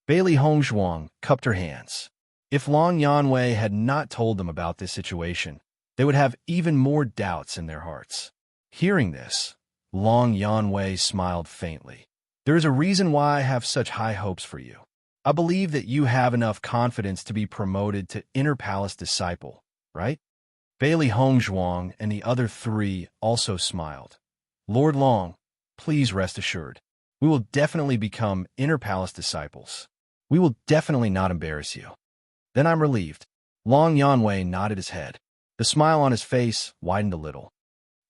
Bailey Hongzhuang cupped her hands. If Long Yanwei had not told them about this situation, they would have even more doubts in their hearts. Hearing this, Long Yanwei smiled faintly. "There is a reason why I have such high hopes for you. I believe that you have enough confidence to be promoted to Inner Palace Disciple, right?" Bailey Hongzhuang and the other three also smiled. "Lord Long, please rest assured. We will definitely become Inner Palace disciples. We will definitely not embarrass you." "Then I'm relieved." Long Yanwei nodded his head. The smile on his face widened a little.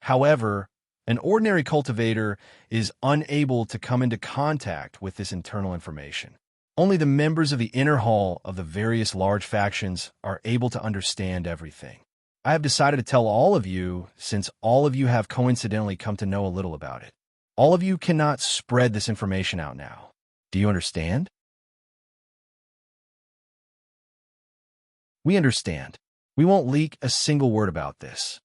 However, an ordinary cultivator is unable to come into contact with this internal information. Only the members of the inner hall of the various large factions are able to understand everything. I have decided to tell all of you since all of you have coincidentally come to know a little about it. All of you cannot spread this information out now. Do you understand? We understand. We won't leak a single word about this.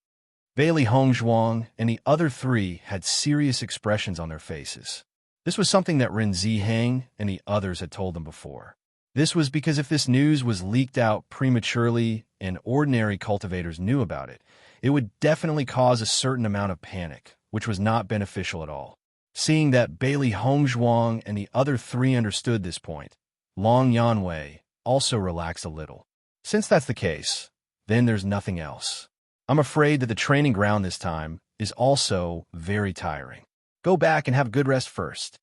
Bailey Hongzhuang and the other three had serious expressions on their faces. This was something that Ren Ziheng and the others had told them before. This was because if this news was leaked out prematurely and ordinary cultivators knew about it, it would definitely cause a certain amount of panic, which was not beneficial at all. Seeing that Bailey Hongzhuang and the other three understood this point, Long Yanwei also relaxed a little. Since that's the case, then there's nothing else. I'm afraid that the training ground this time is also very tiring. Go back and have a good rest first.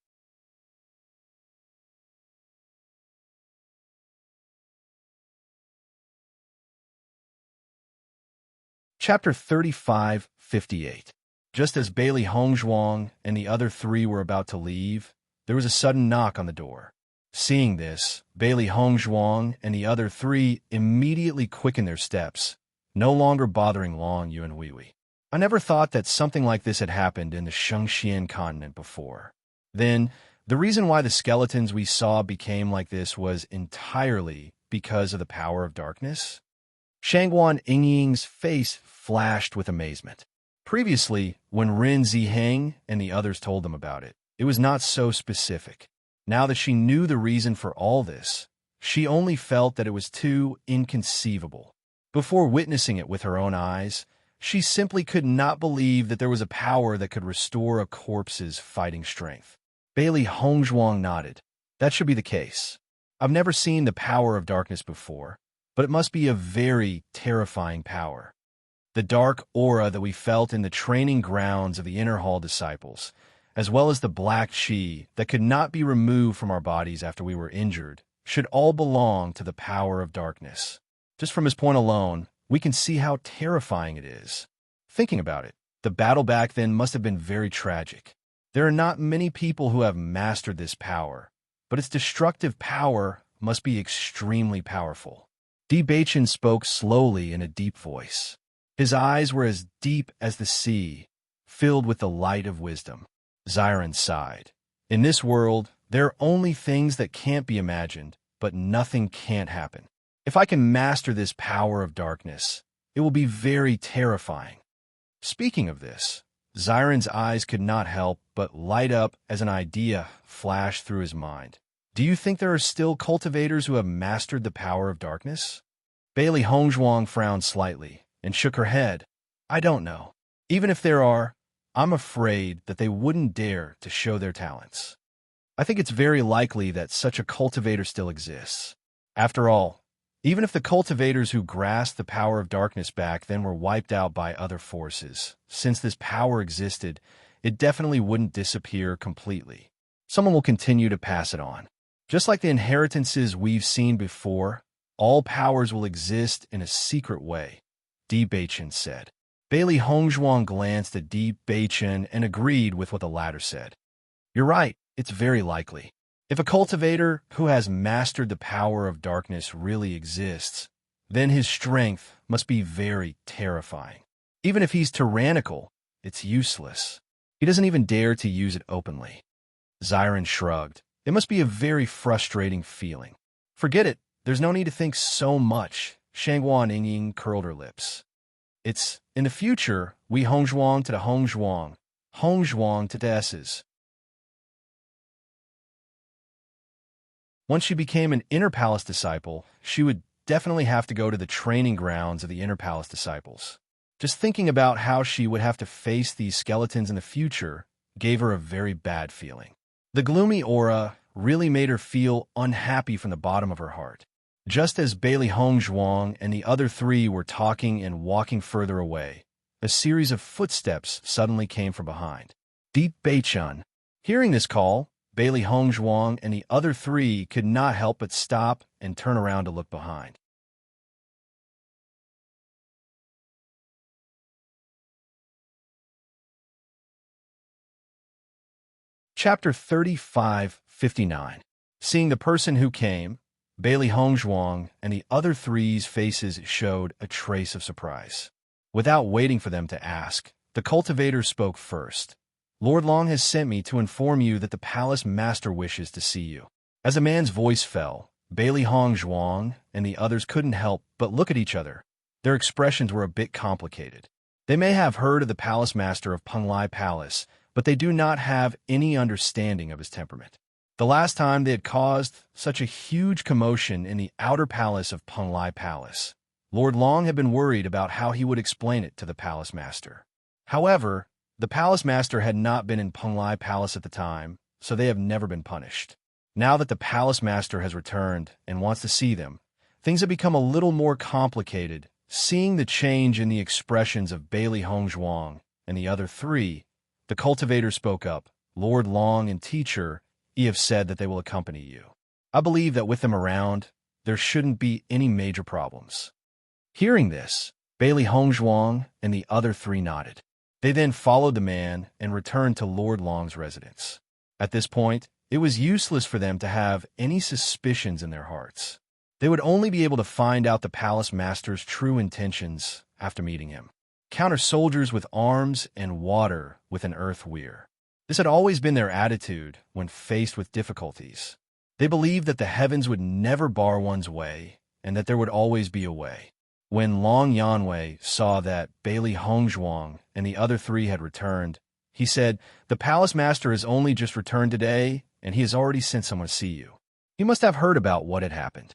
Chapter 3558. Just as Bailey Hongzhuang and the other three were about to leave, there was a sudden knock on the door. Seeing this, Bailey Hongzhuang and the other three immediately quickened their steps, no longer bothering Long Yuan Weiwei. I never thought that something like this had happened in the Shangxian continent before. Then, the reason why the skeletons we saw became like this was entirely because of the power of darkness? Shangguan Yingying's face flashed with amazement. Previously, when Rin Ziheng and the others told them about it, it was not so specific. Now that she knew the reason for all this, she only felt that it was too inconceivable. Before witnessing it with her own eyes, she simply could not believe that there was a power that could restore a corpse's fighting strength. Bailey Hongzhuang nodded. That should be the case. I've never seen the power of darkness before, but it must be a very terrifying power. The dark aura that we felt in the training grounds of the Inner Hall disciples, as well as the black chi that could not be removed from our bodies after we were injured, should all belong to the power of darkness. Just from his point alone, we can see how terrifying it is. Thinking about it, the battle back then must have been very tragic. There are not many people who have mastered this power, but its destructive power must be extremely powerful. Di Beichen spoke slowly in a deep voice. His eyes were as deep as the sea, filled with the light of wisdom. Xiren sighed. In this world, there are only things that can't be imagined, but nothing can't happen. If I can master this power of darkness, it will be very terrifying. Speaking of this, Xiren's eyes could not help but light up as an idea flashed through his mind. Do you think there are still cultivators who have mastered the power of darkness? Bailey Hongzhuang frowned slightly and shook her head. I don't know. Even if there are, I'm afraid that they wouldn't dare to show their talents. I think it's very likely that such a cultivator still exists. After all, even if the cultivators who grasped the power of darkness back then were wiped out by other forces, since this power existed, it definitely wouldn't disappear completely. Someone will continue to pass it on. Just like the inheritances we've seen before, all powers will exist in a secret way, Di Beichen said. Bailey Hongzhuang glanced at Di Beichen and agreed with what the latter said. You're right, it's very likely. If a cultivator who has mastered the power of darkness really exists, then his strength must be very terrifying. Even if he's tyrannical, it's useless. He doesn't even dare to use it openly. Xiren shrugged. It must be a very frustrating feeling. Forget it. There's no need to think so much. Shangguan Yingying curled her lips. It's, in the future, we Hongzhuang to the Hongzhuang to the S's. Once she became an Inner Palace disciple, she would definitely have to go to the training grounds of the Inner Palace disciples. Just thinking about how she would have to face these skeletons in the future gave her a very bad feeling. The gloomy aura really made her feel unhappy from the bottom of her heart. Just as Bailey Hongzhuang and the other three were talking and walking further away, a series of footsteps suddenly came from behind. Di Beichen. Hearing this call, Bailey Hongzhuang and the other three could not help but stop and turn around to look behind. Chapter 35:59. Seeing the person who came, Bailey Hongzhuang and the other three's faces showed a trace of surprise. Without waiting for them to ask, the cultivator spoke first. Lord Long has sent me to inform you that the palace master wishes to see you. As a man's voice fell, Bailey Hongzhuang and the others couldn't help but look at each other. Their expressions were a bit complicated. They may have heard of the palace master of Penglai Palace, but they do not have any understanding of his temperament. The last time they had caused such a huge commotion in the outer palace of Penglai Palace, Lord Long had been worried about how he would explain it to the palace master. However, the palace master had not been in Penglai Palace at the time, so they have never been punished. Now that the palace master has returned and wants to see them, things have become a little more complicated. Seeing the change in the expressions of Bailey Hongzhuang and the other three, the cultivator spoke up. Lord Long and teacher have said that they will accompany you. I believe that with them around, there shouldn't be any major problems. Hearing this, Bailey Hongzhuang and the other three nodded. They then followed the man and returned to Lord Long's residence. At this point, it was useless for them to have any suspicions in their hearts. They would only be able to find out the palace master's true intentions after meeting him. Counter soldiers with arms and water with an earth weir. This had always been their attitude when faced with difficulties. They believed that the heavens would never bar one's way and that there would always be a way. When Long Yanwei saw that Bailey Hongzhuang and the other three had returned, he said, "The palace master has only just returned today, and he has already sent someone to see you. He must have heard about what had happened."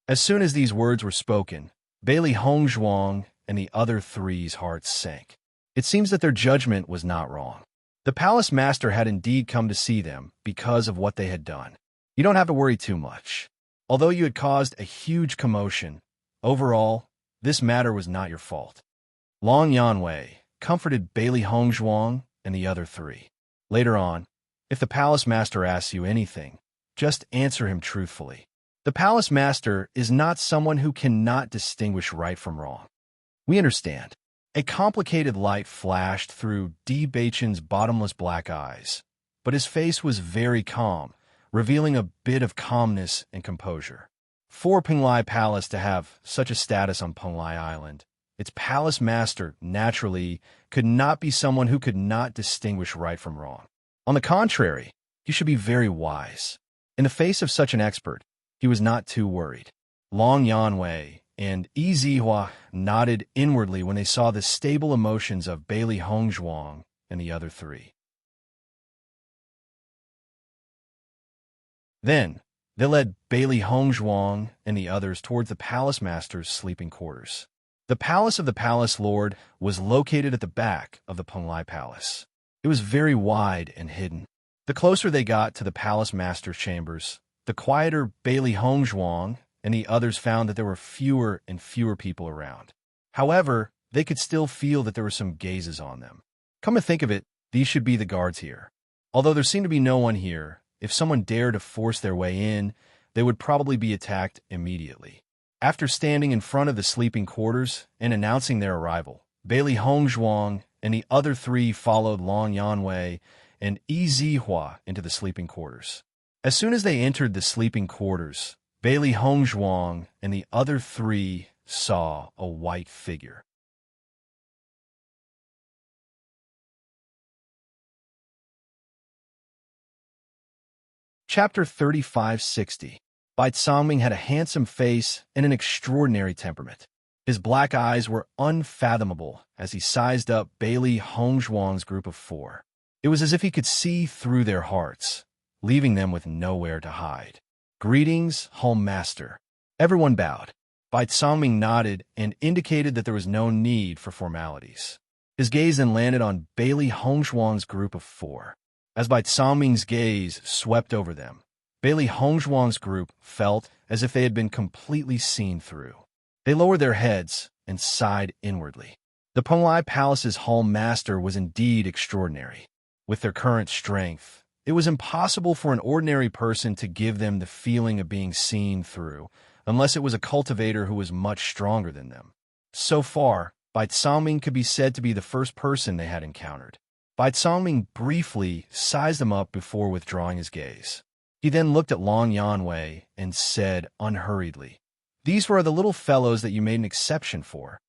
As soon as these words were spoken, Bailey Hongzhuang and the other three's hearts sank. It seems that their judgment was not wrong. The palace master had indeed come to see them because of what they had done. You don't have to worry too much. Although you had caused a huge commotion, overall, this matter was not your fault. Long Yanwei comforted Bailey Hongzhuang and the other three. Later on, if the palace master asks you anything, just answer him truthfully. The palace master is not someone who cannot distinguish right from wrong. We understand. A complicated light flashed through Di Baichen's bottomless black eyes, but his face was very calm, revealing a bit of calmness and composure. For Penglai Palace to have such a status on Penglai Island, its palace master, naturally, could not be someone who could not distinguish right from wrong. On the contrary, he should be very wise. In the face of such an expert, he was not too worried. Long Yanwei and Yi Zihua nodded inwardly when they saw the stable emotions of Bailey Hongzhuang and the other three. Then, they led Bailey Hongzhuang and the others towards the palace master's sleeping quarters. The palace of the palace lord was located at the back of the Penglai Palace. It was very wide and hidden. The closer they got to the palace master's chambers, the quieter Bailey Hongzhuang and the others found that there were fewer and fewer people around. However, they could still feel that there were some gazes on them. Come to think of it, these should be the guards here. Although there seemed to be no one here, if someone dared to force their way in, they would probably be attacked immediately. After standing in front of the sleeping quarters and announcing their arrival, Bailey Hongzhuang and the other three followed Long Yanwei and Yi Zihua into the sleeping quarters. As soon as they entered the sleeping quarters, Bailey Hongzhuang and the other three saw a white figure. Chapter 3560. Bai Cangming had a handsome face and an extraordinary temperament. His black eyes were unfathomable as he sized up Bailey Hongzhuang's group of four. It was as if he could see through their hearts, leaving them with nowhere to hide. "Greetings, Home Master." Everyone bowed. Bai Cangming nodded and indicated that there was no need for formalities. His gaze then landed on Bailey Hongzhuang's group of four. As Bai Cangming's gaze swept over them, Bailey Hongzhuang's group felt as if they had been completely seen through. They lowered their heads and sighed inwardly. The Penglai Palace's Home Master was indeed extraordinary. With their current strength, it was impossible for an ordinary person to give them the feeling of being seen through, unless it was a cultivator who was much stronger than them. So far, Bai Cangming could be said to be the first person they had encountered. Bai Cangming briefly sized them up before withdrawing his gaze. He then looked at Long Yanwei and said unhurriedly, "These were the little fellows that you made an exception for."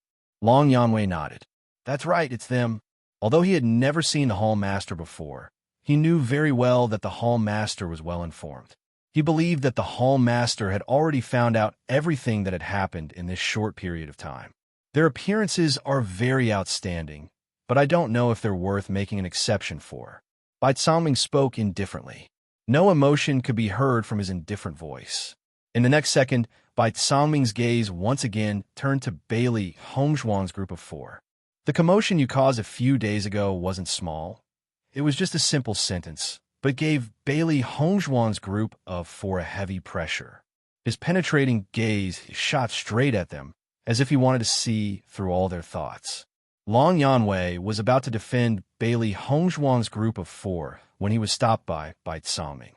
Long Yanwei nodded. "That's right, it's them." Although he had never seen the Hall Master before, he knew very well that the Hall Master was well informed. He believed that the Hall Master had already found out everything that had happened in this short period of time. Their appearances are very outstanding, but I don't know if they're worth making an exception for. Bai Cangming spoke indifferently. No emotion could be heard from his indifferent voice. In the next second, Bai Cangming's gaze once again turned to Bailey Hongzhuang's group of four. "The commotion you caused a few days ago wasn't small. It was just a simple sentence, but gave Bailey Hongzhuang's group of four a heavy pressure." His penetrating gaze shot straight at them, as if he wanted to see through all their thoughts. Long Yanwei was about to defend Bailey Hongzhuang's group of four when he was stopped by Bai Cangming.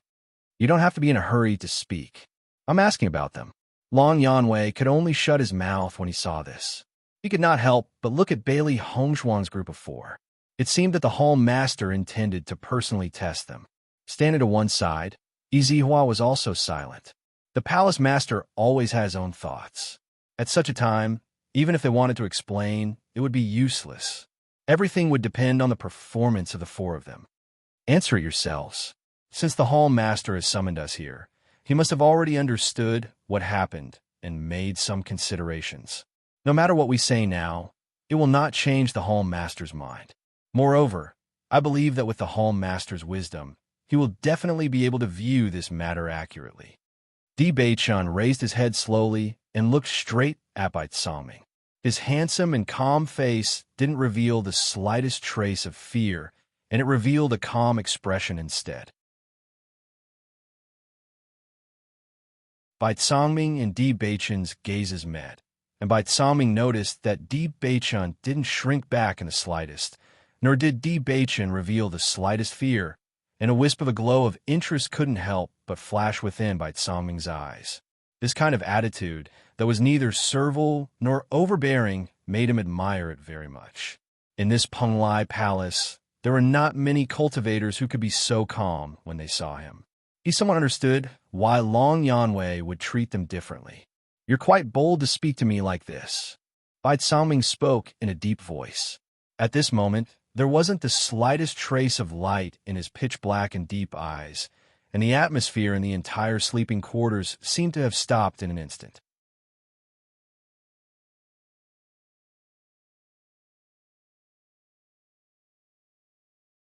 "You don't have to be in a hurry to speak. I'm asking about them." Long Yanwei could only shut his mouth when he saw this. He could not help but look at Bailey Hongzhuang's group of four. It seemed that the Hall Master intended to personally test them. Standing to one side, Yi Zihua was also silent. The Palace Master always had his own thoughts. At such a time, even if they wanted to explain, it would be useless. Everything would depend on the performance of the four of them. "Answer it yourselves. Since the Hall Master has summoned us here, he must have already understood what happened and made some considerations." No matter what we say now, it will not change the Hall Master's mind. Moreover, I believe that with the Hall Master's wisdom, he will definitely be able to view this matter accurately. Di Beichun raised his head slowly and looked straight at Bai Songming. His handsome and calm face didn't reveal the slightest trace of fear, and it revealed a calm expression instead. Bai Songming and Di Beichun's gazes met, and Bai Songming noticed that Di Beichun didn't shrink back in the slightest, nor did Di Beichun reveal the slightest fear, and a wisp of a glow of interest couldn't help but flash within Bai Songming's eyes. This kind of attitude, that was neither servile nor overbearing, made him admire it very much. In this Penglai palace, there were not many cultivators who could be so calm when they saw him. He somewhat understood why Long Yanwei would treat them differently. "You're quite bold to speak to me like this." Bai Songming spoke in a deep voice. At this moment, there wasn't the slightest trace of light in his pitch-black and deep eyes, and the atmosphere in the entire sleeping quarters seemed to have stopped in an instant.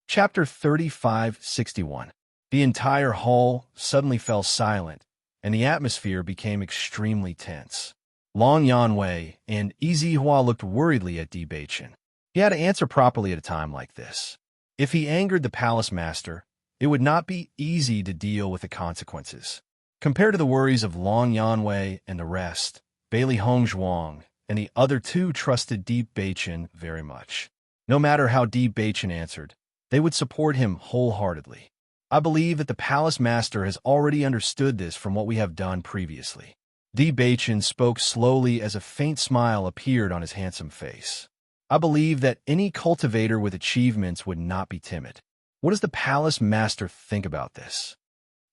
Chapter 3561. The entire hall suddenly fell silent, and the atmosphere became extremely tense. Long Yanwei and Yizihua looked worriedly at Di Beichun. He had to answer properly at a time like this. If he angered the palace master, it would not be easy to deal with the consequences. Compared to the worries of Long Yanwei and the rest, Bailey Hongzhuang and the other two trusted Di Beichun very much. No matter how Di Beichun answered, they would support him wholeheartedly. I believe that the palace master has already understood this from what we have done previously. Di Beichun spoke slowly as a faint smile appeared on his handsome face. I believe that any cultivator with achievements would not be timid. What does the palace master think about this?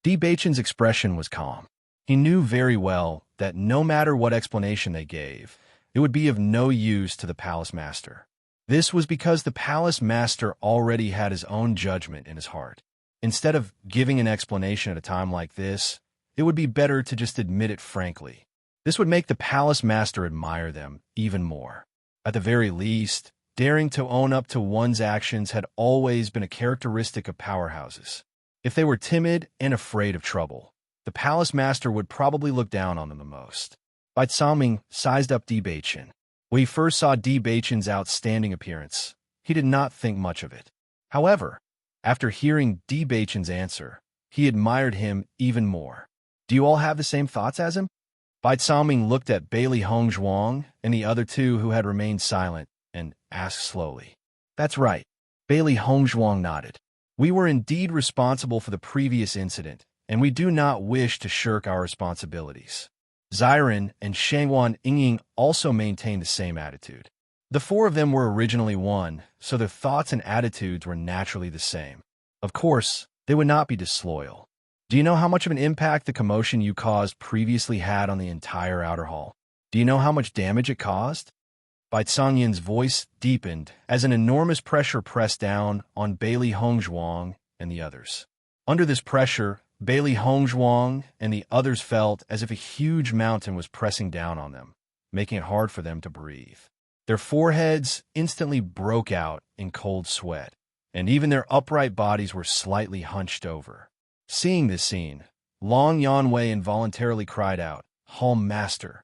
Di Beichun's expression was calm. He knew very well that no matter what explanation they gave, it would be of no use to the palace master. This was because the palace master already had his own judgment in his heart. Instead of giving an explanation at a time like this, it would be better to just admit it frankly. This would make the palace master admire them even more. At the very least, daring to own up to one's actions had always been a characteristic of powerhouses. If they were timid and afraid of trouble, the palace master would probably look down on them the most. Bai Songming sized up Di Beichun. When he first saw Di Beichun's outstanding appearance, he did not think much of it. However, after hearing Di Beichun's answer, he admired him even more. Do you all have the same thoughts as him? Bai Songming looked at Bailey Hongzhuang and the other two who had remained silent and asked slowly. That's right. Bailey Hongzhuang nodded. We were indeed responsible for the previous incident, and we do not wish to shirk our responsibilities. Xiren and Shangwan Yingying also maintained the same attitude. The four of them were originally one, so their thoughts and attitudes were naturally the same. Of course, they would not be disloyal. Do you know how much of an impact the commotion you caused previously had on the entire outer hall? Do you know how much damage it caused? Bai Songyin's voice deepened as an enormous pressure pressed down on Bailey Hongzhuang and the others. Under this pressure, Bailey Hongzhuang and the others felt as if a huge mountain was pressing down on them, making it hard for them to breathe. Their foreheads instantly broke out in cold sweat, and even their upright bodies were slightly hunched over. Seeing this scene, Long Yanwei involuntarily cried out, "Hall Master."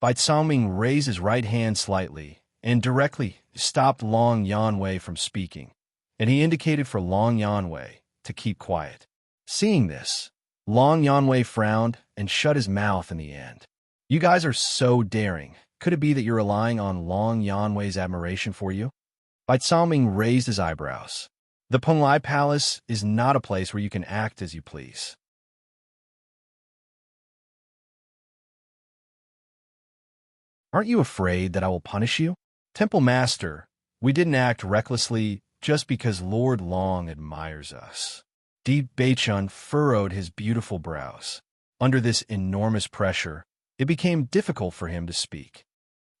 Bai Songming raised his right hand slightly and directly stopped Long Yanwei from speaking, and he indicated for Long Yanwei to keep quiet. Seeing this, Long Yanwei frowned and shut his mouth in the end. You guys are so daring. Could it be that you're relying on Long Yanwei's admiration for you? Bai Songming raised his eyebrows. The Penglai Palace is not a place where you can act as you please. Aren't you afraid that I will punish you? Temple Master, we didn't act recklessly just because Lord Long admires us. Di Beichun furrowed his beautiful brows. Under this enormous pressure, it became difficult for him to speak.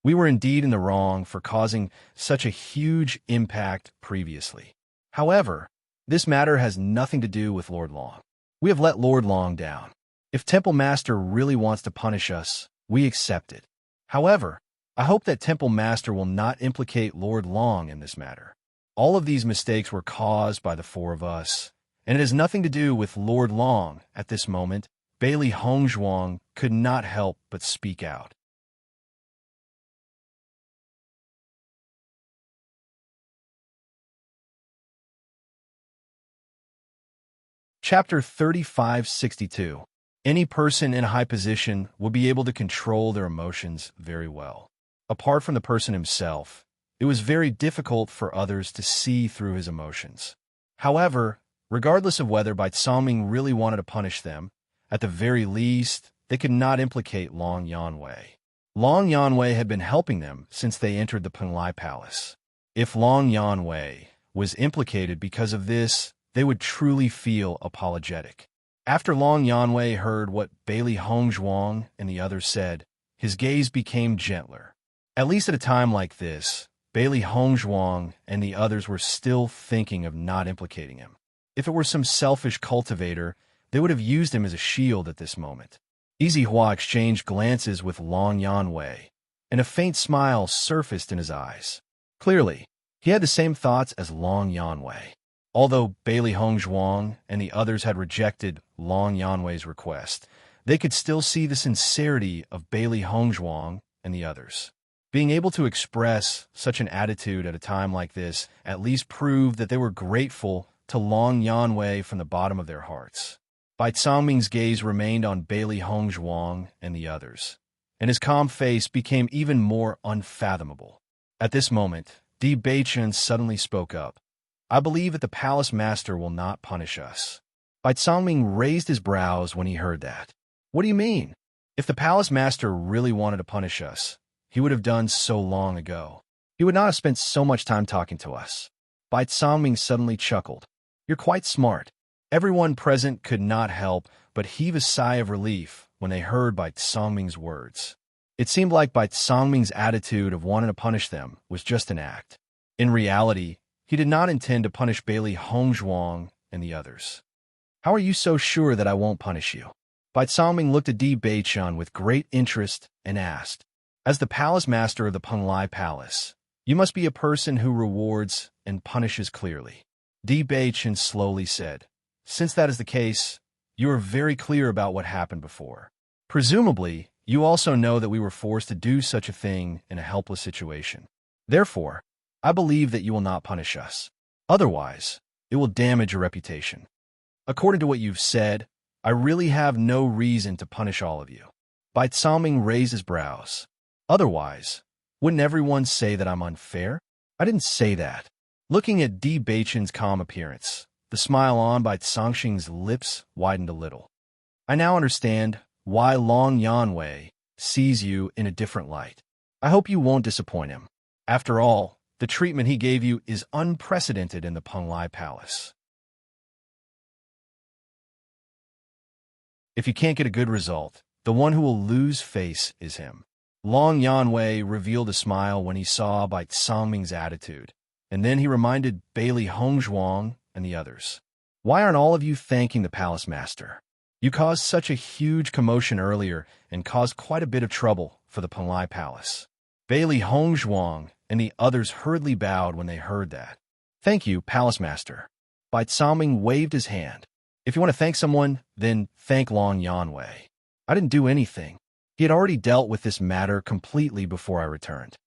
We were indeed in the wrong for causing such a huge impact previously. However, this matter has nothing to do with Lord Long. We have let Lord Long down. If Temple Master really wants to punish us, we accept it. However, I hope that Temple Master will not implicate Lord Long in this matter. All of these mistakes were caused by the four of us, and it has nothing to do with Lord Long at this moment. Bailey Hongzhuang could not help but speak out. Chapter 3562. Any person in a high position will be able to control their emotions very well. Apart from the person himself, it was very difficult for others to see through his emotions. However, regardless of whether Bai Songming really wanted to punish them, at the very least, they could not implicate Long Yanwei. Long Yanwei had been helping them since they entered the Penglai Palace. If Long Yanwei was implicated because of this, they would truly feel apologetic. After Long Yanwei heard what Bailey Hongzhuang and the others said, his gaze became gentler. At least at a time like this, Bailey Hongzhuang and the others were still thinking of not implicating him. If it were some selfish cultivator, they would have used him as a shield at this moment. Easy Hua exchanged glances with Long Yanwei, and a faint smile surfaced in his eyes. Clearly, he had the same thoughts as Long Yanwei. Although Bailey Hongzhuang and the others had rejected Long Yanwei's request, they could still see the sincerity of Bailey Hongzhuang and the others. Being able to express such an attitude at a time like this at least proved that they were grateful to Long Yanwei from the bottom of their hearts. Bai Songming's gaze remained on Bailey Hongzhuang and the others, and his calm face became even more unfathomable. At this moment, Di Beichen suddenly spoke up. I believe that the palace master will not punish us. Bai Songming raised his brows when he heard that. What do you mean? If the palace master really wanted to punish us, he would have done so long ago. He would not have spent so much time talking to us. Bai Songming suddenly chuckled. You're quite smart. Everyone present could not help but heave a sigh of relief when they heard Bai Songming's words. It seemed like Bai Songming's attitude of wanting to punish them was just an act. In reality, he did not intend to punish Bailey Hongzhuang and the others. How are you so sure that I won't punish you? Bai Songming looked at Di Beichen with great interest and asked, as the palace master of the Penglai Palace, you must be a person who rewards and punishes clearly. Di Beichen slowly said, since that is the case, you are very clear about what happened before. Presumably, you also know that we were forced to do such a thing in a helpless situation. Therefore, I believe that you will not punish us. Otherwise, it will damage your reputation. According to what you've said, I really have no reason to punish all of you. Bai Songming raised his brows. Otherwise, wouldn't everyone say that I'm unfair? I didn't say that. Looking at Di Beichen's calm appearance, the smile on Bai Songxing's lips widened a little. I now understand why Long Yanwei sees you in a different light. I hope you won't disappoint him. After all, the treatment he gave you is unprecedented in the Penglai Palace. If you can't get a good result, the one who will lose face is him. Long Yanwei revealed a smile when he saw Bai Songming's attitude, and then he reminded Bailey Hongzhuang and the others. Why aren't all of you thanking the palace master? You caused such a huge commotion earlier and caused quite a bit of trouble for the Penglai Palace. Bailey Hongzhuang and the others hurriedly bowed when they heard that. Thank you, palace master. Bai Songming waved his hand. If you want to thank someone, then thank Long Yanwei. I didn't do anything. He had already dealt with this matter completely before I returned.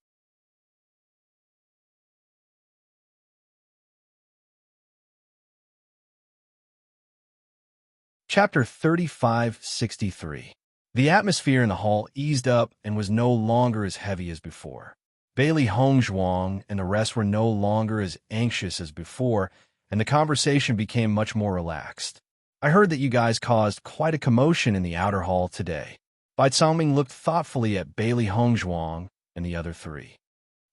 Chapter 3563. The atmosphere in the hall eased up and was no longer as heavy as before. Bailey Hongzhuang and the rest were no longer as anxious as before, and the conversation became much more relaxed. I heard that you guys caused quite a commotion in the outer hall today. Bai Songming looked thoughtfully at Bailey Hongzhuang and the other three.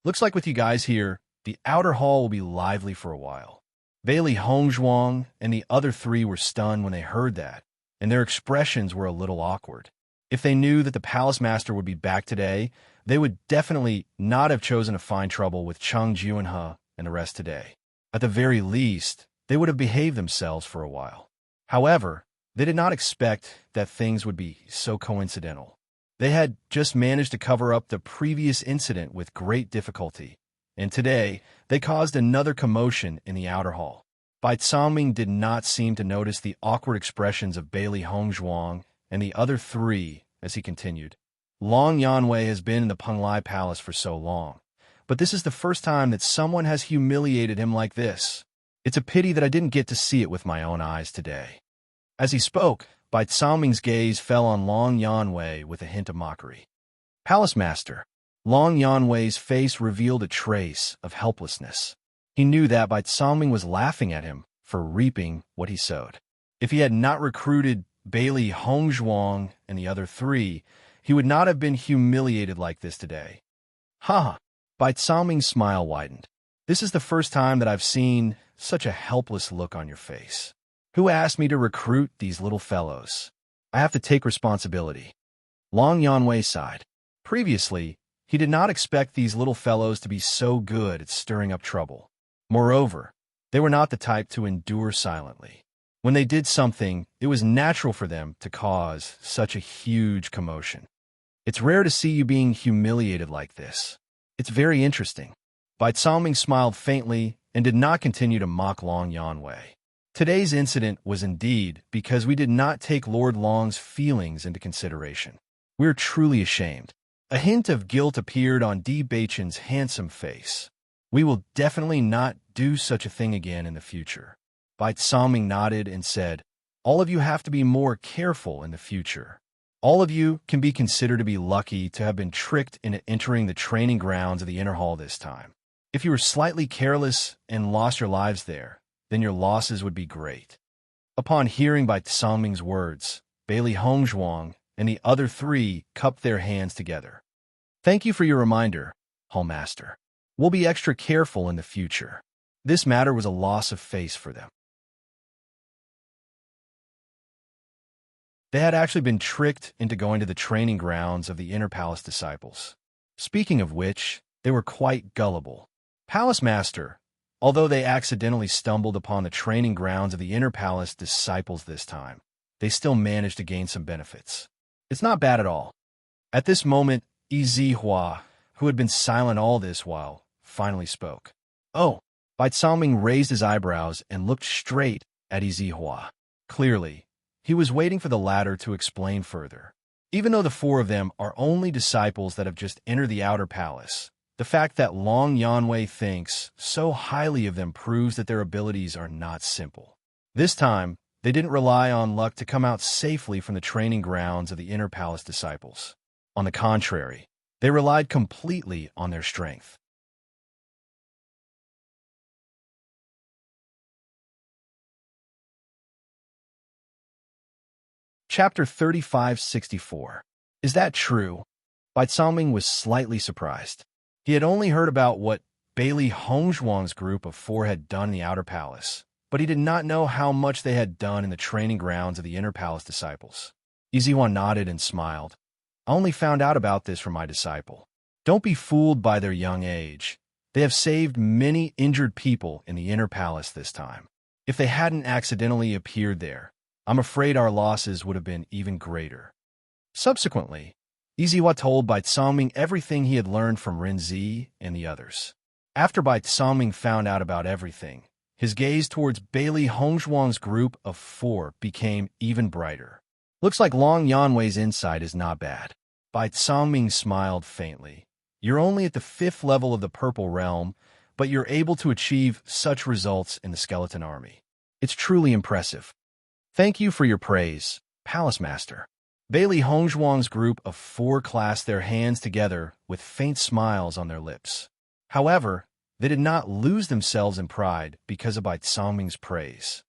Looks like with you guys here, the outer hall will be lively for a while. Bailey Hongzhuang and the other three were stunned when they heard that, and their expressions were a little awkward. If they knew that the palace master would be back today, they would definitely not have chosen to find trouble with Cheng Juanhe and the rest today. At the very least, they would have behaved themselves for a while. However, they did not expect that things would be so coincidental. They had just managed to cover up the previous incident with great difficulty, and today they caused another commotion in the outer hall. Bai Songming did not seem to notice the awkward expressions of Bailey Hongzhuang and the other three as he continued. Long Yanwei has been in the Penglai Palace for so long, but this is the first time that someone has humiliated him like this. It's a pity that I didn't get to see it with my own eyes today. As he spoke, Bai Songming's gaze fell on Long Yanwei with a hint of mockery. Palace Master. Long Yanwei's face revealed a trace of helplessness. He knew that Bai Songming was laughing at him for reaping what he sowed. If he had not recruited Bailey Hongzhuang and the other three, he would not have been humiliated like this today. Ha! Bai Songming's smile widened. This is the first time that I've seen such a helpless look on your face. Who asked me to recruit these little fellows? I have to take responsibility. Long Yanwei sighed. Previously, he did not expect these little fellows to be so good at stirring up trouble. Moreover, they were not the type to endure silently. When they did something, it was natural for them to cause such a huge commotion. It's rare to see you being humiliated like this. It's very interesting. Bai Songming smiled faintly and did not continue to mock Long Yanwei. Today's incident was indeed because we did not take Lord Long's feelings into consideration. We're truly ashamed. A hint of guilt appeared on Di Baichen's handsome face. We will definitely not do such a thing again in the future. Bai Songming nodded and said, all of you have to be more careful in the future. All of you can be considered to be lucky to have been tricked into entering the training grounds of the inner hall this time. If you were slightly careless and lost your lives there, then your losses would be great. Upon hearing Bai Songming's words, Bailey Hongzhuang and the other three cupped their hands together. Thank you for your reminder, Hall Master. We'll be extra careful in the future. This matter was a loss of face for them. They had actually been tricked into going to the training grounds of the Inner Palace disciples. Speaking of which, they were quite gullible. Palace Master, although they accidentally stumbled upon the training grounds of the Inner Palace disciples this time, they still managed to gain some benefits. It's not bad at all. At this moment, Yi Zihua, who had been silent all this while, finally spoke. Oh! Bai Songming raised his eyebrows and looked straight at Yi Zihua. Clearly, he was waiting for the latter to explain further. Even though the four of them are only disciples that have just entered the outer palace, the fact that Long Yanwei thinks so highly of them proves that their abilities are not simple. This time, they didn't rely on luck to come out safely from the training grounds of the Inner Palace disciples. On the contrary, they relied completely on their strength. Chapter 3564. Is that true? Bai Songming was slightly surprised. He had only heard about what Bailey Hongzhuang's group of four had done in the outer palace, but he did not know how much they had done in the training grounds of the Inner Palace disciples. Yi Zihua nodded and smiled. I only found out about this from my disciple. Don't be fooled by their young age. They have saved many injured people in the Inner Palace this time. If they hadn't accidentally appeared there, I'm afraid our losses would have been even greater. Subsequently, Yi Zihua told Bai Songming everything he had learned from Renzi and the others. After Bai Songming found out about everything, his gaze towards Bailey Hongzhuang's group of four became even brighter. Looks like Long Yanwei's insight is not bad. Bai Songming smiled faintly. You're only at the 5th level of the Purple Realm, but you're able to achieve such results in the Skeleton Army. It's truly impressive. Thank you for your praise, Palace Master. Bailey Hongzhuang's group of four clasped their hands together with faint smiles on their lips. However, they did not lose themselves in pride because of Bai Songming's praise.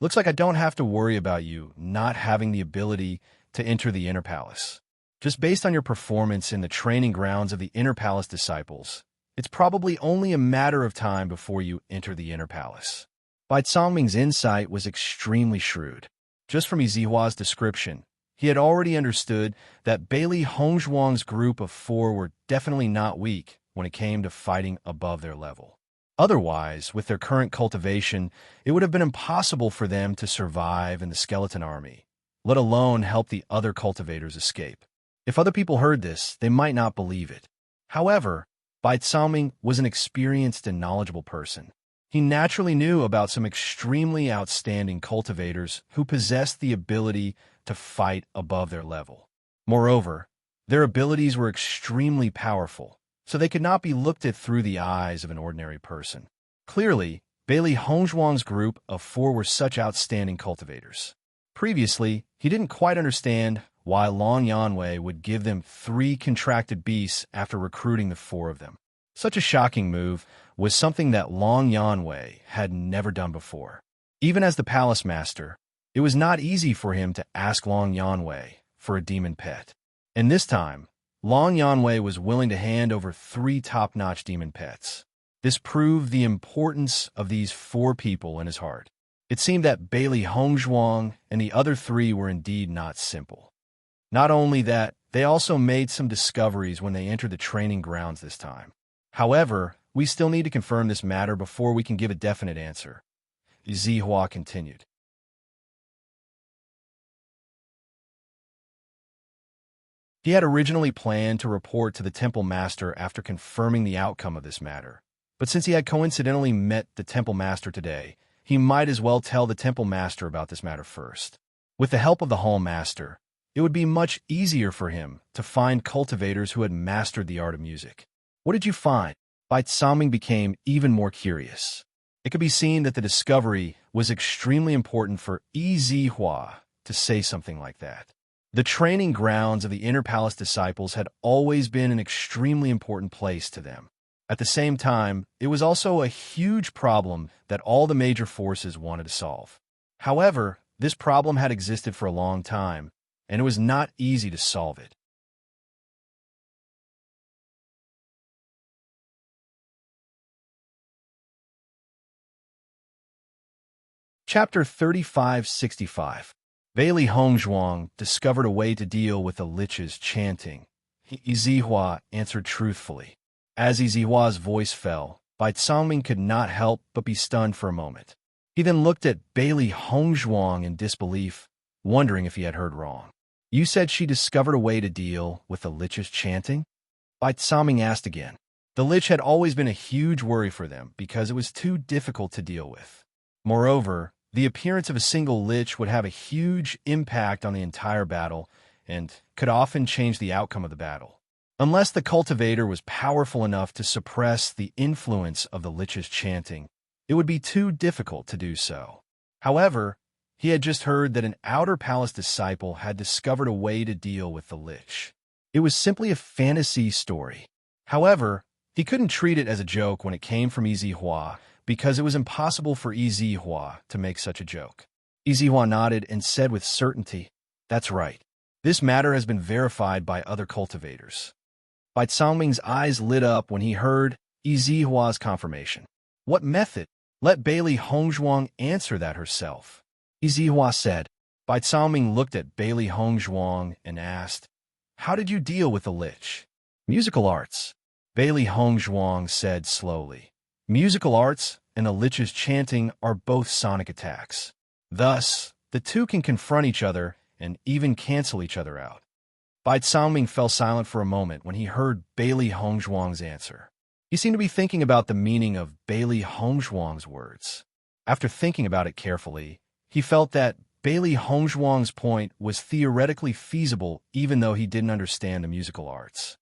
Looks like I don't have to worry about you not having the ability to enter the Inner Palace. Just based on your performance in the training grounds of the Inner Palace disciples, it's probably only a matter of time before you enter the Inner Palace. Bai Songming's insight was extremely shrewd. Just from Yi Zihua's description, he had already understood that Bailey Hongzhuang's group of four were definitely not weak when it came to fighting above their level. Otherwise, with their current cultivation, it would have been impossible for them to survive in the Skeleton Army, let alone help the other cultivators escape. If other people heard this, they might not believe it. However, Bai Tsaoming was an experienced and knowledgeable person. He naturally knew about some extremely outstanding cultivators who possessed the ability to fight above their level. Moreover, their abilities were extremely powerful, so they could not be looked at through the eyes of an ordinary person. Clearly, Bailey Hongzhuang's group of 4 were such outstanding cultivators. Previously, he didn't quite understand why Long Yanwei would give them 3 contracted beasts after recruiting the 4 of them. Such a shocking move was something that Long Yanwei had never done before. Even as the palace master, it was not easy for him to ask Long Yanwei for a demon pet. And this time, Long Yanwei was willing to hand over 3 top-notch demon pets. This proved the importance of these 4 people in his heart. It seemed that Bailey Hongzhuang and the other 3 were indeed not simple. Not only that, they also made some discoveries when they entered the training grounds this time. However, we still need to confirm this matter before we can give a definite answer. Zihua continued. He had originally planned to report to the temple master after confirming the outcome of this matter. But since he had coincidentally met the temple master today, he might as well tell the temple master about this matter first. With the help of the hall master, it would be much easier for him to find cultivators who had mastered the art of music. What did you find? Bai Tsaoming became even more curious. It could be seen that the discovery was extremely important for Zihua to say something like that. The training grounds of the Inner Palace disciples had always been an extremely important place to them. At the same time, it was also a huge problem that all the major forces wanted to solve. However, this problem had existed for a long time, and it was not easy to solve it. Chapter 3565. Bailey Hongzhuang discovered a way to deal with the lich's chanting. Zihua answered truthfully. As Zihua's voice fell, Bai Tsaoming could not help but be stunned for a moment. He then looked at Bailey Hongzhuang in disbelief, wondering if he had heard wrong. You said she discovered a way to deal with the lich's chanting? Bai Tsaoming asked again. The lich had always been a huge worry for them because it was too difficult to deal with. Moreover, the appearance of a single lich would have a huge impact on the entire battle and could often change the outcome of the battle. Unless the cultivator was powerful enough to suppress the influence of the lich's chanting, it would be too difficult to do so. However, he had just heard that an Outer Palace disciple had discovered a way to deal with the lich. It was simply a fantasy story. However, he couldn't treat it as a joke when it came from Zihua, because it was impossible for Zihua to make such a joke. Zihua nodded and said with certainty, "That's right. This matter has been verified by other cultivators." Bai Tsaoming's eyes lit up when he heard Zihua's confirmation. What method? Let Bailey Hongzhuang answer that herself. Zihua said. Bai Tsaoming looked at Bailey Hongzhuang and asked, "How did you deal with the lich?" "Musical arts," Bailey Hongzhuang said slowly. Musical arts and the lich's chanting are both sonic attacks. Thus, the two can confront each other and even cancel each other out. Bai Tsaoming fell silent for a moment when he heard Bailey Hongzhuang's answer. He seemed to be thinking about the meaning of Bailey Hongzhuang's words. After thinking about it carefully, he felt that Bailey Hongzhuang's point was theoretically feasible even though he didn't understand the musical arts.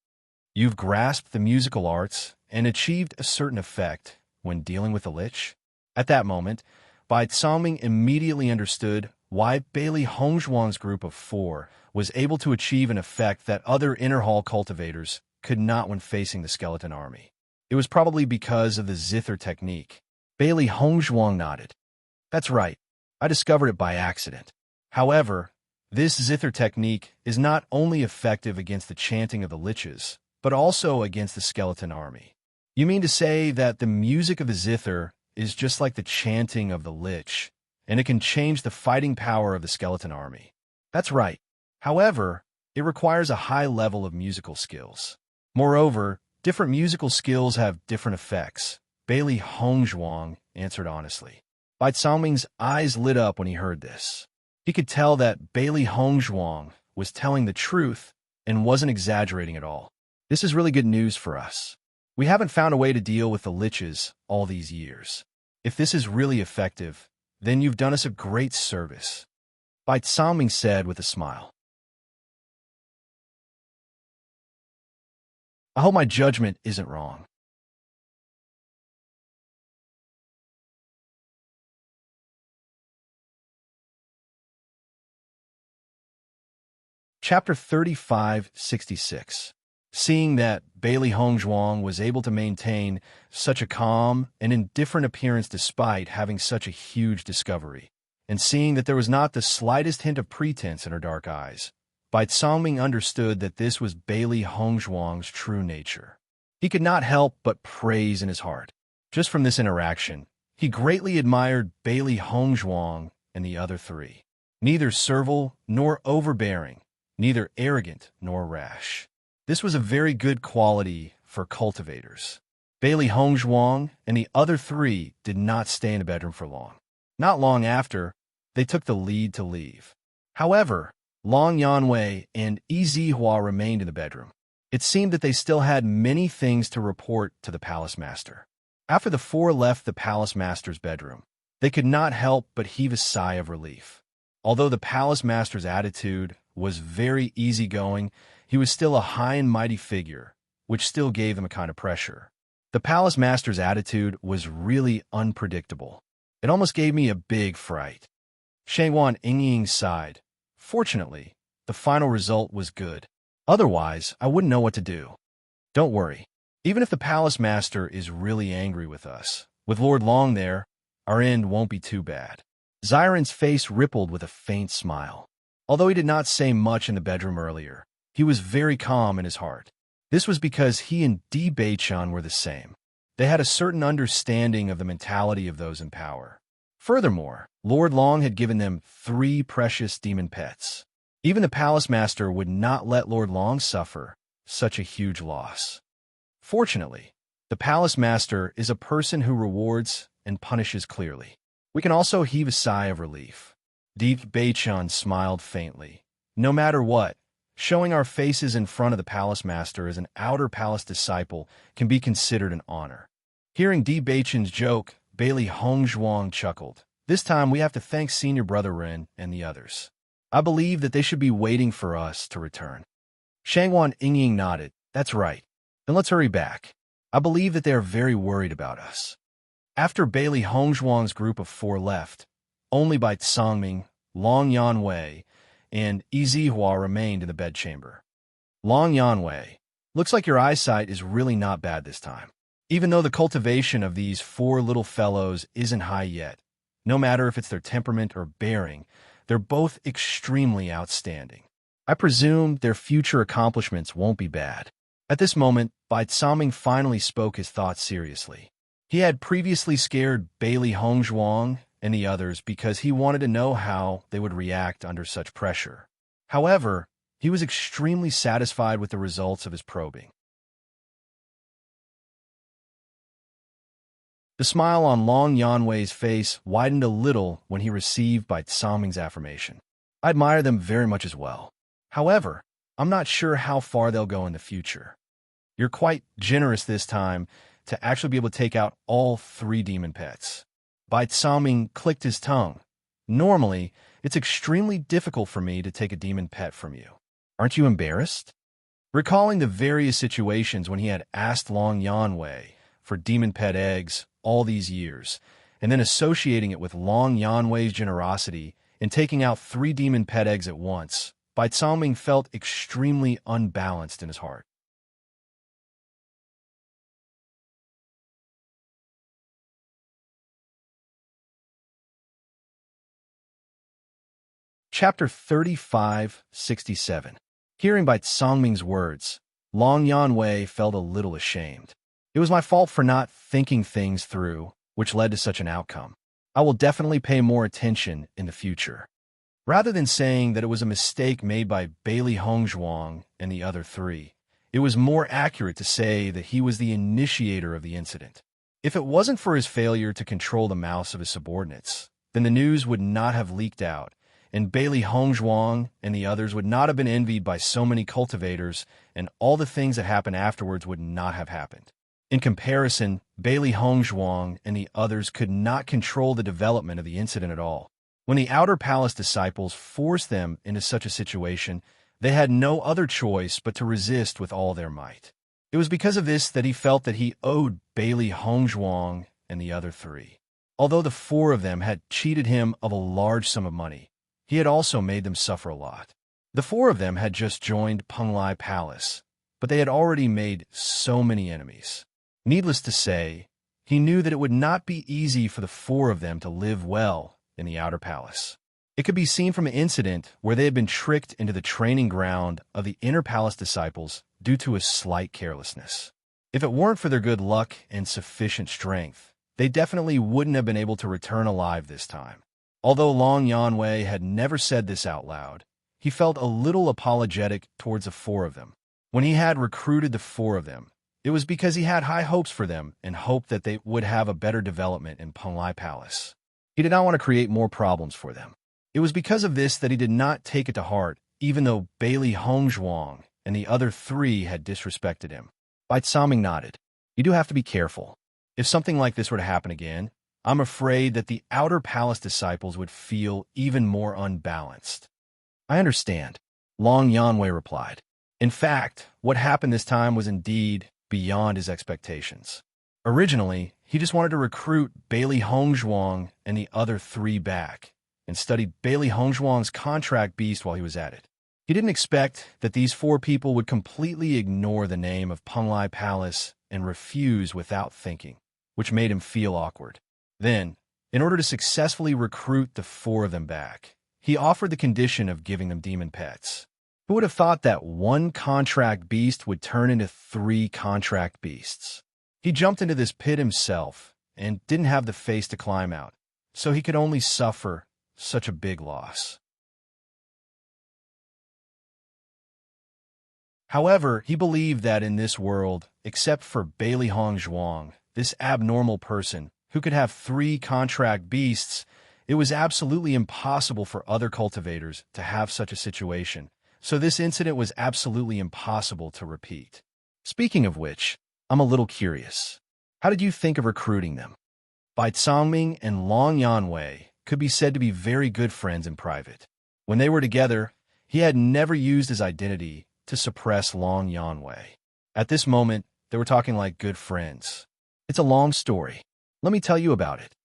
You've grasped the musical arts and achieved a certain effect when dealing with the lich? At that moment, Bai Tsaoming immediately understood why Bailey Hongzhuang's group of 4 was able to achieve an effect that other inner hall cultivators could not when facing the skeleton army. It was probably because of the zither technique. Bailey Hongzhuang nodded. That's right. I discovered it by accident. However, this zither technique is not only effective against the chanting of the liches, but also against the skeleton army. You mean to say that the music of the zither is just like the chanting of the lich, and it can change the fighting power of the skeleton army? That's right. However, it requires a high level of musical skills. Moreover, different musical skills have different effects. Bailey Hongzhuang answered honestly. Bai Tsaoming's eyes lit up when he heard this. He could tell that Bailey Hongzhuang was telling the truth, and wasn't exaggerating at all. This is really good news for us. We haven't found a way to deal with the liches all these years. If this is really effective, then you've done us a great service, Bai Tsangming said with a smile. I hope my judgment isn't wrong. Chapter 3566. Seeing that Bailey Hongzhuang was able to maintain such a calm and indifferent appearance despite having such a huge discovery, and seeing that there was not the slightest hint of pretense in her dark eyes, Bai Tsangming understood that this was Bailey Hongzhuang's true nature. He could not help but praise in his heart. Just from this interaction, he greatly admired Bailey Hongzhuang and the other three. Neither servile nor overbearing, neither arrogant nor rash. This was a very good quality for cultivators. Bailey Hongzhuang and the other three did not stay in the bedroom for long. Not long after, they took the lead to leave. However, Long Yanwei and Yi Zihua remained in the bedroom. It seemed that they still had many things to report to the palace master. After the four left the palace master's bedroom, they could not help but heave a sigh of relief. Although the palace master's attitude was very easygoing, he was still a high and mighty figure, which still gave them a kind of pressure. The palace master's attitude was really unpredictable. It almost gave me a big fright. Shangwan Yingying sighed. Fortunately, the final result was good. Otherwise, I wouldn't know what to do. Don't worry. Even if the palace master is really angry with us, with Lord Long there, our end won't be too bad. Xiren's face rippled with a faint smile. Although he did not say much in the bedroom earlier, he was very calm in his heart. This was because he and Di Beichan were the same. They had a certain understanding of the mentality of those in power. Furthermore, Lord Long had given them 3 precious demon pets. Even the palace master would not let Lord Long suffer such a huge loss. Fortunately, the palace master is a person who rewards and punishes clearly. We can also heave a sigh of relief. Di Beichan smiled faintly. No matter what, showing our faces in front of the palace master as an outer palace disciple can be considered an honor. Hearing Di Beichan's joke, Bailey Hongzhuang chuckled. This time we have to thank Senior Brother Ren and the others. I believe that they should be waiting for us to return. Shangwan Yingying nodded. That's right. Then let's hurry back. I believe that they are very worried about us. After Bailey Hongzhuang's group of 4 left, only Bai Tsangming, Long Yanwei, and Yi Zihua remained in the bedchamber. Long Yanwei, looks like your eyesight is really not bad this time. Even though the cultivation of these 4 little fellows isn't high yet, no matter if it's their temperament or bearing, they're both extremely outstanding. I presume their future accomplishments won't be bad. At this moment, Bai Tsangming finally spoke his thoughts seriously. He had previously scared Bailey Hongzhuang and the others because he wanted to know how they would react under such pressure. However, he was extremely satisfied with the results of his probing. The smile on Long Yanwei's face widened a little when he received Bai Tsangming's affirmation. I admire them very much as well. However, I'm not sure how far they'll go in the future. You're quite generous this time to actually be able to take out all 3 demon pets. Bai Tsangming clicked his tongue. Normally, it's extremely difficult for me to take a demon pet from you. Aren't you embarrassed? Recalling the various situations when he had asked Long Yanwei for demon pet eggs all these years, and then associating it with Long Yanwei's generosity in taking out 3 demon pet eggs at once, Bai Tsangming felt extremely unbalanced in his heart. Chapter 3567. Hearing Bai Tsangming's words, Long Yanwei felt a little ashamed. It was my fault for not thinking things through, which led to such an outcome. I will definitely pay more attention in the future. Rather than saying that it was a mistake made by Bailey Hongzhuang and the other 3, it was more accurate to say that he was the initiator of the incident. If it wasn't for his failure to control the mouths of his subordinates, then the news would not have leaked out, and Bailey Hongzhuang and the others would not have been envied by so many cultivators, and all the things that happened afterwards would not have happened. In comparison, Bailey Hongzhuang and the others could not control the development of the incident at all. When the Outer Palace disciples forced them into such a situation, they had no other choice but to resist with all their might. It was because of this that he felt that he owed Bailey Hongzhuang and the other three. Although the four of them had cheated him of a large sum of money, he had also made them suffer a lot. The four of them had just joined Penglai Palace, but they had already made so many enemies. Needless to say, he knew that it would not be easy for the four of them to live well in the Outer Palace. It could be seen from an incident where they had been tricked into the training ground of the Inner Palace disciples due to a slight carelessness. If it weren't for their good luck and sufficient strength, they definitely wouldn't have been able to return alive this time. Although Long Yanwei had never said this out loud, he felt a little apologetic towards the four of them. When he had recruited the four of them, it was because he had high hopes for them and hoped that they would have a better development in Penglai Palace. He did not want to create more problems for them. It was because of this that he did not take it to heart, even though Bailey Hongzhuang and the other three had disrespected him. Bai Tsaming nodded. You do have to be careful. If something like this were to happen again, I'm afraid that the Outer Palace disciples would feel even more unbalanced. I understand, Long Yanwei replied. In fact, what happened this time was indeed beyond his expectations. Originally, he just wanted to recruit Bailey Hongzhuang and the other three back, and studied Bailey Hongzhuang's contract beast while he was at it. He didn't expect that these four people would completely ignore the name of Penglai Palace and refuse without thinking, which made him feel awkward. Then, in order to successfully recruit the four of them back, he offered the condition of giving them demon pets. Who would have thought that one contract beast would turn into three contract beasts? He jumped into this pit himself and didn't have the face to climb out, so he could only suffer such a big loss. However, he believed that in this world, except for Bailey Hongzhuang, this abnormal person who could have three contract beasts, it was absolutely impossible for other cultivators to have such a situation, so this incident was absolutely impossible to repeat. Speaking of which, I'm a little curious. How did you think of recruiting them? Bai Tsangming and Long Yanwei could be said to be very good friends in private. When they were together, he had never used his identity to suppress Long Yanwei. At this moment, they were talking like good friends. It's a long story. Let me tell you about it.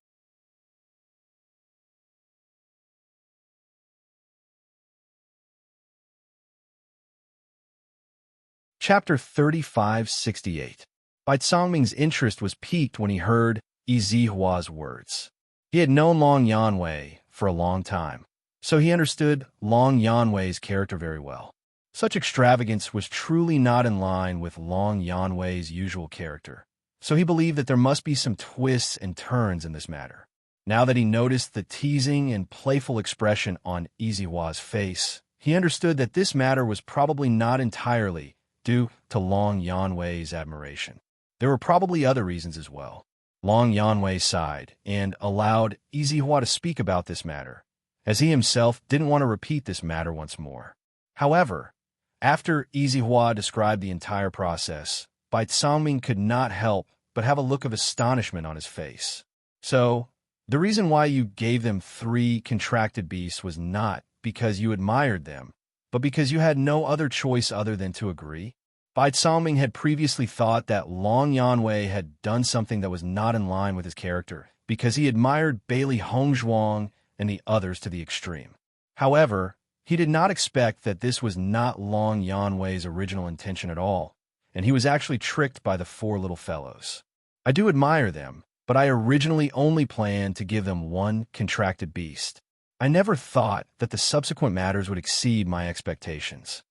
Chapter 3568. Bai Tsangming's interest was piqued when he heard Yi Zihua's words. He had known Long Yanwei for a long time, so he understood Long Yanwei's character very well. Such extravagance was truly not in line with Long Yanwei's usual character, so he believed that there must be some twists and turns in this matter. Now that he noticed the teasing and playful expression on Yi Zihua's face, he understood that this matter was probably not entirely due to Long Yanwei's admiration. There were probably other reasons as well. Long Yanwei sighed and allowed Yi Zihua to speak about this matter, as he himself didn't want to repeat this matter once more. However, after Yi Zihua described the entire process, Bai Tsangming could not help but have a look of astonishment on his face. So, the reason why you gave them three contracted beasts was not because you admired them, but because you had no other choice other than to agree? Bai Tsangming had previously thought that Long Yanwei had done something that was not in line with his character, because he admired Bailey Hongzhuang and the others to the extreme. However, he did not expect that this was not Long Yanwei's original intention at all, and he was actually tricked by the four little fellows. I do admire them, but I originally only planned to give them one contracted beast. I never thought that the subsequent matters would exceed my expectations.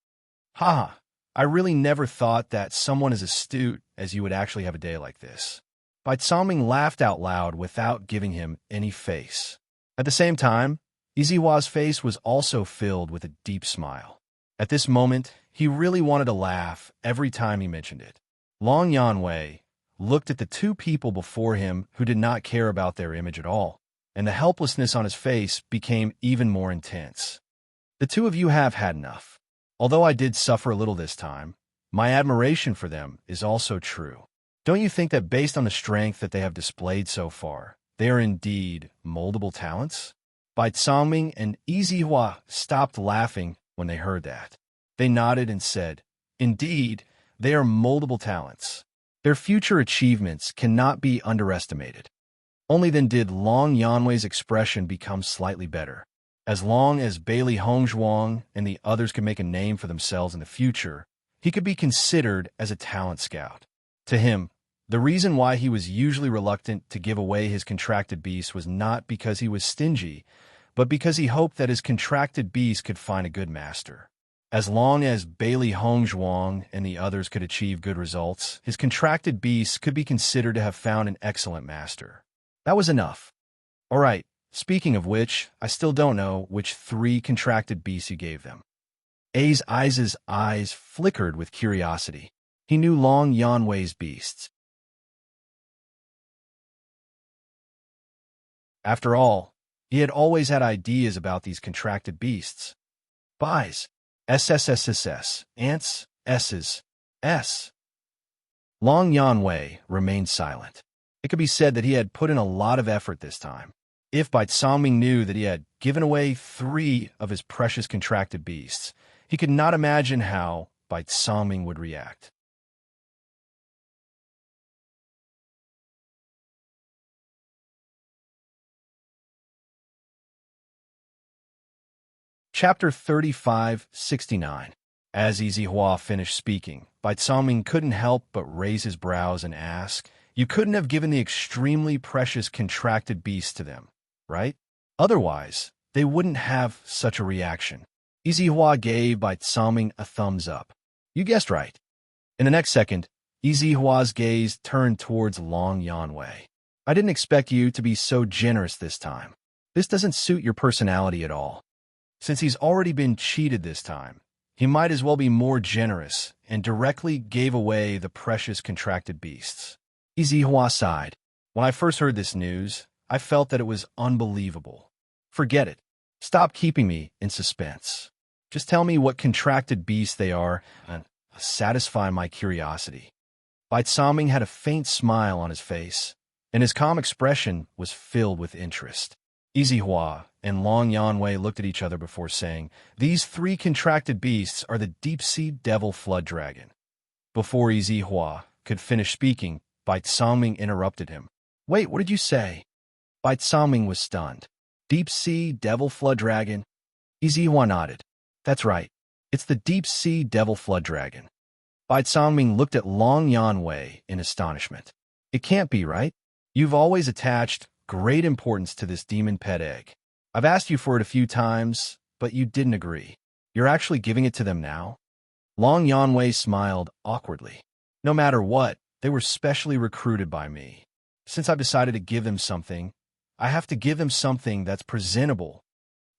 Haha, I really never thought that someone as astute as you would actually have a day like this. Bai Tsangming laughed out loud without giving him any face. At the same time, Yi Zihua's face was also filled with a deep smile. At this moment, he really wanted to laugh every time he mentioned it. Long Yanwei looked at the two people before him who did not care about their image at all, and the helplessness on his face became even more intense. The two of you have had enough. Although I did suffer a little this time, my admiration for them is also true. Don't you think that based on the strength that they have displayed so far, they are indeed moldable talents? Bai Songming and Yizihua stopped laughing when they heard that. They nodded and said, "Indeed, they are moldable talents. Their future achievements cannot be underestimated." Only then did Long Yanwei's expression become slightly better. As long as Bailey Hongzhuang and the others could make a name for themselves in the future, he could be considered as a talent scout. To him, the reason why he was usually reluctant to give away his contracted beast was not because he was stingy, but because he hoped that his contracted beast could find a good master. As long as Bailey Hongzhuang and the others could achieve good results, his contracted beast could be considered to have found an excellent master. That was enough. All right, speaking of which, I still don't know which 3 contracted beasts you gave them. A's eyes flickered with curiosity. He knew Long Yanwei's beasts. After all, he had always had ideas about these contracted beasts. Bai's. SSSSS. Ants. S's. S. Long Yanwei remained silent. It could be said that he had put in a lot of effort this time. If Bai Songming knew that he had given away 3 of his precious contracted beasts, he could not imagine how Bai Songming would react. Chapter 35-69. As Yizihua finished speaking, Bai Songming couldn't help but raise his brows and ask, "You couldn't have given the extremely precious contracted beast to them, right? Otherwise, they wouldn't have such a reaction." Yizihua gave Bai Songming a thumbs up. "You guessed right." In the next second, Yizihua's gaze turned towards Long Yanwei. "I didn't expect you to be so generous this time. This doesn't suit your personality at all. Since he's already been cheated this time, he might as well be more generous and directly gave away the precious contracted beasts." Yizihua sighed. "When I first heard this news, I felt that it was unbelievable. Forget it. Stop keeping me in suspense. Just tell me what contracted beasts they are and satisfy my curiosity." Bai Songming had a faint smile on his face, and his calm expression was filled with interest. Yizihua and Long Yanwei looked at each other before saying, "These 3 contracted beasts are the deep-sea devil flood dragon." Before Yizihua could finish speaking, Bai Songming interrupted him. "Wait, what did you say?" Bai Songming was stunned. "Deep-sea devil flood dragon?" Yizihua nodded. "That's right. It's the deep-sea devil flood dragon." Bai Songming looked at Long Yanwei in astonishment. "It can't be, right? You've always attached great importance to this demon pet egg. I've asked you for it a few times, but you didn't agree. You're actually giving it to them now?" Long Yanwei smiled awkwardly. "No matter what, they were specially recruited by me. Since I've decided to give them something, I have to give them something that's presentable."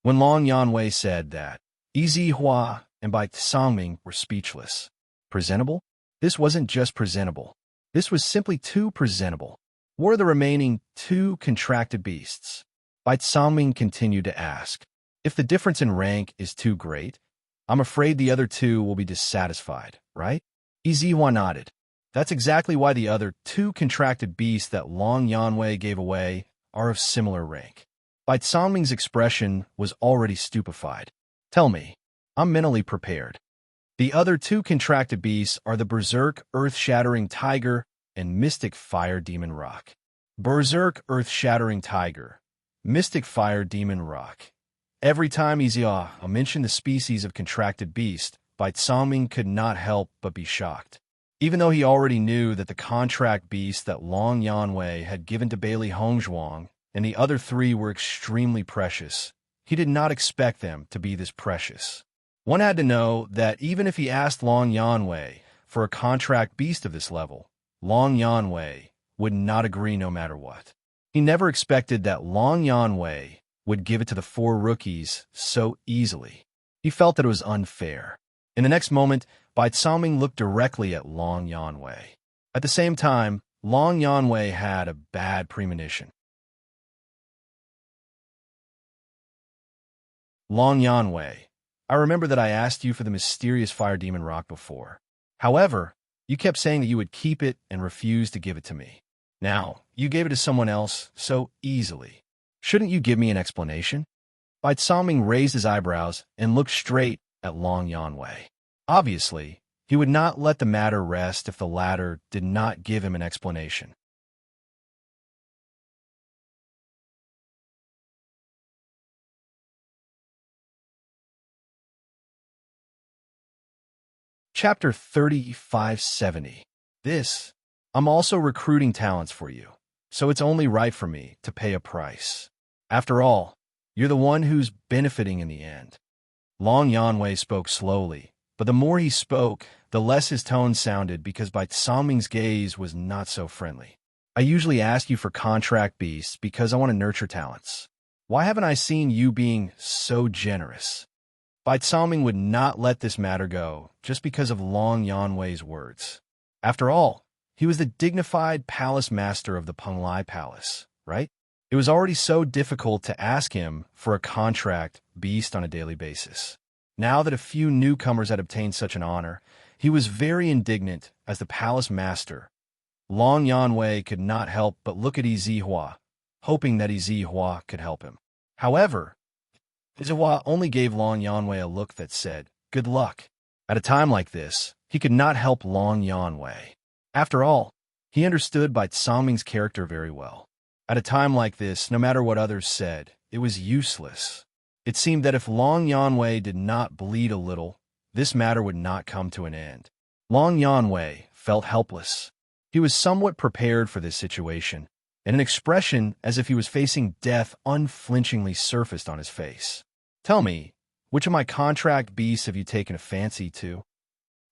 When Long Yanwei said that, Yizihua and Bai Songming were speechless. Presentable? This wasn't just presentable. This was simply too presentable. What are the remaining 2 contracted beasts? Bai Songming continued to ask. "If the difference in rank is too great, I'm afraid the other 2 will be dissatisfied, right?" Yizihua nodded. "That's exactly why the other 2 contracted beasts that Long Yanwei gave away are of similar rank." Bai Songming's expression was already stupefied. "Tell me, I'm mentally prepared." The other 2 contracted beasts are the Berserk Earth-Shattering Tiger and Mystic Fire Demon Rock. Berserk Earth-Shattering Tiger, Mystic Fire Demon Rock. Every time Yizihua mentioned the species of contracted beast, Bai Songming could not help but be shocked. Even though he already knew that the contract beast that Long Yanwei had given to Bailey Hongzhuang and the other 3 were extremely precious, he did not expect them to be this precious. One had to know that even if he asked Long Yanwei for a contract beast of this level, Long Yanwei would not agree no matter what. He never expected that Long Yanwei would give it to the 4 rookies so easily. He felt that it was unfair. In the next moment, Bai Songming looked directly at Long Yanwei. At the same time, Long Yanwei had a bad premonition. Long Yanwei, I remember that I asked you for the mysterious fire demon rock before. However, you kept saying that you would keep it and refused to give it to me. Now, you gave it to someone else so easily. Shouldn't you give me an explanation? Bai Songming raised his eyebrows and looked straight at Long Yanwei. Obviously, he would not let the matter rest if the latter did not give him an explanation. Chapter 3570. I'm also recruiting talents for you, so it's only right for me to pay a price. After all, you're the one who's benefiting in the end. Long Yanwei spoke slowly, but the more he spoke, the less his tone sounded because Bai Songming's gaze was not so friendly. I usually ask you for contract beasts because I want to nurture talents. Why haven't I seen you being so generous? Bai Songming would not let this matter go just because of Long Yanwei's words. After all, he was the dignified palace master of the Penglai Palace, right? It was already so difficult to ask him for a contract beast on a daily basis. Now that a few newcomers had obtained such an honor, he was very indignant as the palace master. Long Yanwei could not help but look at Izihua, hoping that Izihua could help him. However, Izihua only gave Long Yanwei a look that said, "Good luck." At a time like this, he could not help Long Yanwei. After all, he understood Bai Songming's character very well. At a time like this, no matter what others said, it was useless. It seemed that if Long Yanwei did not bleed a little, this matter would not come to an end. Long Yanwei felt helpless. He was somewhat prepared for this situation, and an expression as if he was facing death unflinchingly surfaced on his face. Tell me, which of my contract beasts have you taken a fancy to?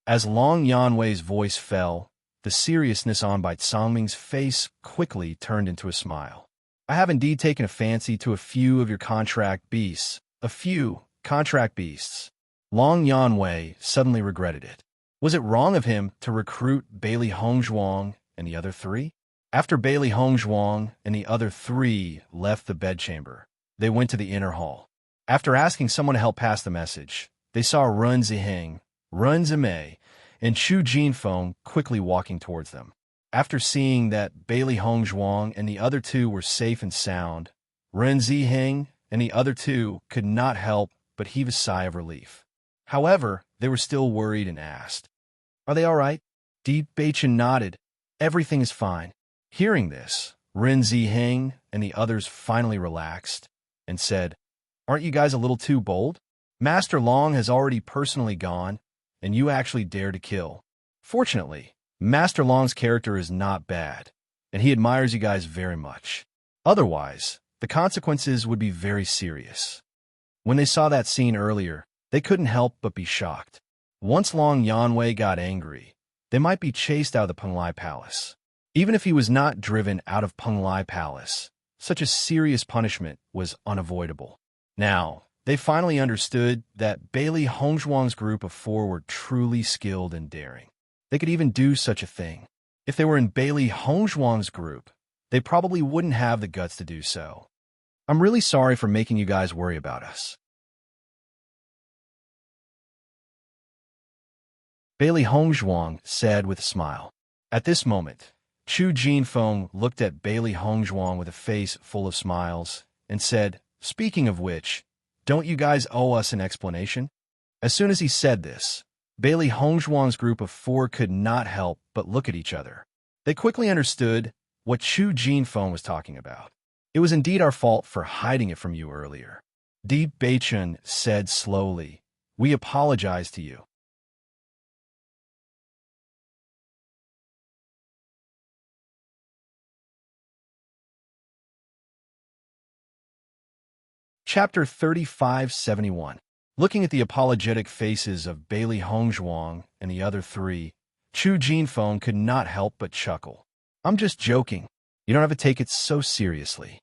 As Long Yanwei's voice fell, the seriousness on Bai Songming's face quickly turned into a smile. I have indeed taken a fancy to a few of your contract beasts. A few contract beasts. Long Yanwei suddenly regretted it. Was it wrong of him to recruit Bailey Hongzhuang and the other three? After Bailey Hongzhuang and the other three left the bedchamber, they went to the inner hall. After asking someone to help pass the message, they saw Run Ziheng, Run Zimei, and Chu Jinfeng quickly walking towards them. After seeing that Bailey Hongzhuang and the other two were safe and sound, Ren Ziheng and the other two could not help but heave a sigh of relief. However, they were still worried and asked, "Are they all right?" Deep Bachin nodded. "Everything is fine." Hearing this, Ren Ziheng and the others finally relaxed and said, "Aren't you guys a little too bold? Master Long has already personally gone, and you actually dare to kill. Fortunately, Master Long's character is not bad, and he admires you guys very much. Otherwise, the consequences would be very serious." When they saw that scene earlier, they couldn't help but be shocked. Once Long Yanwei got angry, they might be chased out of the Penglai Palace. Even if he was not driven out of Penglai Palace, such a serious punishment was unavoidable. Now, they finally understood that Bailey Hongzhuang's group of four were truly skilled and daring. They could even do such a thing. If they were in Bailey Hongzhuang's group, they probably wouldn't have the guts to do so. I'm really sorry for making you guys worry about us. Bailey Hongzhuang said with a smile. At this moment, Chu Jinfeng looked at Bailey Hongzhuang with a face full of smiles and said, "Speaking of which, don't you guys owe us an explanation?" As soon as he said this, Bailey Hongzhuang's group of four could not help but look at each other. They quickly understood what Chu Jinfeng was talking about. "It was indeed our fault for hiding it from you earlier." Deep Beichun said slowly, "We apologize to you." Chapter 3571. Looking at the apologetic faces of Bailey Hongzhuang and the other three, Chu Jinfeng could not help but chuckle. "I'm just joking. You don't have to take it so seriously."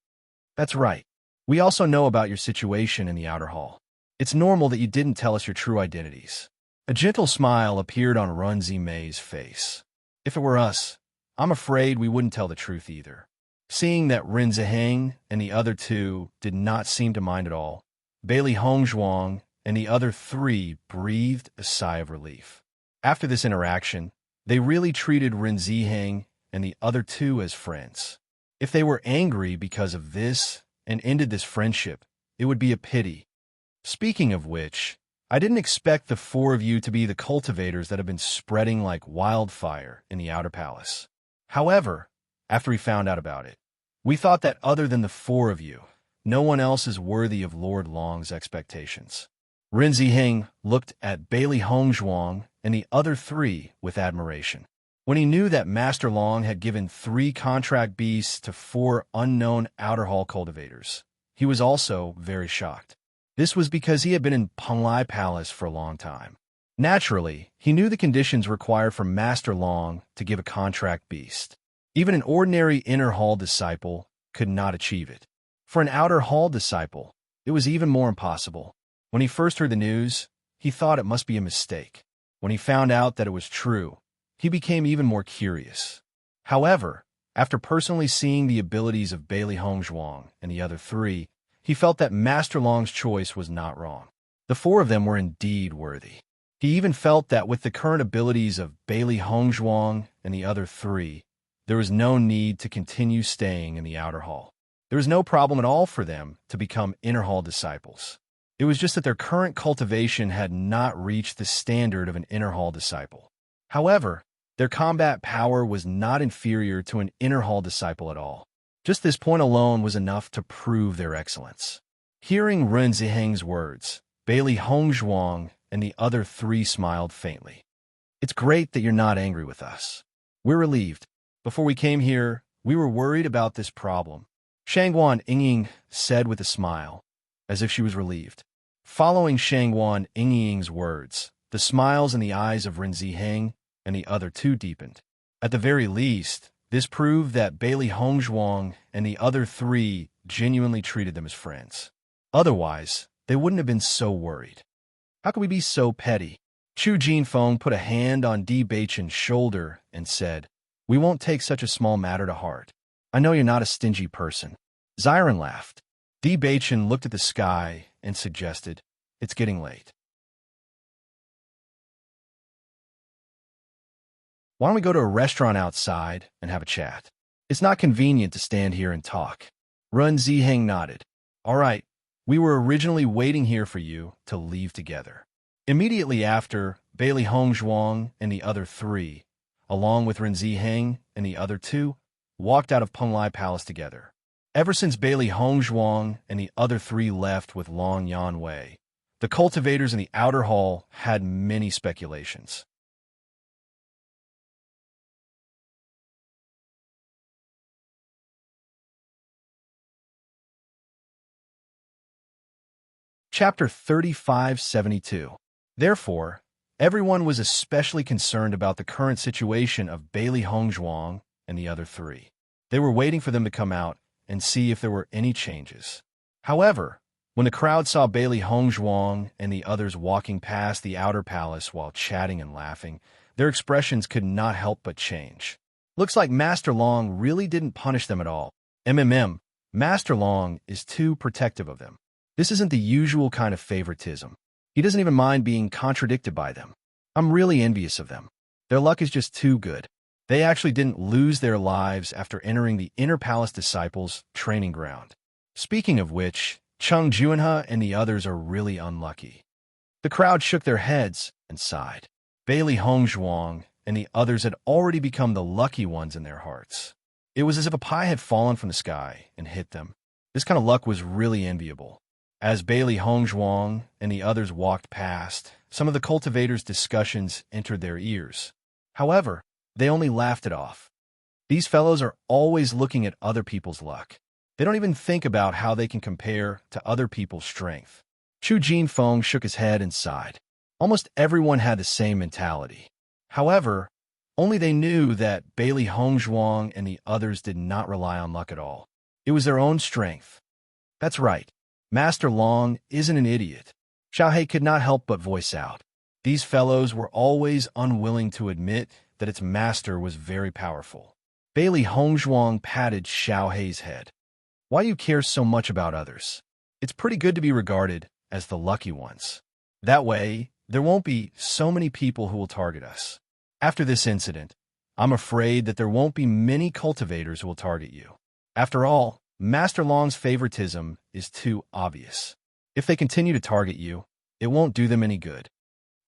"That's right. We also know about your situation in the outer hall. It's normal that you didn't tell us your true identities." A gentle smile appeared on Run Zimei's face. "If it were us, I'm afraid we wouldn't tell the truth either." Seeing that Ren Ziheng and the other two did not seem to mind at all, Bailey Hongzhuang and the other three breathed a sigh of relief. After this interaction, they really treated Ren Ziheng and the other two as friends. If they were angry because of this and ended this friendship, it would be a pity. Speaking of which, I didn't expect the four of you to be the cultivators that have been spreading like wildfire in the Outer Palace. However, after we found out about it, we thought that other than the four of you, no one else is worthy of Lord Long's expectations. Ren Ziheng looked at Bailey Hongzhuang and the other three with admiration. When he knew that Master Long had given 3 contract beasts to 4 unknown Outer Hall cultivators, he was also very shocked. This was because he had been in Penglai Palace for a long time. Naturally, he knew the conditions required for Master Long to give a contract beast. Even an ordinary Inner Hall disciple could not achieve it. For an Outer Hall disciple, it was even more impossible. When he first heard the news, he thought it must be a mistake. When he found out that it was true, he became even more curious. However, after personally seeing the abilities of Bailey Hongzhuang and the other three, he felt that Master Long's choice was not wrong. The 4 of them were indeed worthy. He even felt that with the current abilities of Bailey Hongzhuang and the other 3, there was no need to continue staying in the Outer Hall. There was no problem at all for them to become Inner Hall disciples. It was just that their current cultivation had not reached the standard of an Inner Hall disciple. However, their combat power was not inferior to an Inner Hall disciple at all. Just this point alone was enough to prove their excellence. Hearing Ren Ziheng's words, Bailey Hongzhuang and the other 3 smiled faintly. It's great that you're not angry with us. We're relieved. Before we came here, we were worried about this problem, Shangguan Yingying said with a smile, as if she was relieved. Following Shangguan Yingying's words, the smiles in the eyes of Ren Ziheng and the other 2 deepened. At the very least, this proved that Bailey Hongzhuang and the other 3 genuinely treated them as friends. Otherwise, they wouldn't have been so worried. How could we be so petty? Chu Jinfeng put a hand on Di Beichen's shoulder and said, "We won't take such a small matter to heart. I know you're not a stingy person." Xiren laughed. Di Beichen looked at the sky and suggested, "It's getting late. Why don't we go to a restaurant outside and have a chat? It's not convenient to stand here and talk." Ren Ziheng nodded. "All right, we were originally waiting here for you to leave together." Immediately after, Bailey Hongzhuang and the other 3, along with Ren Ziheng and the other 2, walked out of Penglai Palace together. Ever since Bailey Hongzhuang and the other 3 left with Long Yanwei, the cultivators in the Outer Hall had many speculations. Chapter 3572. Therefore, everyone was especially concerned about the current situation of Bailey Hongzhuang and the other 3. They were waiting for them to come out and see if there were any changes. However, when the crowd saw Bailey Hongzhuang and the others walking past the Outer Palace while chatting and laughing, their expressions could not help but change. Looks like Master Long really didn't punish them at all. Master Long is too protective of them. This isn't the usual kind of favoritism. He doesn't even mind being contradicted by them. I'm really envious of them. Their luck is just too good. They actually didn't lose their lives after entering the Inner Palace Disciples' training ground. Speaking of which, Cheng Juanhe and the others are really unlucky. The crowd shook their heads and sighed. Bailey Hongzhuang and the others had already become the lucky ones in their hearts. It was as if a pie had fallen from the sky and hit them. This kind of luck was really enviable. As Bailey Hongzhuang and the others walked past, some of the cultivators' discussions entered their ears. However, they only laughed it off. These fellows are always looking at other people's luck. They don't even think about how they can compare to other people's strength. Chu Jinfeng shook his head and sighed. Almost everyone had the same mentality. However, only they knew that Bailey Hongzhuang and the others did not rely on luck at all. It was their own strength. That's right. Master Long isn't an idiot. Xiaohei could not help but voice out. These fellows were always unwilling to admit that its master was very powerful. Bailey Hongzhuang patted Xiaohei's head. "Why do you care so much about others? It's pretty good to be regarded as the lucky ones. That way, there won't be so many people who will target us. After this incident, I'm afraid that there won't be many cultivators who will target you. After all, Master Long's favoritism is too obvious. If they continue to target you, it won't do them any good.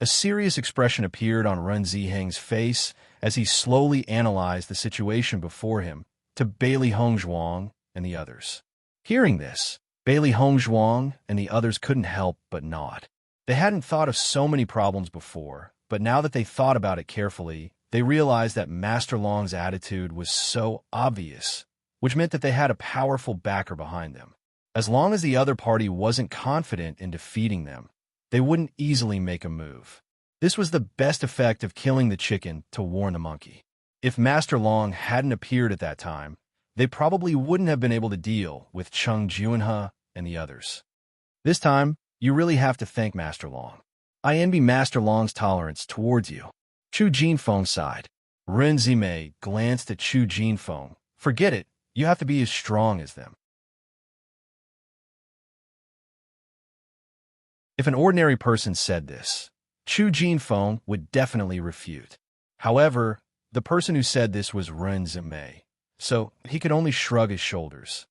A serious expression appeared on Ren Ziheng's face as he slowly analyzed the situation before him to Bailey Hongzhuang and the others. Hearing this, Bailey Hongzhuang and the others couldn't help but nod. They hadn't thought of so many problems before, but now that they thought about it carefully, they realized that Master Long's attitude was so obvious, which meant that they had a powerful backer behind them. As long as the other party wasn't confident in defeating them, they wouldn't easily make a move. This was the best effect of killing the chicken to warn the monkey. If Master Long hadn't appeared at that time, they probably wouldn't have been able to deal with Cheng Juanhe and the others. This time, you really have to thank Master Long. I envy Master Long's tolerance towards you. Chu Jinfeng sighed. Ren Zimei glanced at Chu Jinfeng. Forget it, you have to be as strong as them. If an ordinary person said this, Chu Jinfeng would definitely refute. However, the person who said this was Ren Zimei, so he could only shrug his shoulders.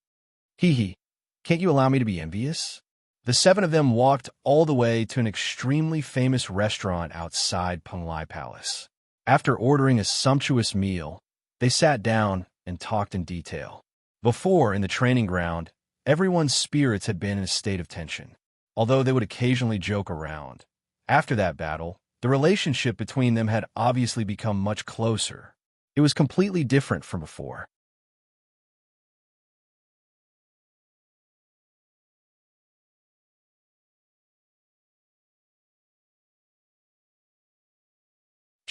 Hee, can't you allow me to be envious? The seven of them walked all the way to an extremely famous restaurant outside Penglai Palace. After ordering a sumptuous meal, they sat down and talked in detail. Before, in the training ground, everyone's spirits had been in a state of tension, although they would occasionally joke around. After that battle, the relationship between them had obviously become much closer. It was completely different from before.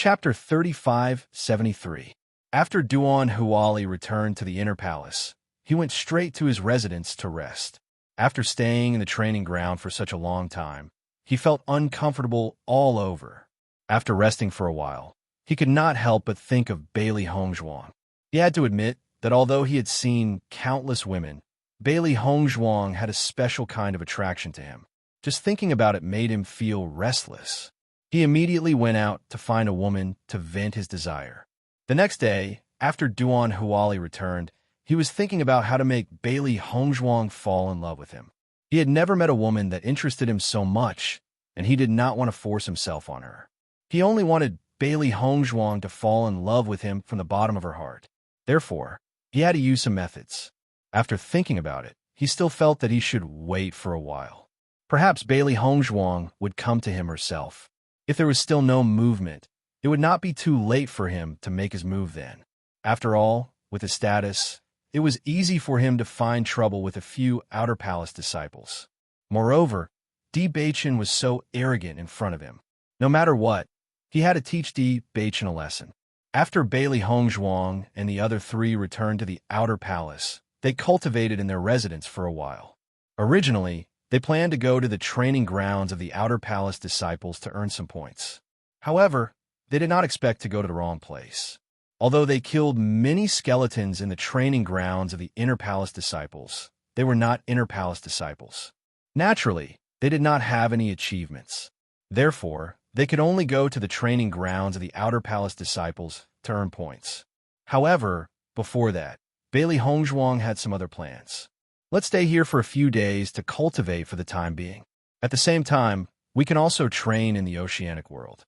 Chapter 3573. After Duan Huali returned to the inner palace, he went straight to his residence to rest. After staying in the training ground for such a long time, he felt uncomfortable all over. After resting for a while, he could not help but think of Bailey Hongzhuang. He had to admit that although he had seen countless women, Bailey Hongzhuang had a special kind of attraction to him. Just thinking about it made him feel restless. He immediately went out to find a woman to vent his desire. The next day, after Duan Huali returned, he was thinking about how to make Bailey Hongzhuang fall in love with him. He had never met a woman that interested him so much, and he did not want to force himself on her. He only wanted Bailey Hongzhuang to fall in love with him from the bottom of her heart. Therefore, he had to use some methods. After thinking about it, he still felt that he should wait for a while. Perhaps Bailey Hongzhuang would come to him herself. If there was still no movement, it would not be too late for him to make his move then. After all, with his status, it was easy for him to find trouble with a few outer palace disciples. Moreover, Di Beichen was so arrogant in front of him. No matter what, he had to teach Di Beichen a lesson. After Bailey Hongzhuang and the other three returned to the outer palace, they cultivated in their residence for a while. Originally, they planned to go to the training grounds of the outer palace disciples to earn some points. However, they did not expect to go to the wrong place. Although they killed many skeletons in the training grounds of the inner palace disciples, they were not inner palace disciples. Naturally, they did not have any achievements. Therefore, they could only go to the training grounds of the outer palace disciples to earn points. However, before that, Bailey Hongzhuang had some other plans. Let's stay here for a few days to cultivate for the time being. At the same time, we can also train in the oceanic world.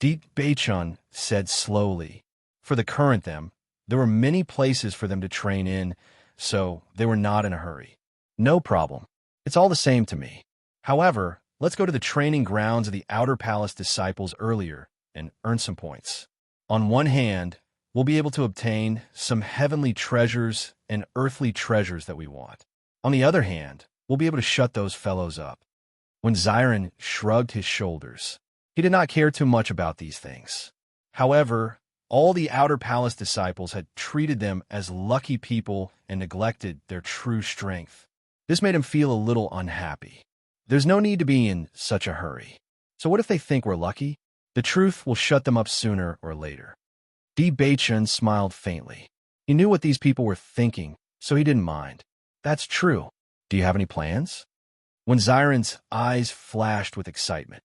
Di Beichun said slowly. For the current them, there were many places for them to train in, so they were not in a hurry. No problem. It's all the same to me. However, let's go to the training grounds of the outer palace disciples earlier and earn some points. On one hand, we'll be able to obtain some heavenly treasures and earthly treasures that we want. On the other hand, we'll be able to shut those fellows up. When Xiren shrugged his shoulders, he did not care too much about these things. However, all the outer palace disciples had treated them as lucky people and neglected their true strength. This made him feel a little unhappy. There's no need to be in such a hurry. So what if they think we're lucky? The truth will shut them up sooner or later. Di Beichun smiled faintly. He knew what these people were thinking, so he didn't mind. That's true. Do you have any plans? when Zyron's eyes flashed with excitement.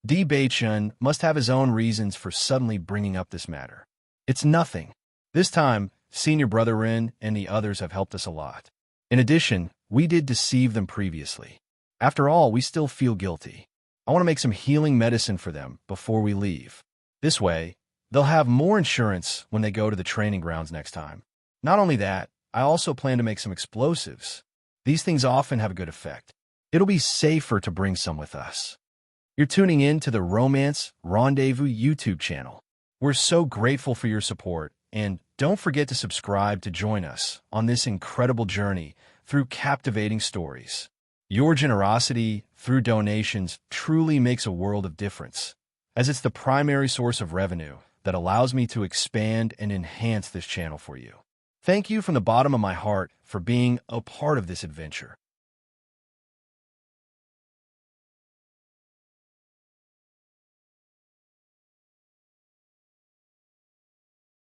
D. Beichun must have his own reasons for suddenly bringing up this matter. It's nothing. This time, Senior Brother Rin and the others have helped us a lot. In addition, we did deceive them previously. After all, we still feel guilty. I want to make some healing medicine for them before we leave. This way, they'll have more insurance when they go to the training grounds next time. Not only that, I also plan to make some explosives. These things often have a good effect. It'll be safer to bring some with us. You're tuning in to the Romance Rendezvous YouTube channel. We're so grateful for your support, and don't forget to subscribe to join us on this incredible journey through captivating stories. Your generosity through donations truly makes a world of difference, as it's the primary source of revenue that allows me to expand and enhance this channel for you. Thank you from the bottom of my heart for being a part of this adventure.